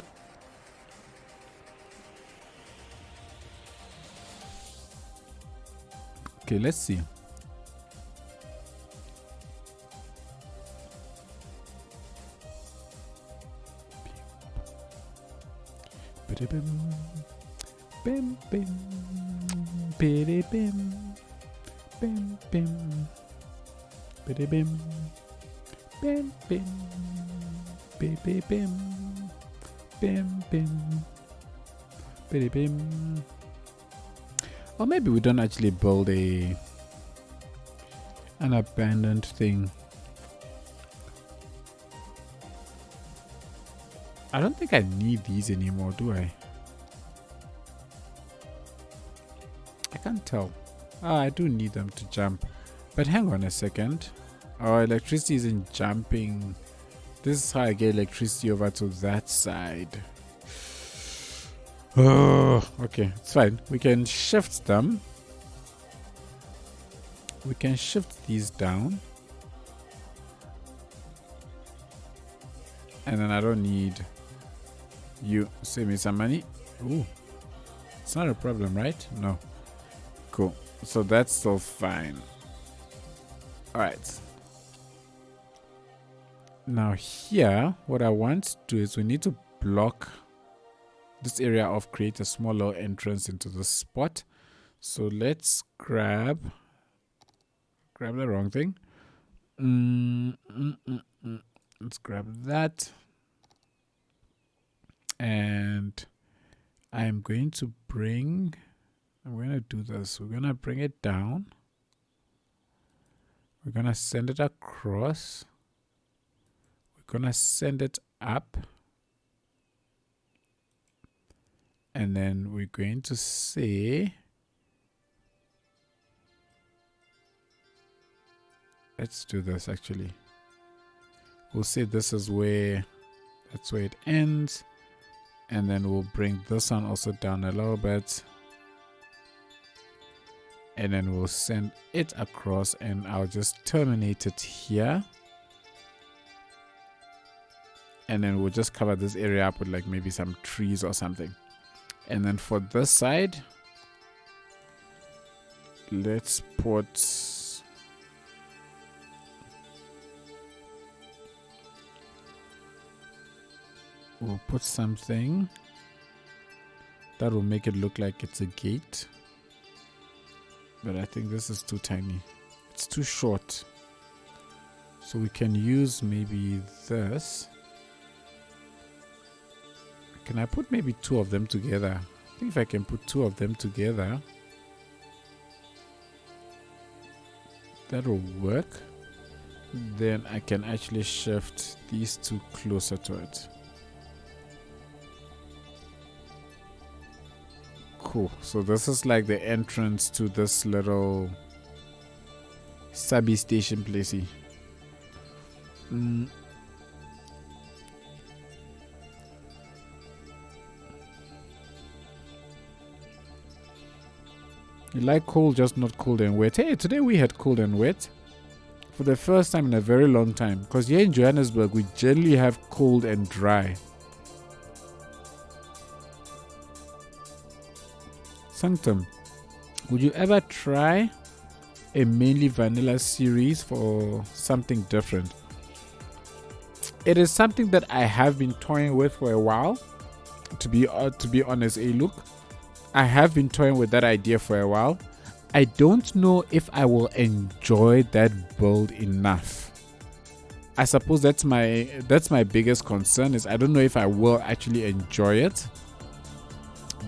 Okay, let's see. Bim, bim, bim, bim, bim, bim, bim, bim, bim, bim, bim, bim, bim. Or maybe we don't actually build an abandoned thing. I don't think I need these anymore, do I? I can't tell. I do need them to jump. But hang on a second. Our electricity isn't jumping. This is how I get electricity over to that side. Oh, okay, it's fine. We can shift them. We can shift these down. And then I don't need you. Save me some money. Ooh, it's not a problem, right? No. Cool. So that's still fine. All right. Now here, what I want to do is we need to block this area off, create a smaller entrance into the spot. So let's grab the wrong thing. Let's grab that. And I'm going to do this. We're going to bring it down. We're going to send it across. We're going to send it up. And then we're going to say, let's do this actually. We'll say this is that's where it ends. And then we'll bring this one also down a little bit. And then we'll send it across, and I'll just terminate it here. And then we'll just cover this area up with like maybe some trees or something. And then for this side, let's put we'll put something that will make it look like it's a gate. But I think this is too tiny. It's too short. So we can use maybe this. Can I put maybe two of them together? I think if I can put two of them together, that'll work. Then I can actually shift these two closer to it. Cool. So this is like the entrance to this little subby station placey. You like cold, just not cold and wet. Hey, today we had cold and wet for the first time in a very long time. Because here in Johannesburg, we generally have cold and dry. Sanctum, would you ever try a mainly vanilla series for something different? It is something that I have been toying with for a while. To be honest, look, I have been toying with that idea for a while. I don't know if I will enjoy that build enough. I suppose that's my biggest concern, is I don't know if I will actually enjoy it.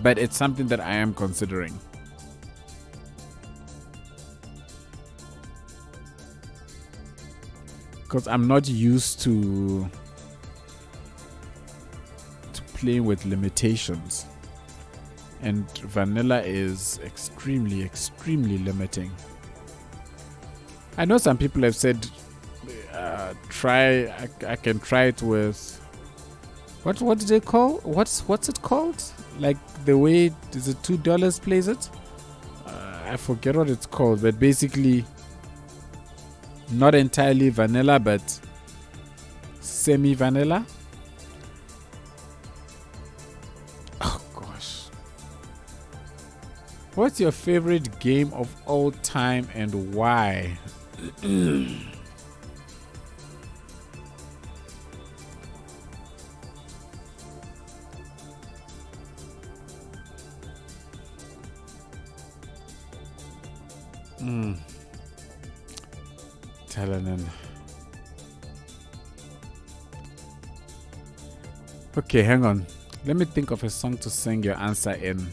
But it's something that I am considering. Because I'm not used to playing with limitations. And vanilla is extremely, extremely limiting. I know some people have said, I can try it with, what do they call? What's it called? Like the way is it $2 plays it? I forget what it's called, but basically not entirely vanilla, but semi-vanilla. Oh gosh. What's your favorite game of all time and why? Telenin. Okay, hang on. Let me think of a song to sing your answer in.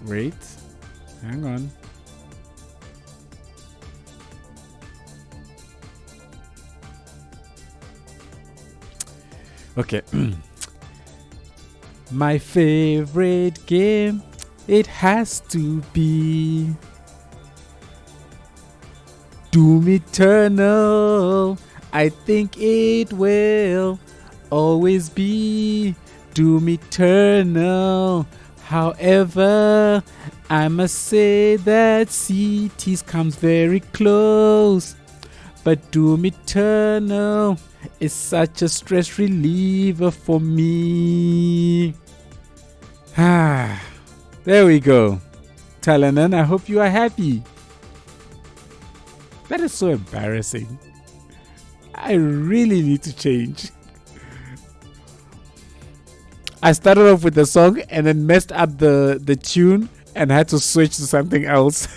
Wait, hang on. Okay. My favorite game, it has to be Doom Eternal. I think it will always be Doom Eternal. However, I must say that Cities comes very close. But Doom Eternal is such a stress reliever for me. There we go. Talanan, I hope you are happy. That is so embarrassing. I really need to change. I started off with the song and then messed up the tune and had to switch to something else.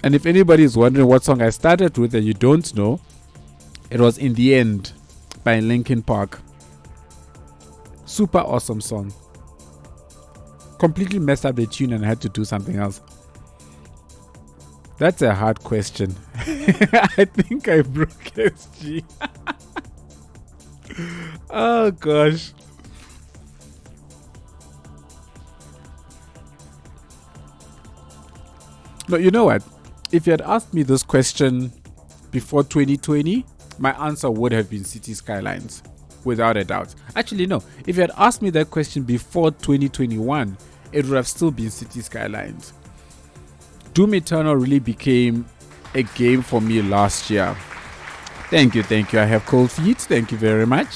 And if anybody is wondering what song I started with and you don't know, it was In the End by Linkin Park. Super awesome song. Completely messed up the tune and I had to do something else. That's a hard question. I think I broke SG. Oh gosh. No, you know what? If you had asked me this question before 2020, my answer would have been City Skylines, without a doubt. Actually, no. If you had asked me that question before 2021, it would have still been City Skylines. Doom Eternal really became a game for me last year. Thank you. I have cold feet. Thank you very much.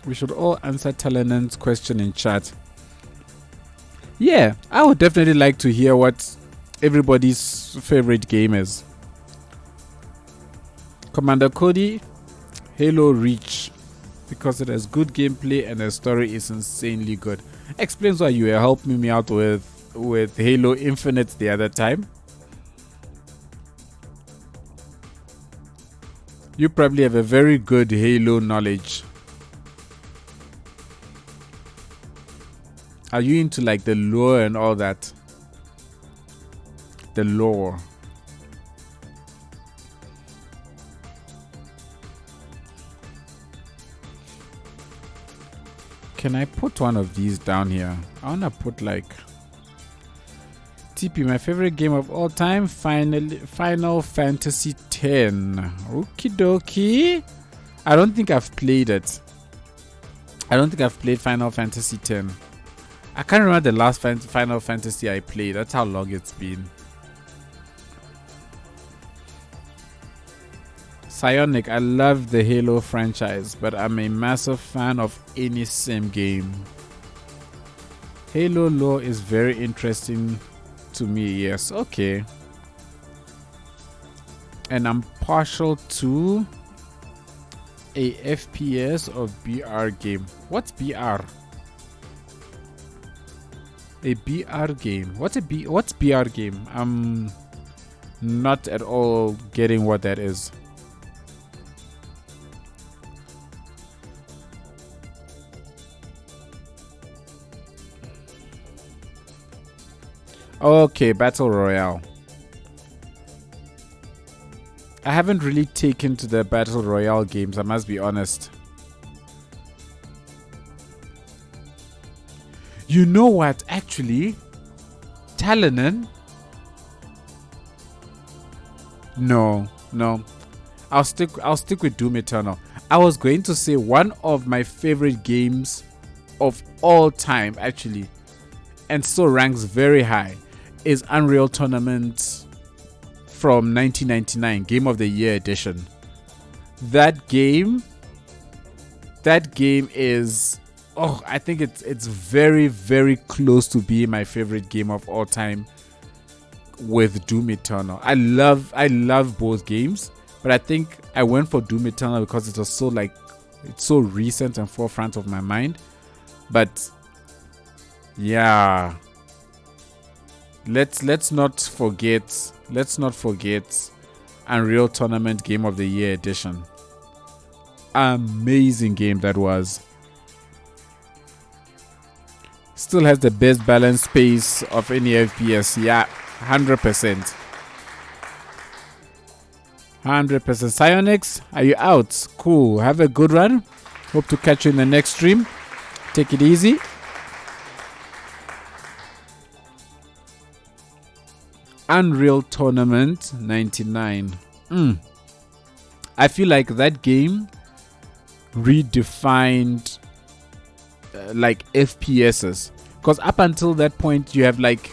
We should all answer Talenan's question in chat. Yeah, I would definitely like to hear what everybody's favorite game is. Commander Cody, Halo Reach, because it has good gameplay and the story is insanely good. Explains why you were helping me out with Halo Infinite the other time. You probably have a very good Halo knowledge. Are you into like the lore and all that? The lore. Can I put one of these down here? I wanna put like TP, my favorite game of all time, Final Fantasy X. Okie dokie. I don't think I've played it. I don't think I've played Final Fantasy X. I can't remember the last Final Fantasy I played. That's how long it's been. Psionic, I love the Halo franchise, but I'm a massive fan of any sim game. Halo lore is very interesting to me, yes, okay. And I'm partial to a FPS or BR game. What's BR? A BR game. What's BR game? I'm not at all getting what that is. Okay, Battle Royale. I haven't really taken to the Battle Royale games, I must be honest. You know what, actually? Talanan? No. I'll stick with Doom Eternal. I was going to say one of my favorite games of all time, actually, and still ranks very high, is Unreal Tournament from 1999, Game of the Year edition. That game is, I think it's very, very close to being my favorite game of all time with Doom Eternal. I love both games, but I think I went for Doom Eternal because it was it's so recent and forefront of my mind. But yeah, let's not forget Unreal Tournament Game of the Year edition. Amazing game that was. Still has the best balance pace of any FPS. Yeah, 100%. 100%. Psionics, are you out? Cool. Have a good run. Hope to catch you in the next stream. Take it easy. Unreal Tournament 99. I feel like that game redefined like FPSs, because up until that point you have like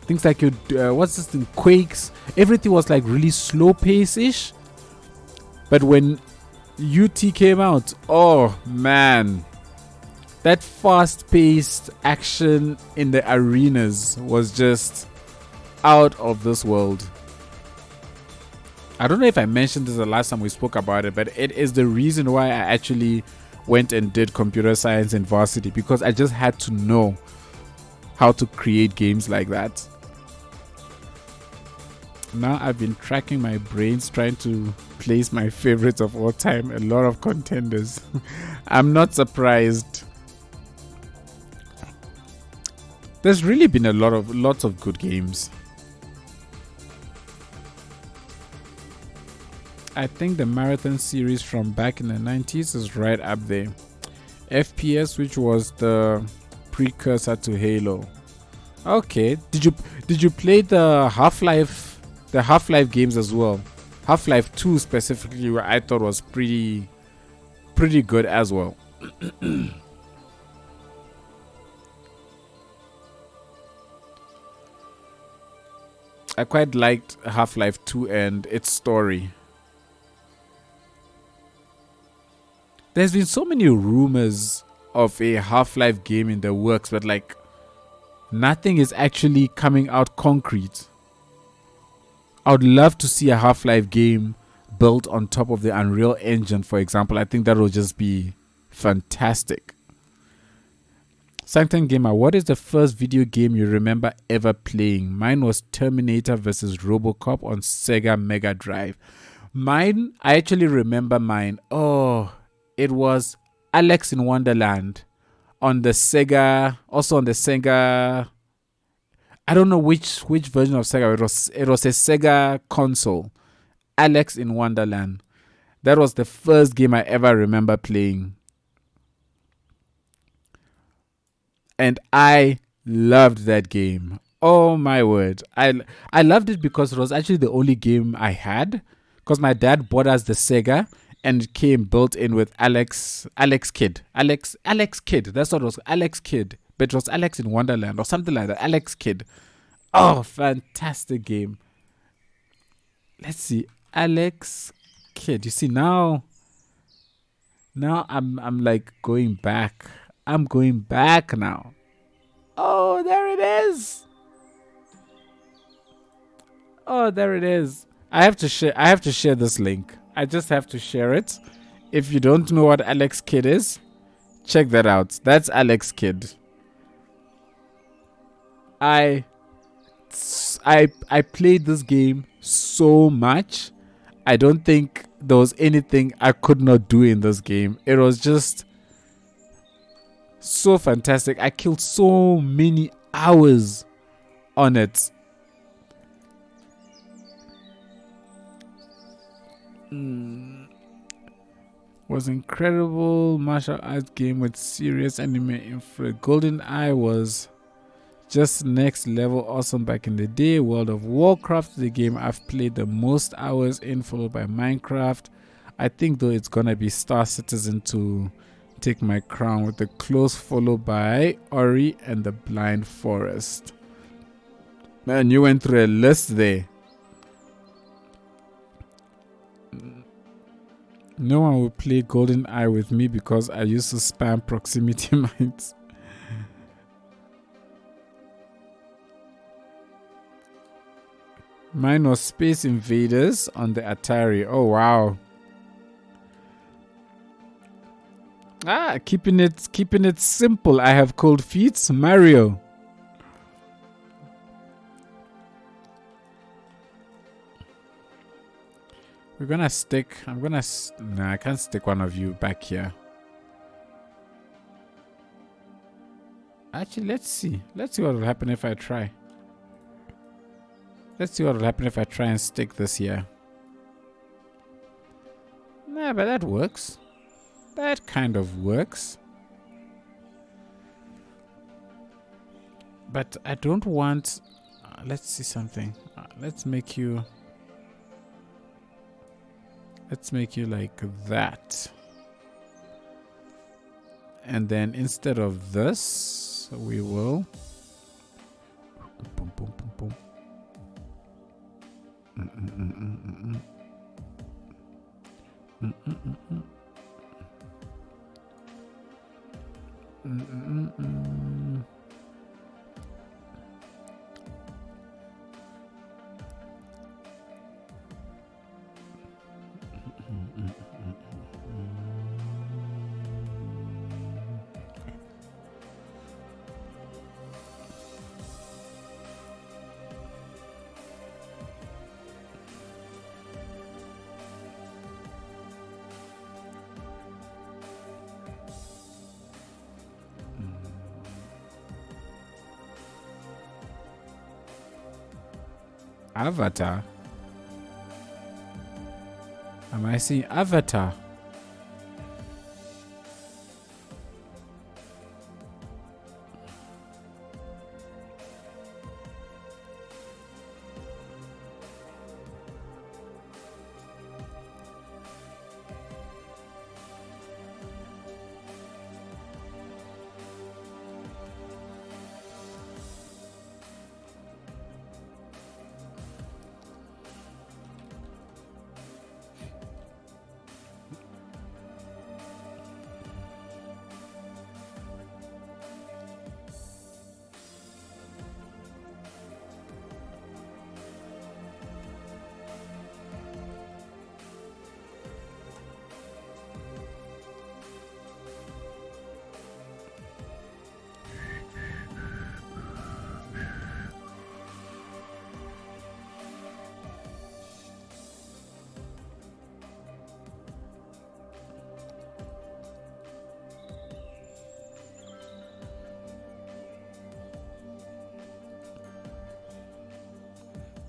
things like your what's this thing, Quakes. Everything was like really slow pace-ish, but when UT came out, oh man, that fast-paced action in the arenas was just out of this world. I don't know if I mentioned this the last time we spoke about it, but it is the reason why I actually went and did computer science in varsity, because I just had to know how to create games like that. Now I've been tracking my brains trying to place my favorites of all time. A lot of contenders. I'm not surprised. There's really been lots of good games. I think the Marathon series from back in the 90s is right up there. FPS, which was the precursor to Halo. Okay, did you play the Half-Life games as well? Half-Life 2 specifically, where I thought was pretty good as well. I quite liked Half-Life 2 and its story. There's been so many rumors of a Half-Life game in the works, but like nothing is actually coming out concrete. I would love to see a Half-Life game built on top of the Unreal Engine, for example. I think that would just be fantastic. Sanctum Gamer, what is the first video game you remember ever playing? Mine was Terminator vs. Robocop on Sega Mega Drive. Mine, I actually remember mine. Oh, it was Alex in Wonderland on the Sega, also on the Sega. I don't know which version of Sega. It was a Sega console. Alex in Wonderland. That was the first game I ever remember playing. And I loved that game. Oh my word. I loved it because it was actually the only game I had. Because my dad bought us the Sega and it came built in with Alex Kid. Alex Kid. That's what it was. Alex Kid. But it was Alex in Wonderland or something like that. Alex Kid. Oh, fantastic game. Let's see. Alex Kid. You see now I'm like going back. I'm going back now. Oh, there it is. Oh, there it is. I have to share this link. I just have to share it. If you don't know what Alex Kid is, check that out. That's Alex Kid. I played this game so much. I don't think there was anything I could not do in this game. It was just so fantastic. I killed so many hours on it. Was incredible martial arts game with serious anime influence. GoldenEye was just next level awesome back in the day. World of Warcraft, the game I've played the most hours in, followed by Minecraft. I think though it's gonna be Star Citizen to take my crown, with the close follow by Ori and the Blind Forest. Man, you went through a list there. No one will play GoldenEye with me because I used to spam proximity mines. Mine was Space Invaders on the Atari. Oh wow. Keeping it simple. I have cold feet. Mario. We're gonna stick. I can't stick one of you back here. Actually, let's see. Let's see what will happen if I try. Let's see what will happen if I try and stick this here. Nah, but that works. That kind of works. But I don't want... let's see something. Let's make you like that. And then instead of this, we will... Boom, boom, boom, boom. Avatar? Am I seeing Avatar?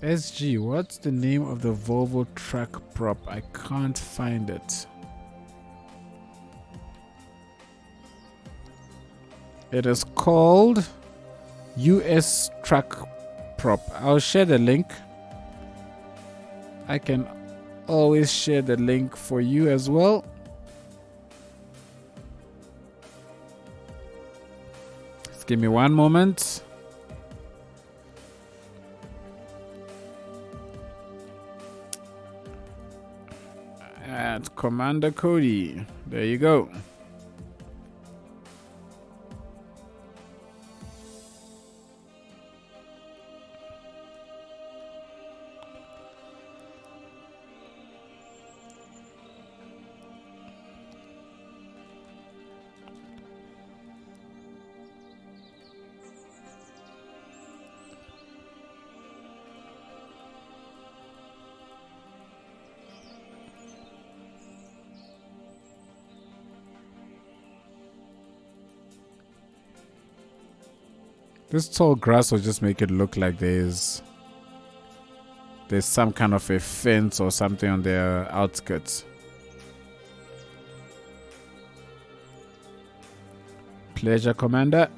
SG, what's the name of the Volvo truck prop? I can't find it. It is called US truck prop. I'll share the link. I can always share the link for you as well. Just give me one moment. And Commander Cody. There you go. This tall grass will just make it look like there's some kind of a fence or something on their outskirts. Pleasure, Commander.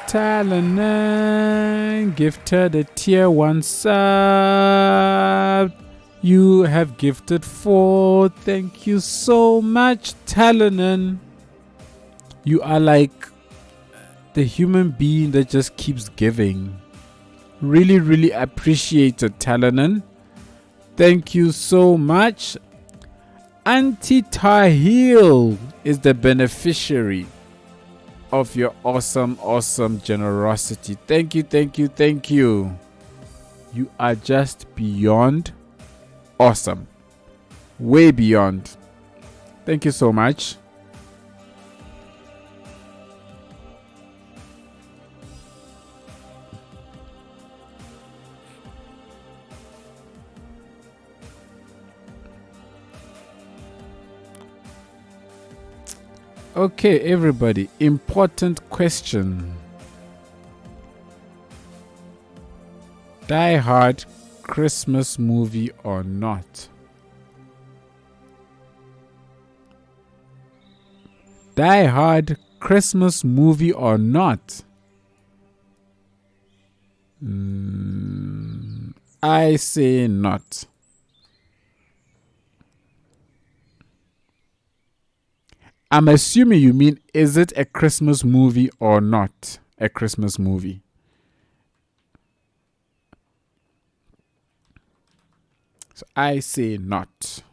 Talanan gifted a tier 1 sub. You have gifted 4. Thank you so much, Talanan. You are like the human being that just keeps giving. Really, really appreciate it, Talanan. Thank you so much. Auntie Tahil is the beneficiary of your awesome generosity. Thank you, thank you, thank you. You are just beyond awesome. Way beyond. Thank you so much. Okay, everybody, important question. Die Hard Christmas movie or not? Die Hard Christmas movie or not? I say not. I'm assuming you mean, is it a Christmas movie or not a Christmas movie? So I say not.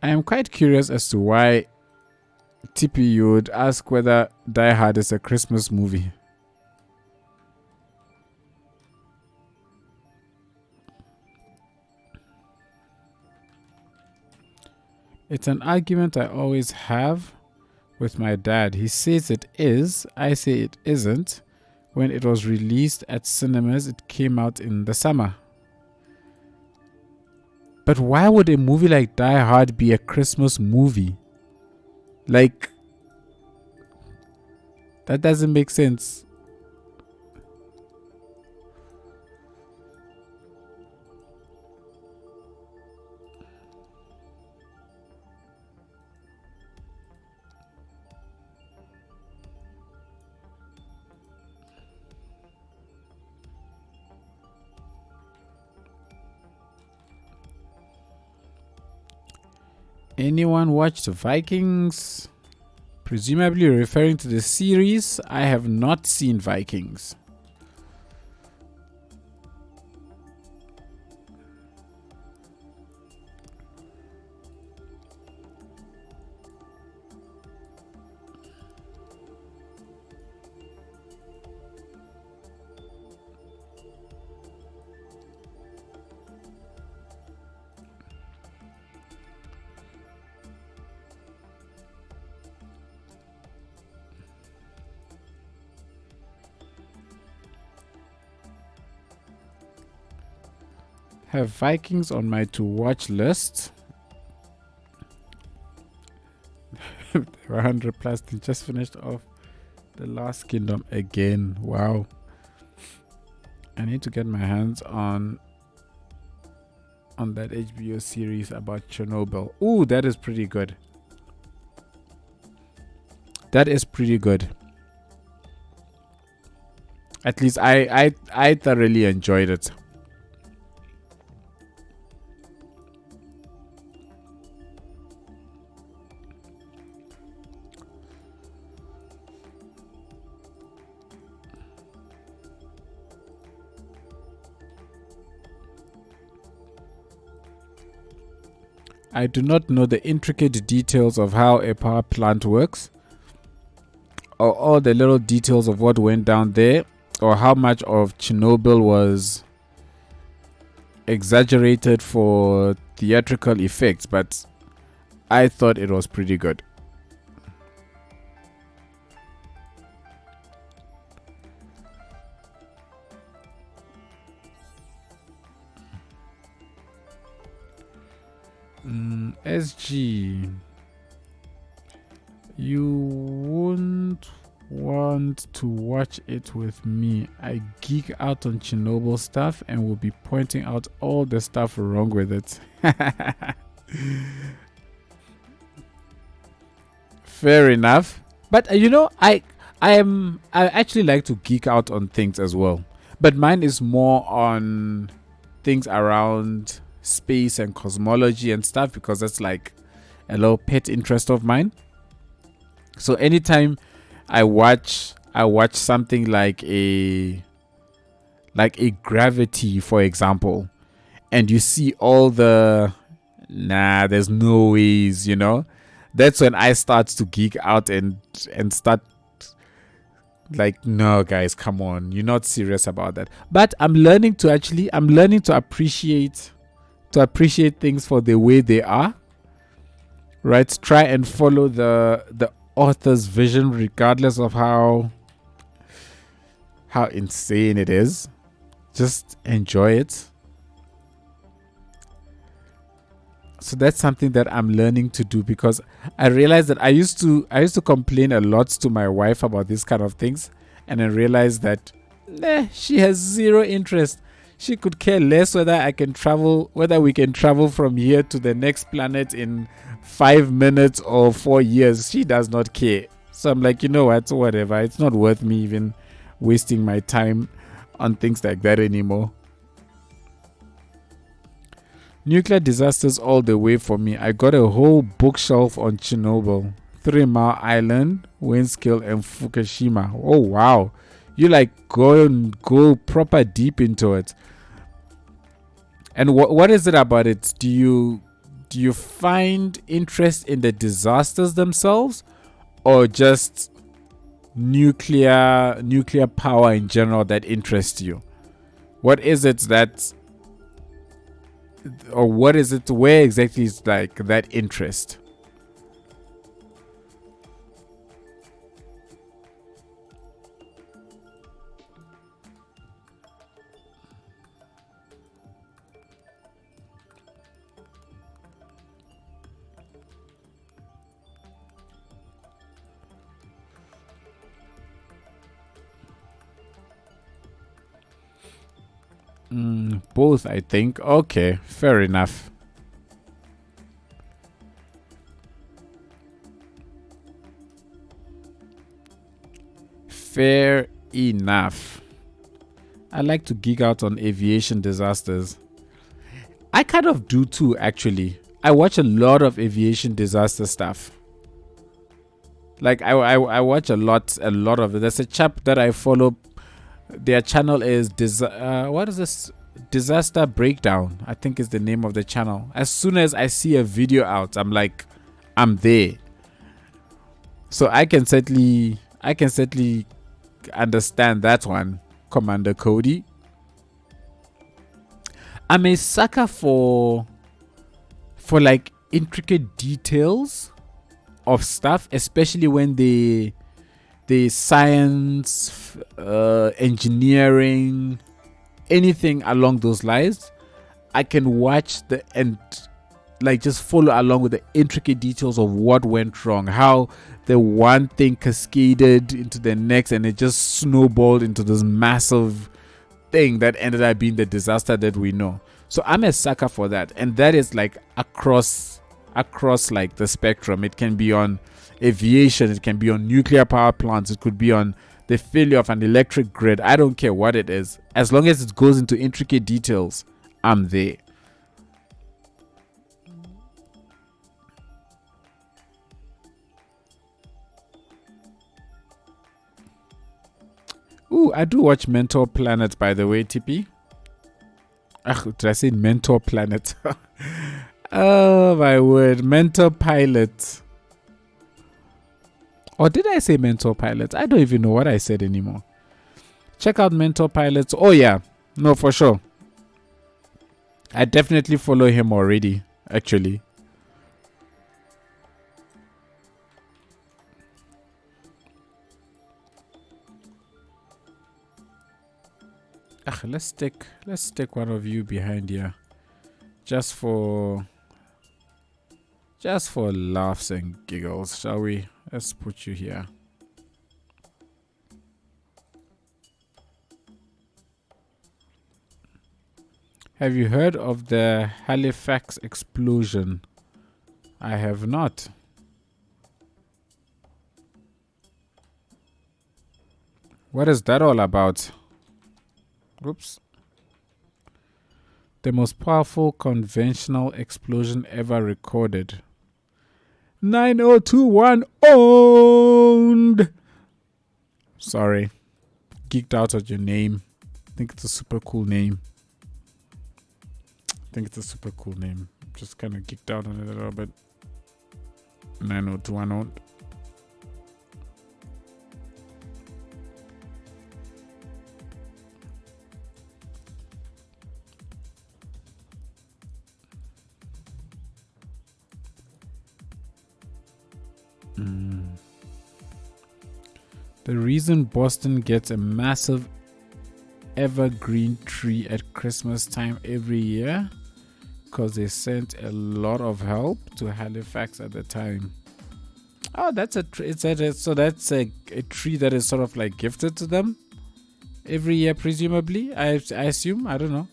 I am quite curious as to why TP you would ask whether Die Hard is a Christmas movie. It's an argument I always have with my dad. He says it is, I say it isn't. When it was released at cinemas, it came out in the summer. But why would a movie like Die Hard be a Christmas movie? Like, that doesn't make sense. Anyone watch the Vikings? Presumably referring to the series. I have not seen Vikings. Have Vikings on my to watch list. 100 plus. They just finished off The Last Kingdom again. Wow. I need to get my hands on that HBO series about Chernobyl. Ooh, that is pretty good. That is pretty good. At least I thoroughly enjoyed it. I do not know the intricate details of how a power plant works, or all the little details of what went down there, or how much of Chernobyl was exaggerated for theatrical effects, but I thought it was pretty good. SG, you won't want to watch it with me. I geek out on Chernobyl stuff and will be pointing out all the stuff wrong with it. Fair enough. But I actually like to geek out on things as well. But mine is more on things around space and cosmology and stuff, because that's like a little pet interest of mine. So anytime I watch something like a Gravity, for example, and you see all the there's no ways, that's when I start to geek out and start like, no guys, come on, you're not serious about that. But I'm learning to appreciate things for the way they are, right? Try and follow the author's vision regardless of how insane it is. Just enjoy it. So that's something that I'm learning to do, because I realized that I used to complain a lot to my wife about these kind of things, and I realized that she has zero interest. She could care less whether we can travel from here to the next planet in 5 minutes or 4 years. She does not care. So I'm like, you know what, whatever. It's not worth me even wasting my time on things like that anymore. Nuclear disasters all the way for me. I got a whole bookshelf on Chernobyl, 3 Mile Island, Windscale, and Fukushima. Oh wow. You like go proper deep into it. And what is it about it? Do you find interest in the disasters themselves, or just nuclear power in general that interests you? What is it where exactly is like that interest? Both, I think. Okay, fair enough. Fair enough. I like to geek out on aviation disasters. I kind of do too, actually. I watch a lot of aviation disaster stuff. Like I watch a lot of it. There's a chap that I follow. Their channel is what is this? Disaster Breakdown, I think is the name of the channel. As soon as I see a video out, I'm like, I'm there. So I can certainly understand that one, Commander Cody. I'm a sucker for like intricate details of stuff, especially when the science, engineering, anything along those lines. I can watch and like just follow along with the intricate details of what went wrong, how the one thing cascaded into the next, and it just snowballed into this massive thing that ended up being the disaster that we know. So I'm a sucker for that, and that is like across like the spectrum. It can be on aviation, it can be on nuclear power plants, it could be on the failure of an electric grid. I don't care what it is, as long as it goes into intricate details, I'm there. Ooh, I do watch Mentor Planet, by the way, TP. Did I say Mentor Planet? Oh my word, Mentor Pilot. Or did I say Mentor Pilot? I don't even know what I said anymore. Check out Mentor Pilots. Oh yeah, no, for sure. I definitely follow him already, actually. Let's stick one of you behind here, just for laughs and giggles, shall we? Let's put you here. Have you heard of the Halifax explosion? I have not. What is that all about? Oops. The most powerful conventional explosion ever recorded. 9021 owned. Sorry. Geeked out at your name. I think it's a super cool name. Just kind of geeked out on it a little bit. 9021 owned. The reason Boston gets a massive evergreen tree at Christmas time every year, because they sent a lot of help to Halifax at the time. Oh, that's so that's a tree that is sort of like gifted to them every year, presumably. I assume. I don't know.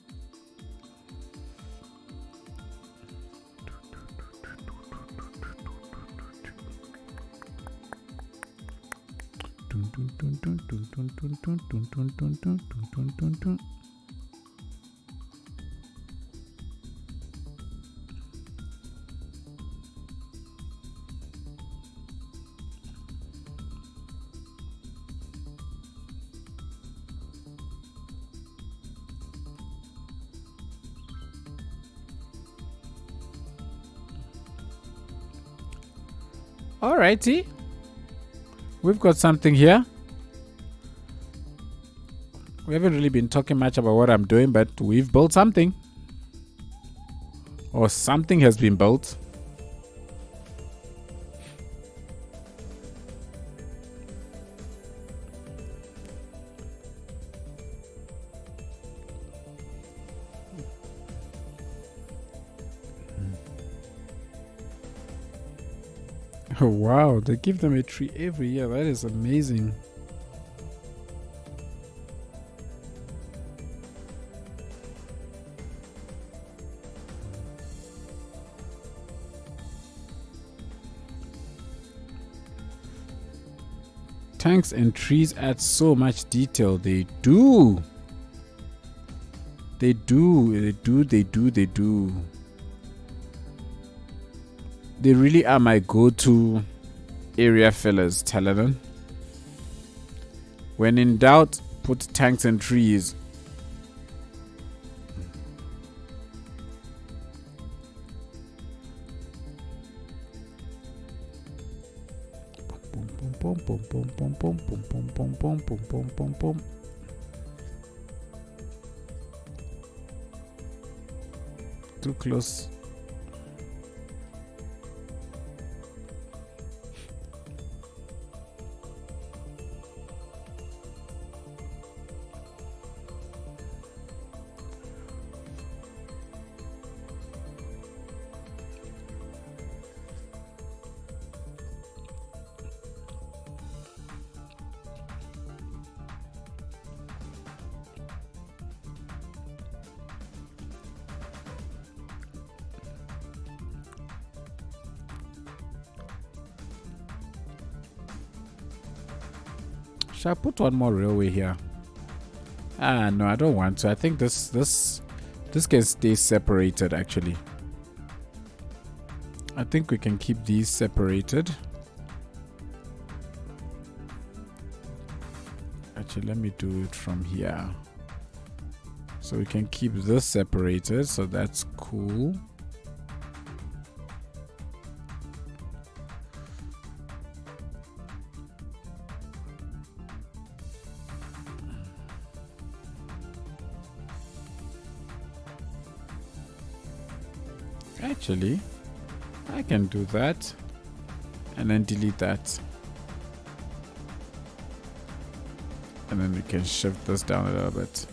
Alrighty. We've got something here. We haven't really been talking much about what I'm doing, but we've built something. Or something has been built. Oh, wow, they give them a tree every year. That is amazing. Tanks and trees add so much detail. They do. They do. They really are my go-to area fillers, Teledon. When in doubt, put tanks and trees. Boom, boom, boom, boom, boom, boom, boom, boom, boom, boom, boom, boom, boom. Too close. Should I put one more railway here? No, I don't want to. I think this can stay separated actually. I think we can keep these separated. Actually, let me do it from here. So we can keep this separated, so that's cool. Actually, I can do that and then delete that. And then we can shift this down a little bit.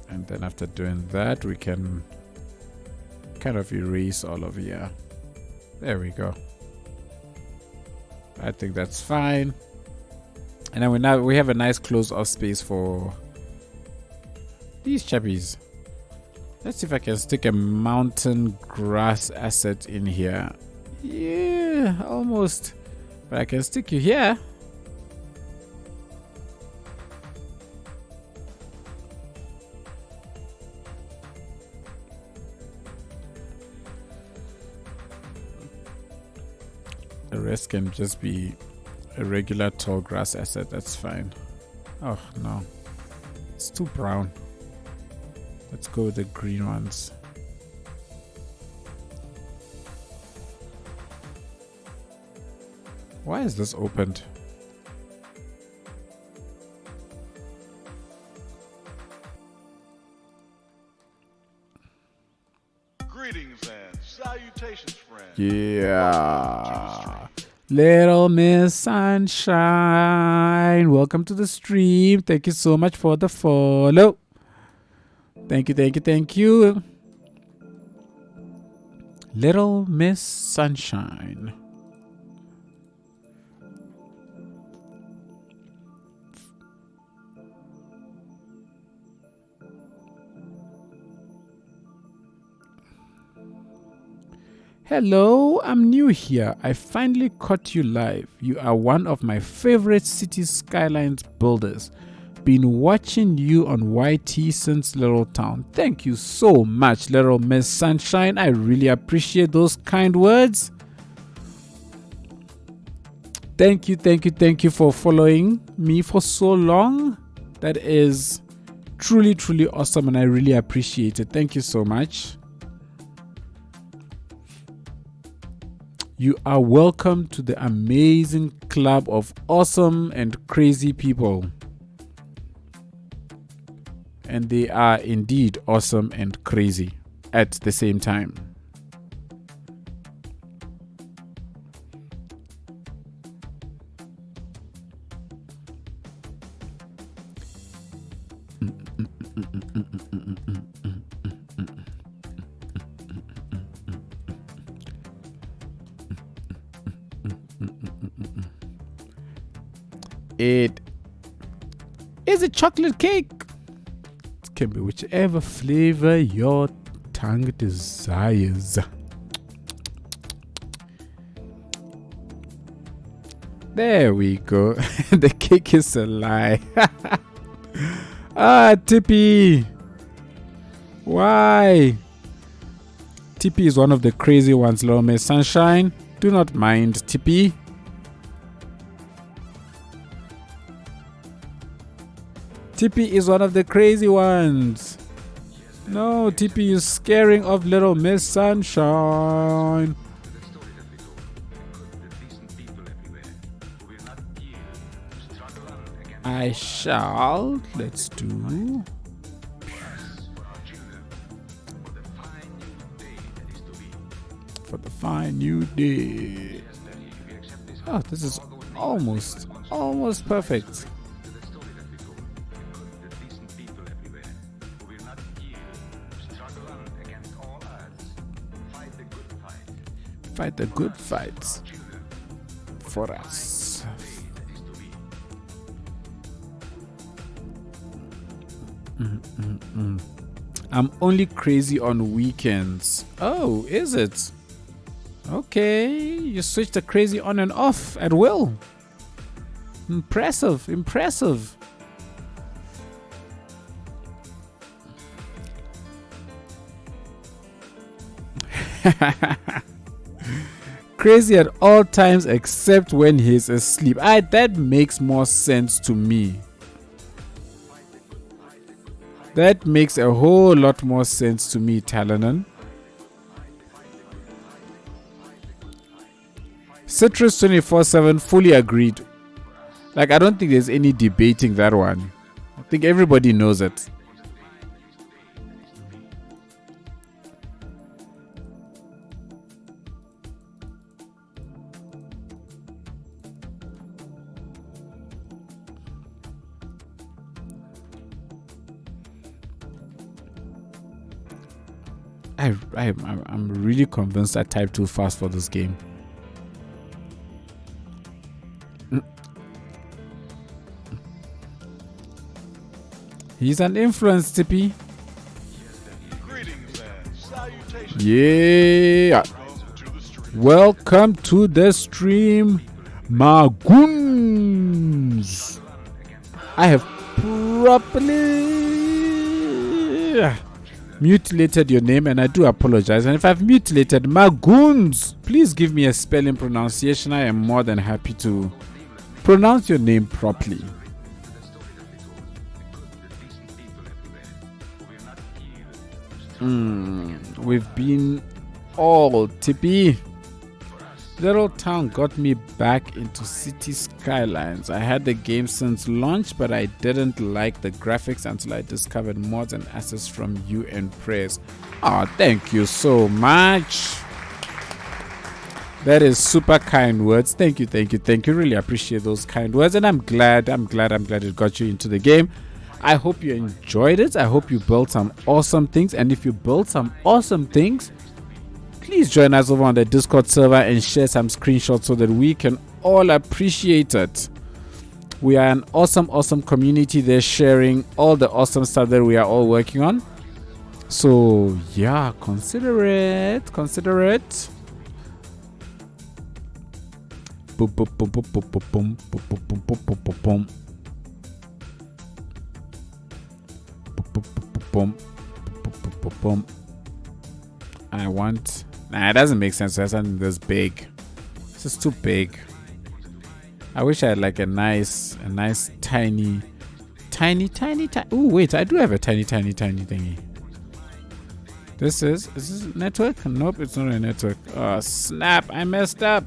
And then after doing that, we can kind of erase all of here. There we go. I think that's fine. And then we have a nice close off space for these chappies. Let's see if I can stick a mountain grass asset in here. Yeah, almost. But I can stick you here. The rest can just be a regular tall grass asset. That's fine. Oh no, it's too brown. Let's go with the green ones. Why is this opened? Greetings and salutations, friends. Yeah. Little Miss Sunshine, welcome to the stream. Thank you so much for the follow. Thank you, thank you, thank you. Little Miss Sunshine. Hello, I'm new here. I finally caught you live. You are one of my favorite city Skylines builders. Been watching you on YT since Little Town. Thank you so much, Little Miss Sunshine. I really appreciate those kind words. Thank you, thank you, thank you for following me for so long. That is truly, truly awesome, and I really appreciate it. Thank you so much. You are welcome to the amazing club of awesome and crazy people. And they are indeed awesome and crazy at the same time. It is a chocolate cake. It can be whichever flavor your tongue desires. There we go. The cake is a lie. Ah, Tippy. Why? TP is one of the crazy ones, Little Miss Sunshine. Do not mind TP. TP is one of the crazy ones. No, TP is scaring off Little Miss Sunshine. I shall. Let's do. For the fine new day. Oh, this is almost perfect. Fight the good fights for us. I'm only crazy on weekends. Oh, is it? Okay, you switch the crazy on and off at will. Impressive. Crazy at all times except when he's asleep. That makes more sense to me. That makes a whole lot more sense to me, Talanan. Citrus 24/7, fully agreed. Like, I don't think there's any debating that one. I think everybody knows it. I'm really convinced I typed too fast for this game. He's an influence, Tippy. Yeah. Welcome to the stream, Magoons. I have properly mutilated your name, and I do apologize. And if I've mutilated Magoons, please give me a spelling pronunciation. I am more than happy to pronounce your name properly. We've been all Tippy. Little Town got me back into City Skylines. I had the game since launch, but I didn't like the graphics until I discovered mods and assets from you and prayers. Oh, thank you so much. That is super kind words. Thank you. Really appreciate those kind words, and I'm glad it got you into the game. I hope you enjoyed it. I hope you built some awesome things, and if you built some awesome things, please join us over on the Discord server and share some screenshots so that we can all appreciate it. We are an awesome community there, sharing all the awesome stuff that we are all working on. So yeah, consider it. Boom, boom, boom, boom, boom, boom, boom, boom, boom, boom, boom, boom, boom. Boom, boom, boom. I want. Nah, it doesn't make sense to have something this big. It's just too big. I wish I had like a nice tiny. Oh wait, I do have a tiny thingy. Is this a network? Nope, it's not a network. Oh snap! I messed up.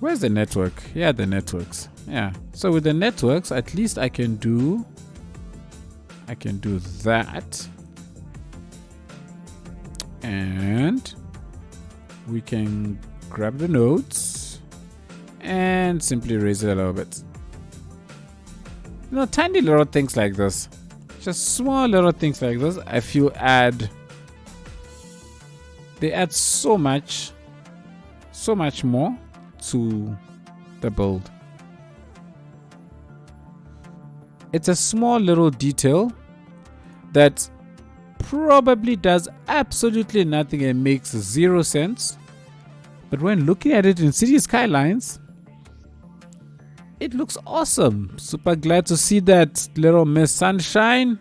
Where's the network? Yeah, the networks. Yeah. So with the networks, at least I can do that. And we can grab the nodes and simply raise it a little bit. Tiny little things like this. Just small little things like this, I feel they add so much more to the build. It's a small little detail that probably does absolutely nothing and makes 0 sense, but when looking at it in City Skylines, It looks awesome. Super glad to see that, little Miss Sunshine.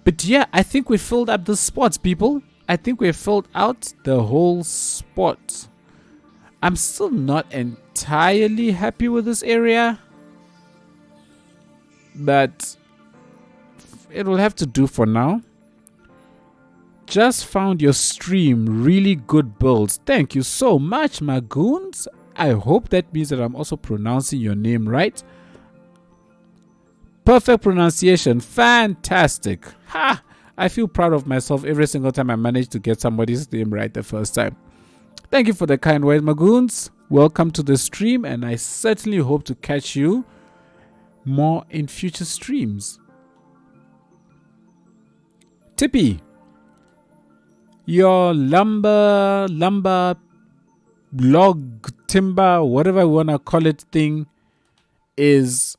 But yeah, I think we filled up the spots, people. I think we filled out the whole spot. I'm still not entirely happy with this area, but it will have to do for now. Just found your stream. Really good builds. Thank you so much, Magoons. I hope that means that I'm also pronouncing your name right. Perfect pronunciation. Fantastic. Ha! I feel proud of myself every single time I manage to get somebody's name right the first time. Thank you for the kind words, Magoons. Welcome to the stream, and I certainly hope to catch you more in future streams. Tippy, your lumber, log, timber, whatever you want to call it thing is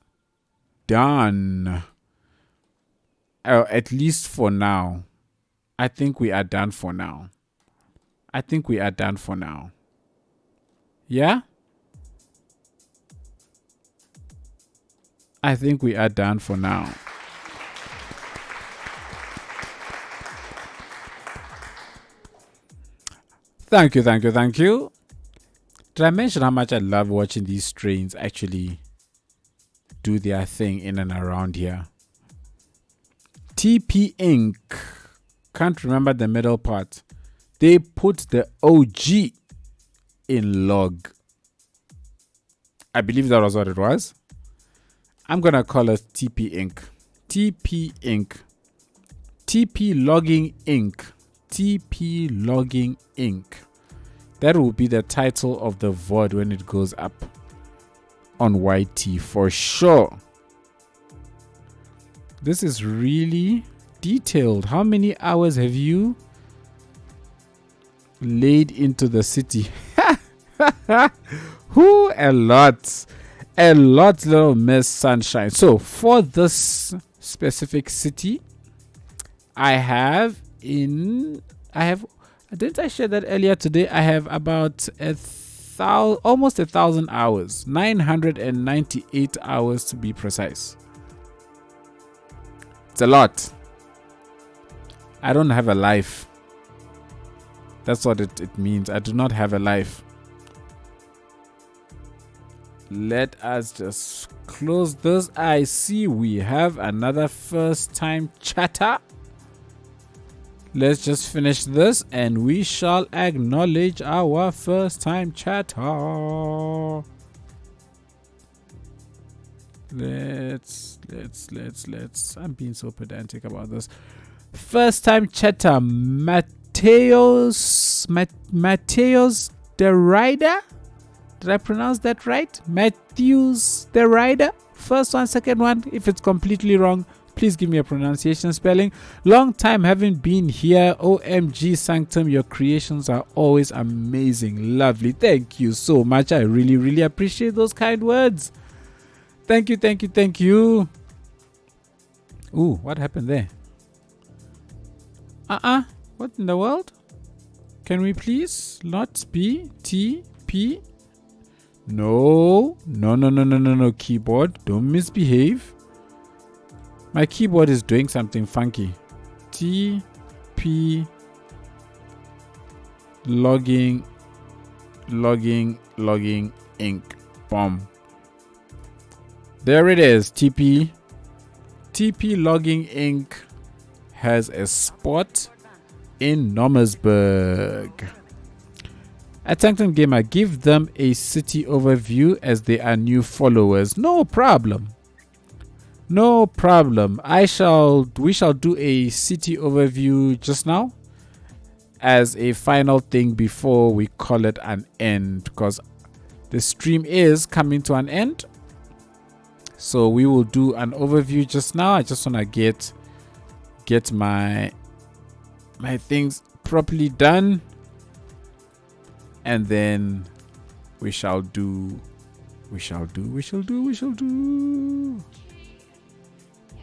done. At least for now. I think we are done for now. Yeah? I think we are done for now. Thank you. Did I mention how much I love watching these trains actually do their thing in and around here? TP Inc. Can't remember the middle part. They put the OG in log. I believe that was what it was. I'm going to call it TP Inc. TP Inc. TP Logging Inc. TP Logging Inc. That will be the title of the VOD when it goes up on YT for sure. This is really detailed. How many hours have you laid into the city? Whoo, a lot, little Miss Sunshine. So for this specific city, didn't I share that earlier today? I have about almost 1,000 hours, 998 hours to be precise. It's a lot. I don't have a life. That's what it means. I do not have a life. Let us just close this. I see we have another first time chatter. Let's just finish this and we shall acknowledge our first time chatter. Let's I'm being so pedantic about this. First time chatter, Mateos the Rider. Did I pronounce that right? Matthews the Rider. First one, second one. If it's completely wrong, please give me a pronunciation spelling. Long time having been here. OMG Sanctum, your creations are always amazing. Lovely. Thank you so much. I really appreciate those kind words. Thank you. Ooh, what happened there? What in the world? Can we please not be TP? No. Keyboard, don't misbehave. My keyboard is doing something funky. TP logging Inc. Bomb. There it is. TP Logging Inc. has a spot in Nomasburg. At Sanctum Gamer, give them a city overview as they are new followers. No problem. We shall do a city overview just now as a final thing before we call it an end, because the stream is coming to an end. So we will do an overview just now. I just want to get my things properly done, and then we shall do.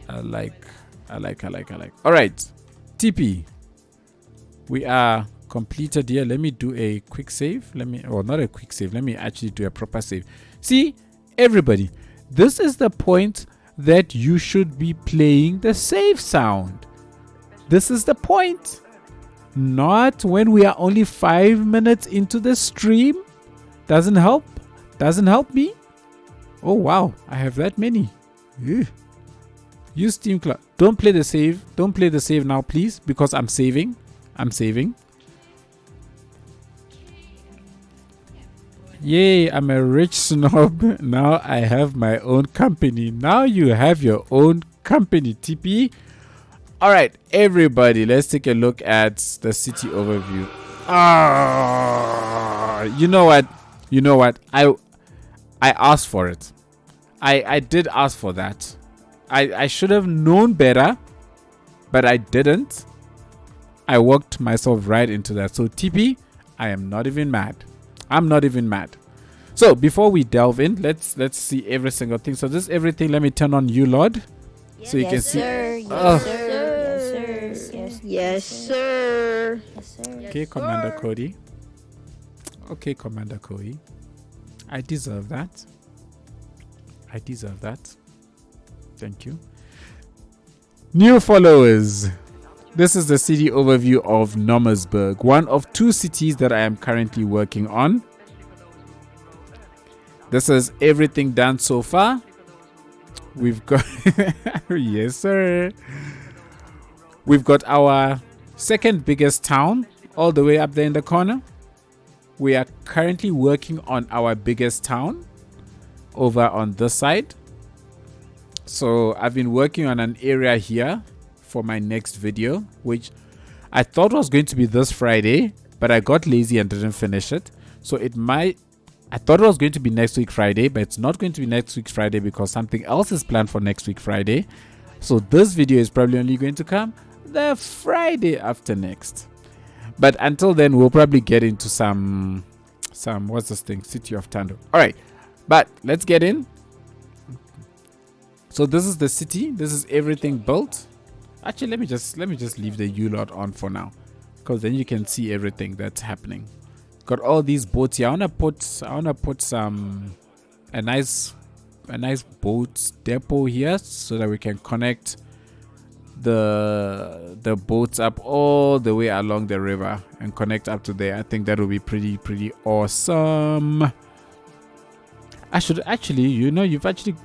I like. All right, TP. We are completed here. Let me do a quick save. Not a quick save. Let me actually do a proper save. See, Everybody, this is the point that you should be playing the save sound. This is the point. Not when we are only 5 minutes into the stream. Doesn't help. Doesn't help me. Oh wow, I have that many. Ugh. Use Steam Cloud. Don't play the save. Don't play the save now, please, because I'm saving. I'm saving. Yay, I'm a rich snob. Now I have my own company. Now you have your own company, TP. All right, everybody, let's take a look at the city overview. You know what? You know what? I asked for it. I did ask for that. I should have known better, but I didn't. I worked myself right into that. So TP, I am not even mad. I'm not even mad. So before we delve in, let's see every single thing. So this everything, let me turn on you, Lord. So you can see. Yes, sir. Okay, Commander Cody. Okay, Commander Cody. I deserve that. I deserve that. Thank you. New followers. This is the city overview of Nomasburg, one of 2 cities that I am currently working on. This is everything done so far. We've got yes, sir. We've got our second biggest town all the way up there in the corner. We are currently working on our biggest town over on this side. So I've been working on an area here for my next video, which I thought was going to be this Friday, but I got lazy and didn't finish it. So I thought it was going to be next week Friday, but it's not going to be next week Friday because something else is planned for next week Friday. So this video is probably only going to come the Friday after next. But until then, we'll probably get into some what's this thing? City of Tando. All right, but let's get in. So this is the city. This is everything built. Actually, let me just leave the U-Lot on for now, because then you can see everything that's happening. Got all these boats here. I wanna put some a nice boat depot here so that we can connect the boats up all the way along the river and connect up to there. I think that will be pretty awesome. I should actually, you've actually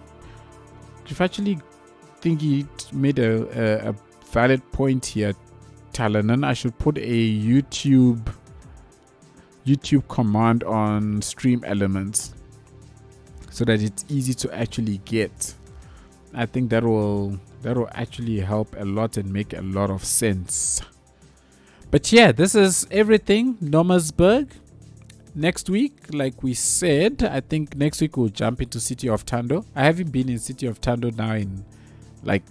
think he made a valid point here, Talanan. I should put a YouTube command on Stream Elements so that it's easy to actually get. I think that will actually help a lot and make a lot of sense. But yeah, this is everything Nomasburg. Next week, like we said, I think next week we'll jump into City of Tando. I haven't been in City of Tando now in like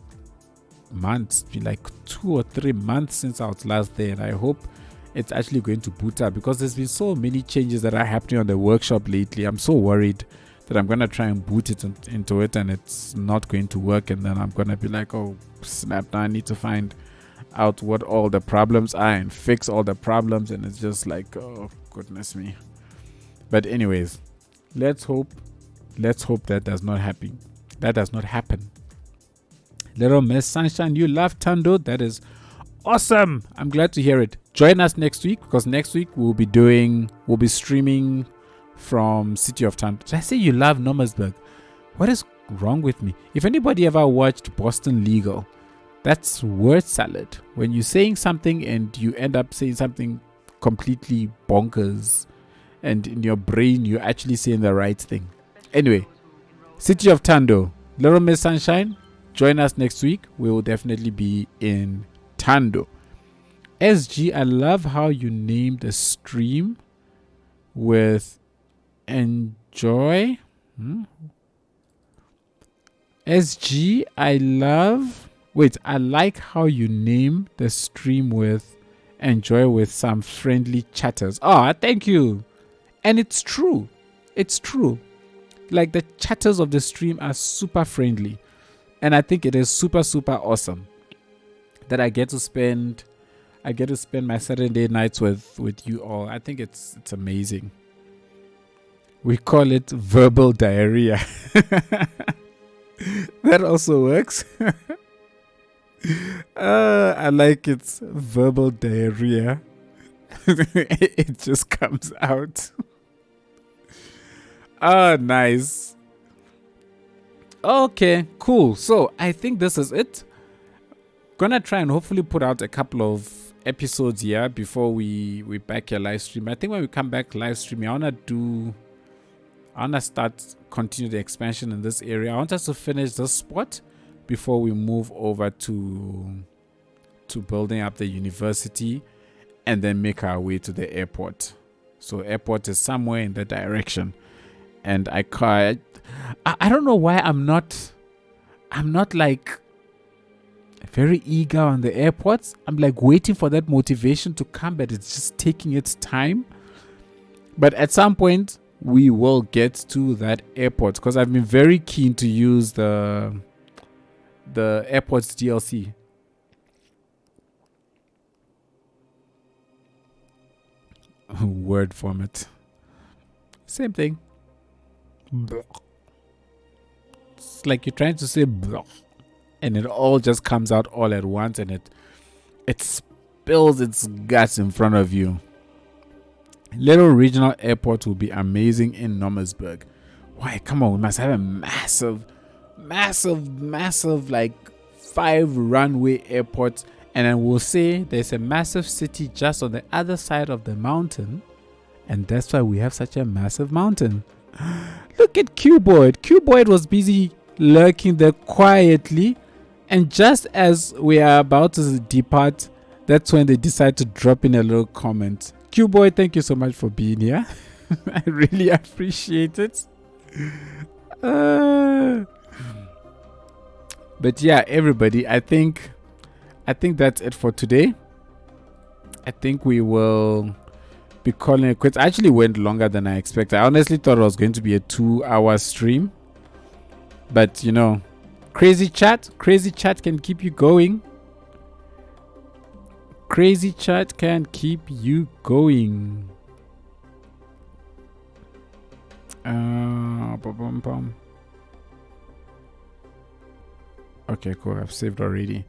months, been like 2 or 3 months since I was last there, and I hope it's actually going to boot up because there's been so many changes that are happening on the workshop lately. I'm so worried that I'm gonna try and boot it into it and it's not going to work, and then I'm gonna be like, oh snap, now I need to find out what all the problems are and fix all the problems, and it's just like, oh goodness me. But anyways, let's hope that does not happen. Little Miss Sunshine, you love Tando. That is awesome. I'm glad to hear it. Join us next week, because next week we'll be streaming from City of Tando. Did I say you love Nomasburg? What is wrong with me? If anybody ever watched Boston Legal, that's word salad. When you're saying something and you end up saying something completely bonkers, and in your brain you're actually saying the right thing. Anyway, City of Tando, Little Miss Sunshine, join us next week. We will definitely be in Tando. SG, I love how you named the stream with enjoy. SG, I like how you name the stream with enjoy with some friendly chatters. Oh, thank you. And it's true. It's true. Like, the chatters of the stream are super friendly. And I think it is super awesome that I get to spend my Saturday nights with you all. I think it's amazing. We call it verbal diarrhea. That also works. I like it. Verbal diarrhea. It just comes out. Ah, nice. Okay, cool. So I think this is it. Gonna try and hopefully put out a couple of episodes here before we back your live stream. I think when we come back live streaming, I wanna continue the expansion in this area. I want us to finish this spot before we move over to building up the university and then make our way to the airport. So airport is somewhere in the direction. And I don't know why I'm not like very eager on the airports. I'm like waiting for that motivation to come, but it's just taking its time. But at some point we will get to that airport because I've been very keen to use the airports DLC. Word format. Same thing. It's like you're trying to say and it all just comes out all at once and it spills its guts in front of you. Little regional airport will be amazing in Nomasburg. Why? Come on, we must have a massive like 5 runway airport, and then we'll say there's a massive city just on the other side of the mountain, and that's why we have such a massive mountain. Look at Cuboid. Cuboid was busy lurking there quietly, and just as we are about to depart, that's when they decide to drop in a little comment. Cuboid, thank you so much for being here. I really appreciate it. But yeah, everybody, I think that's it for today. I think we will be calling it quits. I actually went longer than I expected. I honestly thought it was going to be a 2-hour stream. But you know, crazy chat can keep you going. Crazy chat can keep you going. Okay, cool. I've saved already.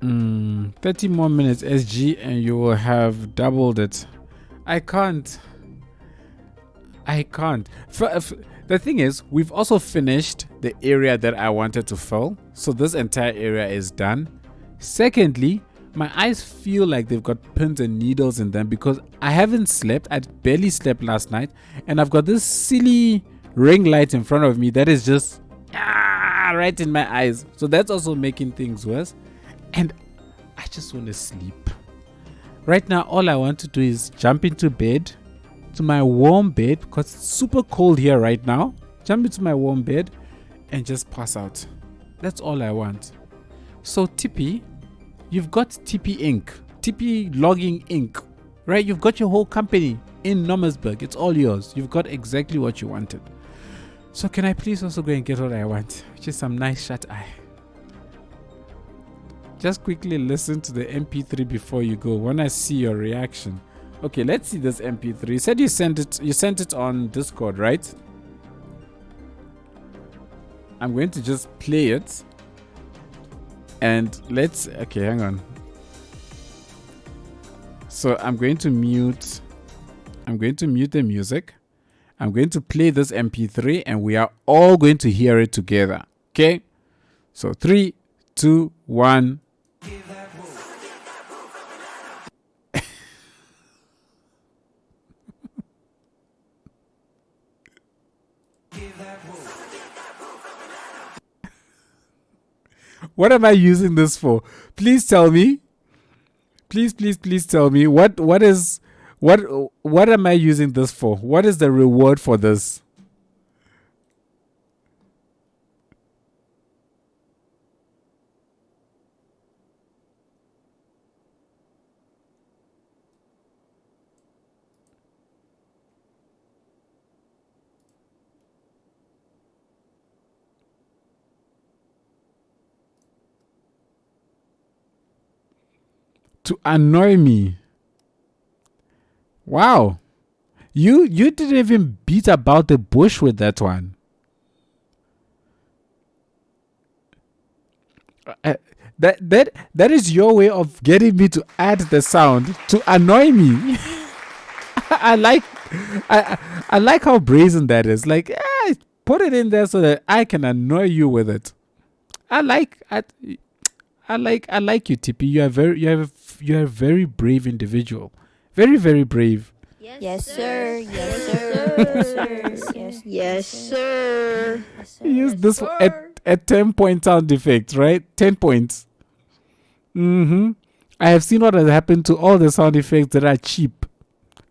Mm, 30 more minutes SG and you will have doubled it. I can't. The thing is, we've also finished the area that I wanted to fill. So this entire area is done. Secondly, my eyes feel like they've got pins and needles in them because I haven't slept. I barely slept last night. And I've got this silly ring light in front of me that is just right in my eyes. So that's also making things worse. And I just want to sleep. Right now, all I want to do is jump into bed, to my warm bed, because it's super cold here right now. Jump into my warm bed and just pass out. That's all I want. So Tippy, you've got Tippy Inc. Tippy Logging Inc. Right? You've got your whole company in Nomasburg. It's all yours. You've got exactly what you wanted. So can I please also go and get what I want? Which is some nice shut eye. Just quickly listen to the MP3 before you go. Want to see your reaction. Okay, let's see this MP3. You said you sent it on Discord, right? I'm going to just play it. And okay, hang on. So I'm going to mute the music. I'm going to play this MP3 and we are all going to hear it together. Okay? So 3, 2, 1. What am I using this for? Please tell me. Please tell me what am I using this for? What is the reward for this? to annoy me. Wow. You didn't even beat about the bush with that one. That is your way of getting me to add the sound to annoy me. I like how brazen that is. Like, put it in there so that I can annoy you with it. I like you, Tippy. You are a very brave individual. Very, very brave. Yes, sir. Yes, sir. Yes, sir. Use this at 10-point sound effect, right? 10 points. I have seen what has happened to all the sound effects that are cheap.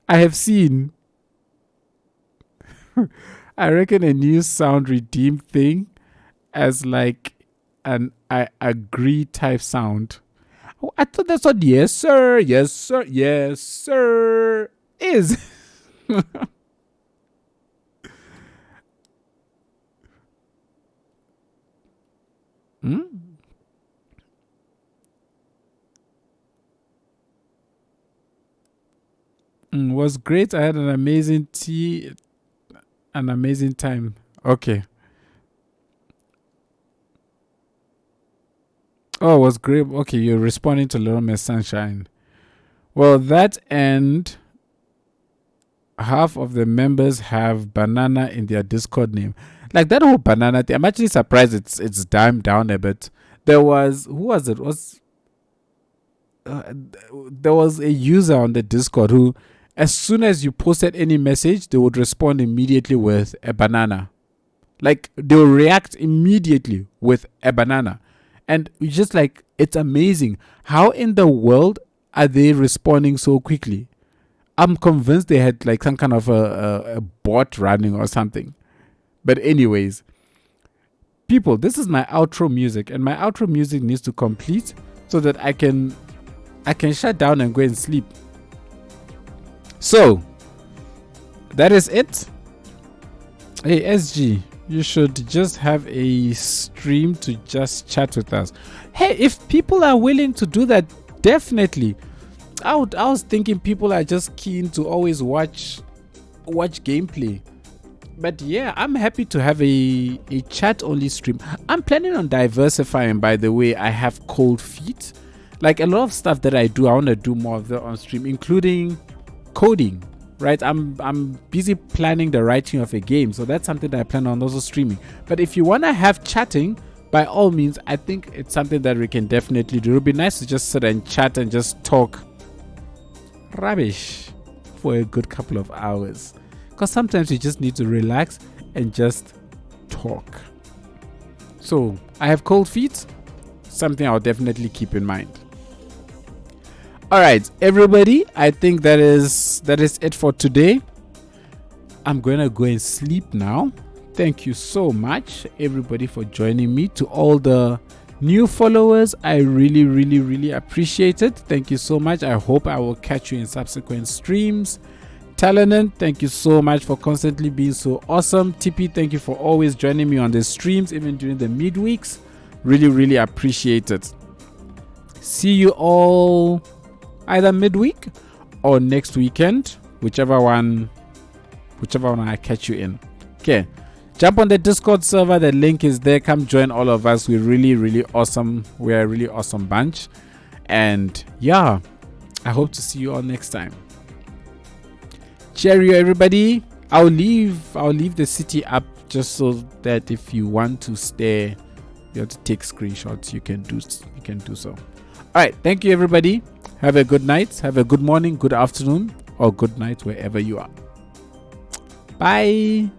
I have seen. I reckon a new sound redeem thing as like an I agree type sound. Oh, I thought that's what yes sir is. Was great. I had an amazing time. Okay. Oh, it was great. Okay, you're responding to Little Miss Sunshine. Well, that and half of the members have banana in their Discord name. Like that whole banana thing. I'm actually surprised it's dimed down a bit. There was there was a user on the Discord who, as soon as you posted any message, they would respond immediately with a banana. Like they will react immediately with a banana. And it's just like, it's amazing. How in the world are they responding so quickly? I'm convinced they had like some kind of a bot running or something. But anyways, people, this is my outro music, and my outro music needs to complete so that I can shut down and go and sleep. So that is it. Hey SG, you should just have a stream to just chat with us. Hey, if people are willing to do that, definitely. I was thinking people are just keen to always watch gameplay. But yeah, I'm happy to have a chat only stream. I'm planning on diversifying, by the way. I have cold feet. Like a lot of stuff that I do, I want to do more of that on stream, including coding. Right, I'm busy planning the writing of a game, so that's something that I plan on also streaming. But if you want to have chatting, by all means, I think it's something that we can definitely do. It would be nice to just sit and chat and just talk rubbish for a good couple of hours, because sometimes you just need to relax and just talk. So I have cold feet, something I'll definitely keep in mind. All right, everybody, I think that is it for today. I'm going to go and sleep now. Thank you so much, everybody, for joining me. To all the new followers, I really, really, really appreciate it. Thank you so much. I hope I will catch you in subsequent streams. Talanan, thank you so much for constantly being so awesome. Tippy, thank you for always joining me on the streams, even during the midweeks. Really, really appreciate it. See you all either midweek or next weekend, whichever one I catch you in. Okay, jump on the Discord server, the link is there. Come join all of us. We're really, really awesome. We're a really awesome bunch, and yeah, I hope to see you all next time. Cheerio, everybody. I'll leave the city up just so that if you want to stay, you have to take screenshots, you can do so. All right, thank you, everybody. Have a good night, have a good morning, good afternoon, or good night wherever you are. Bye.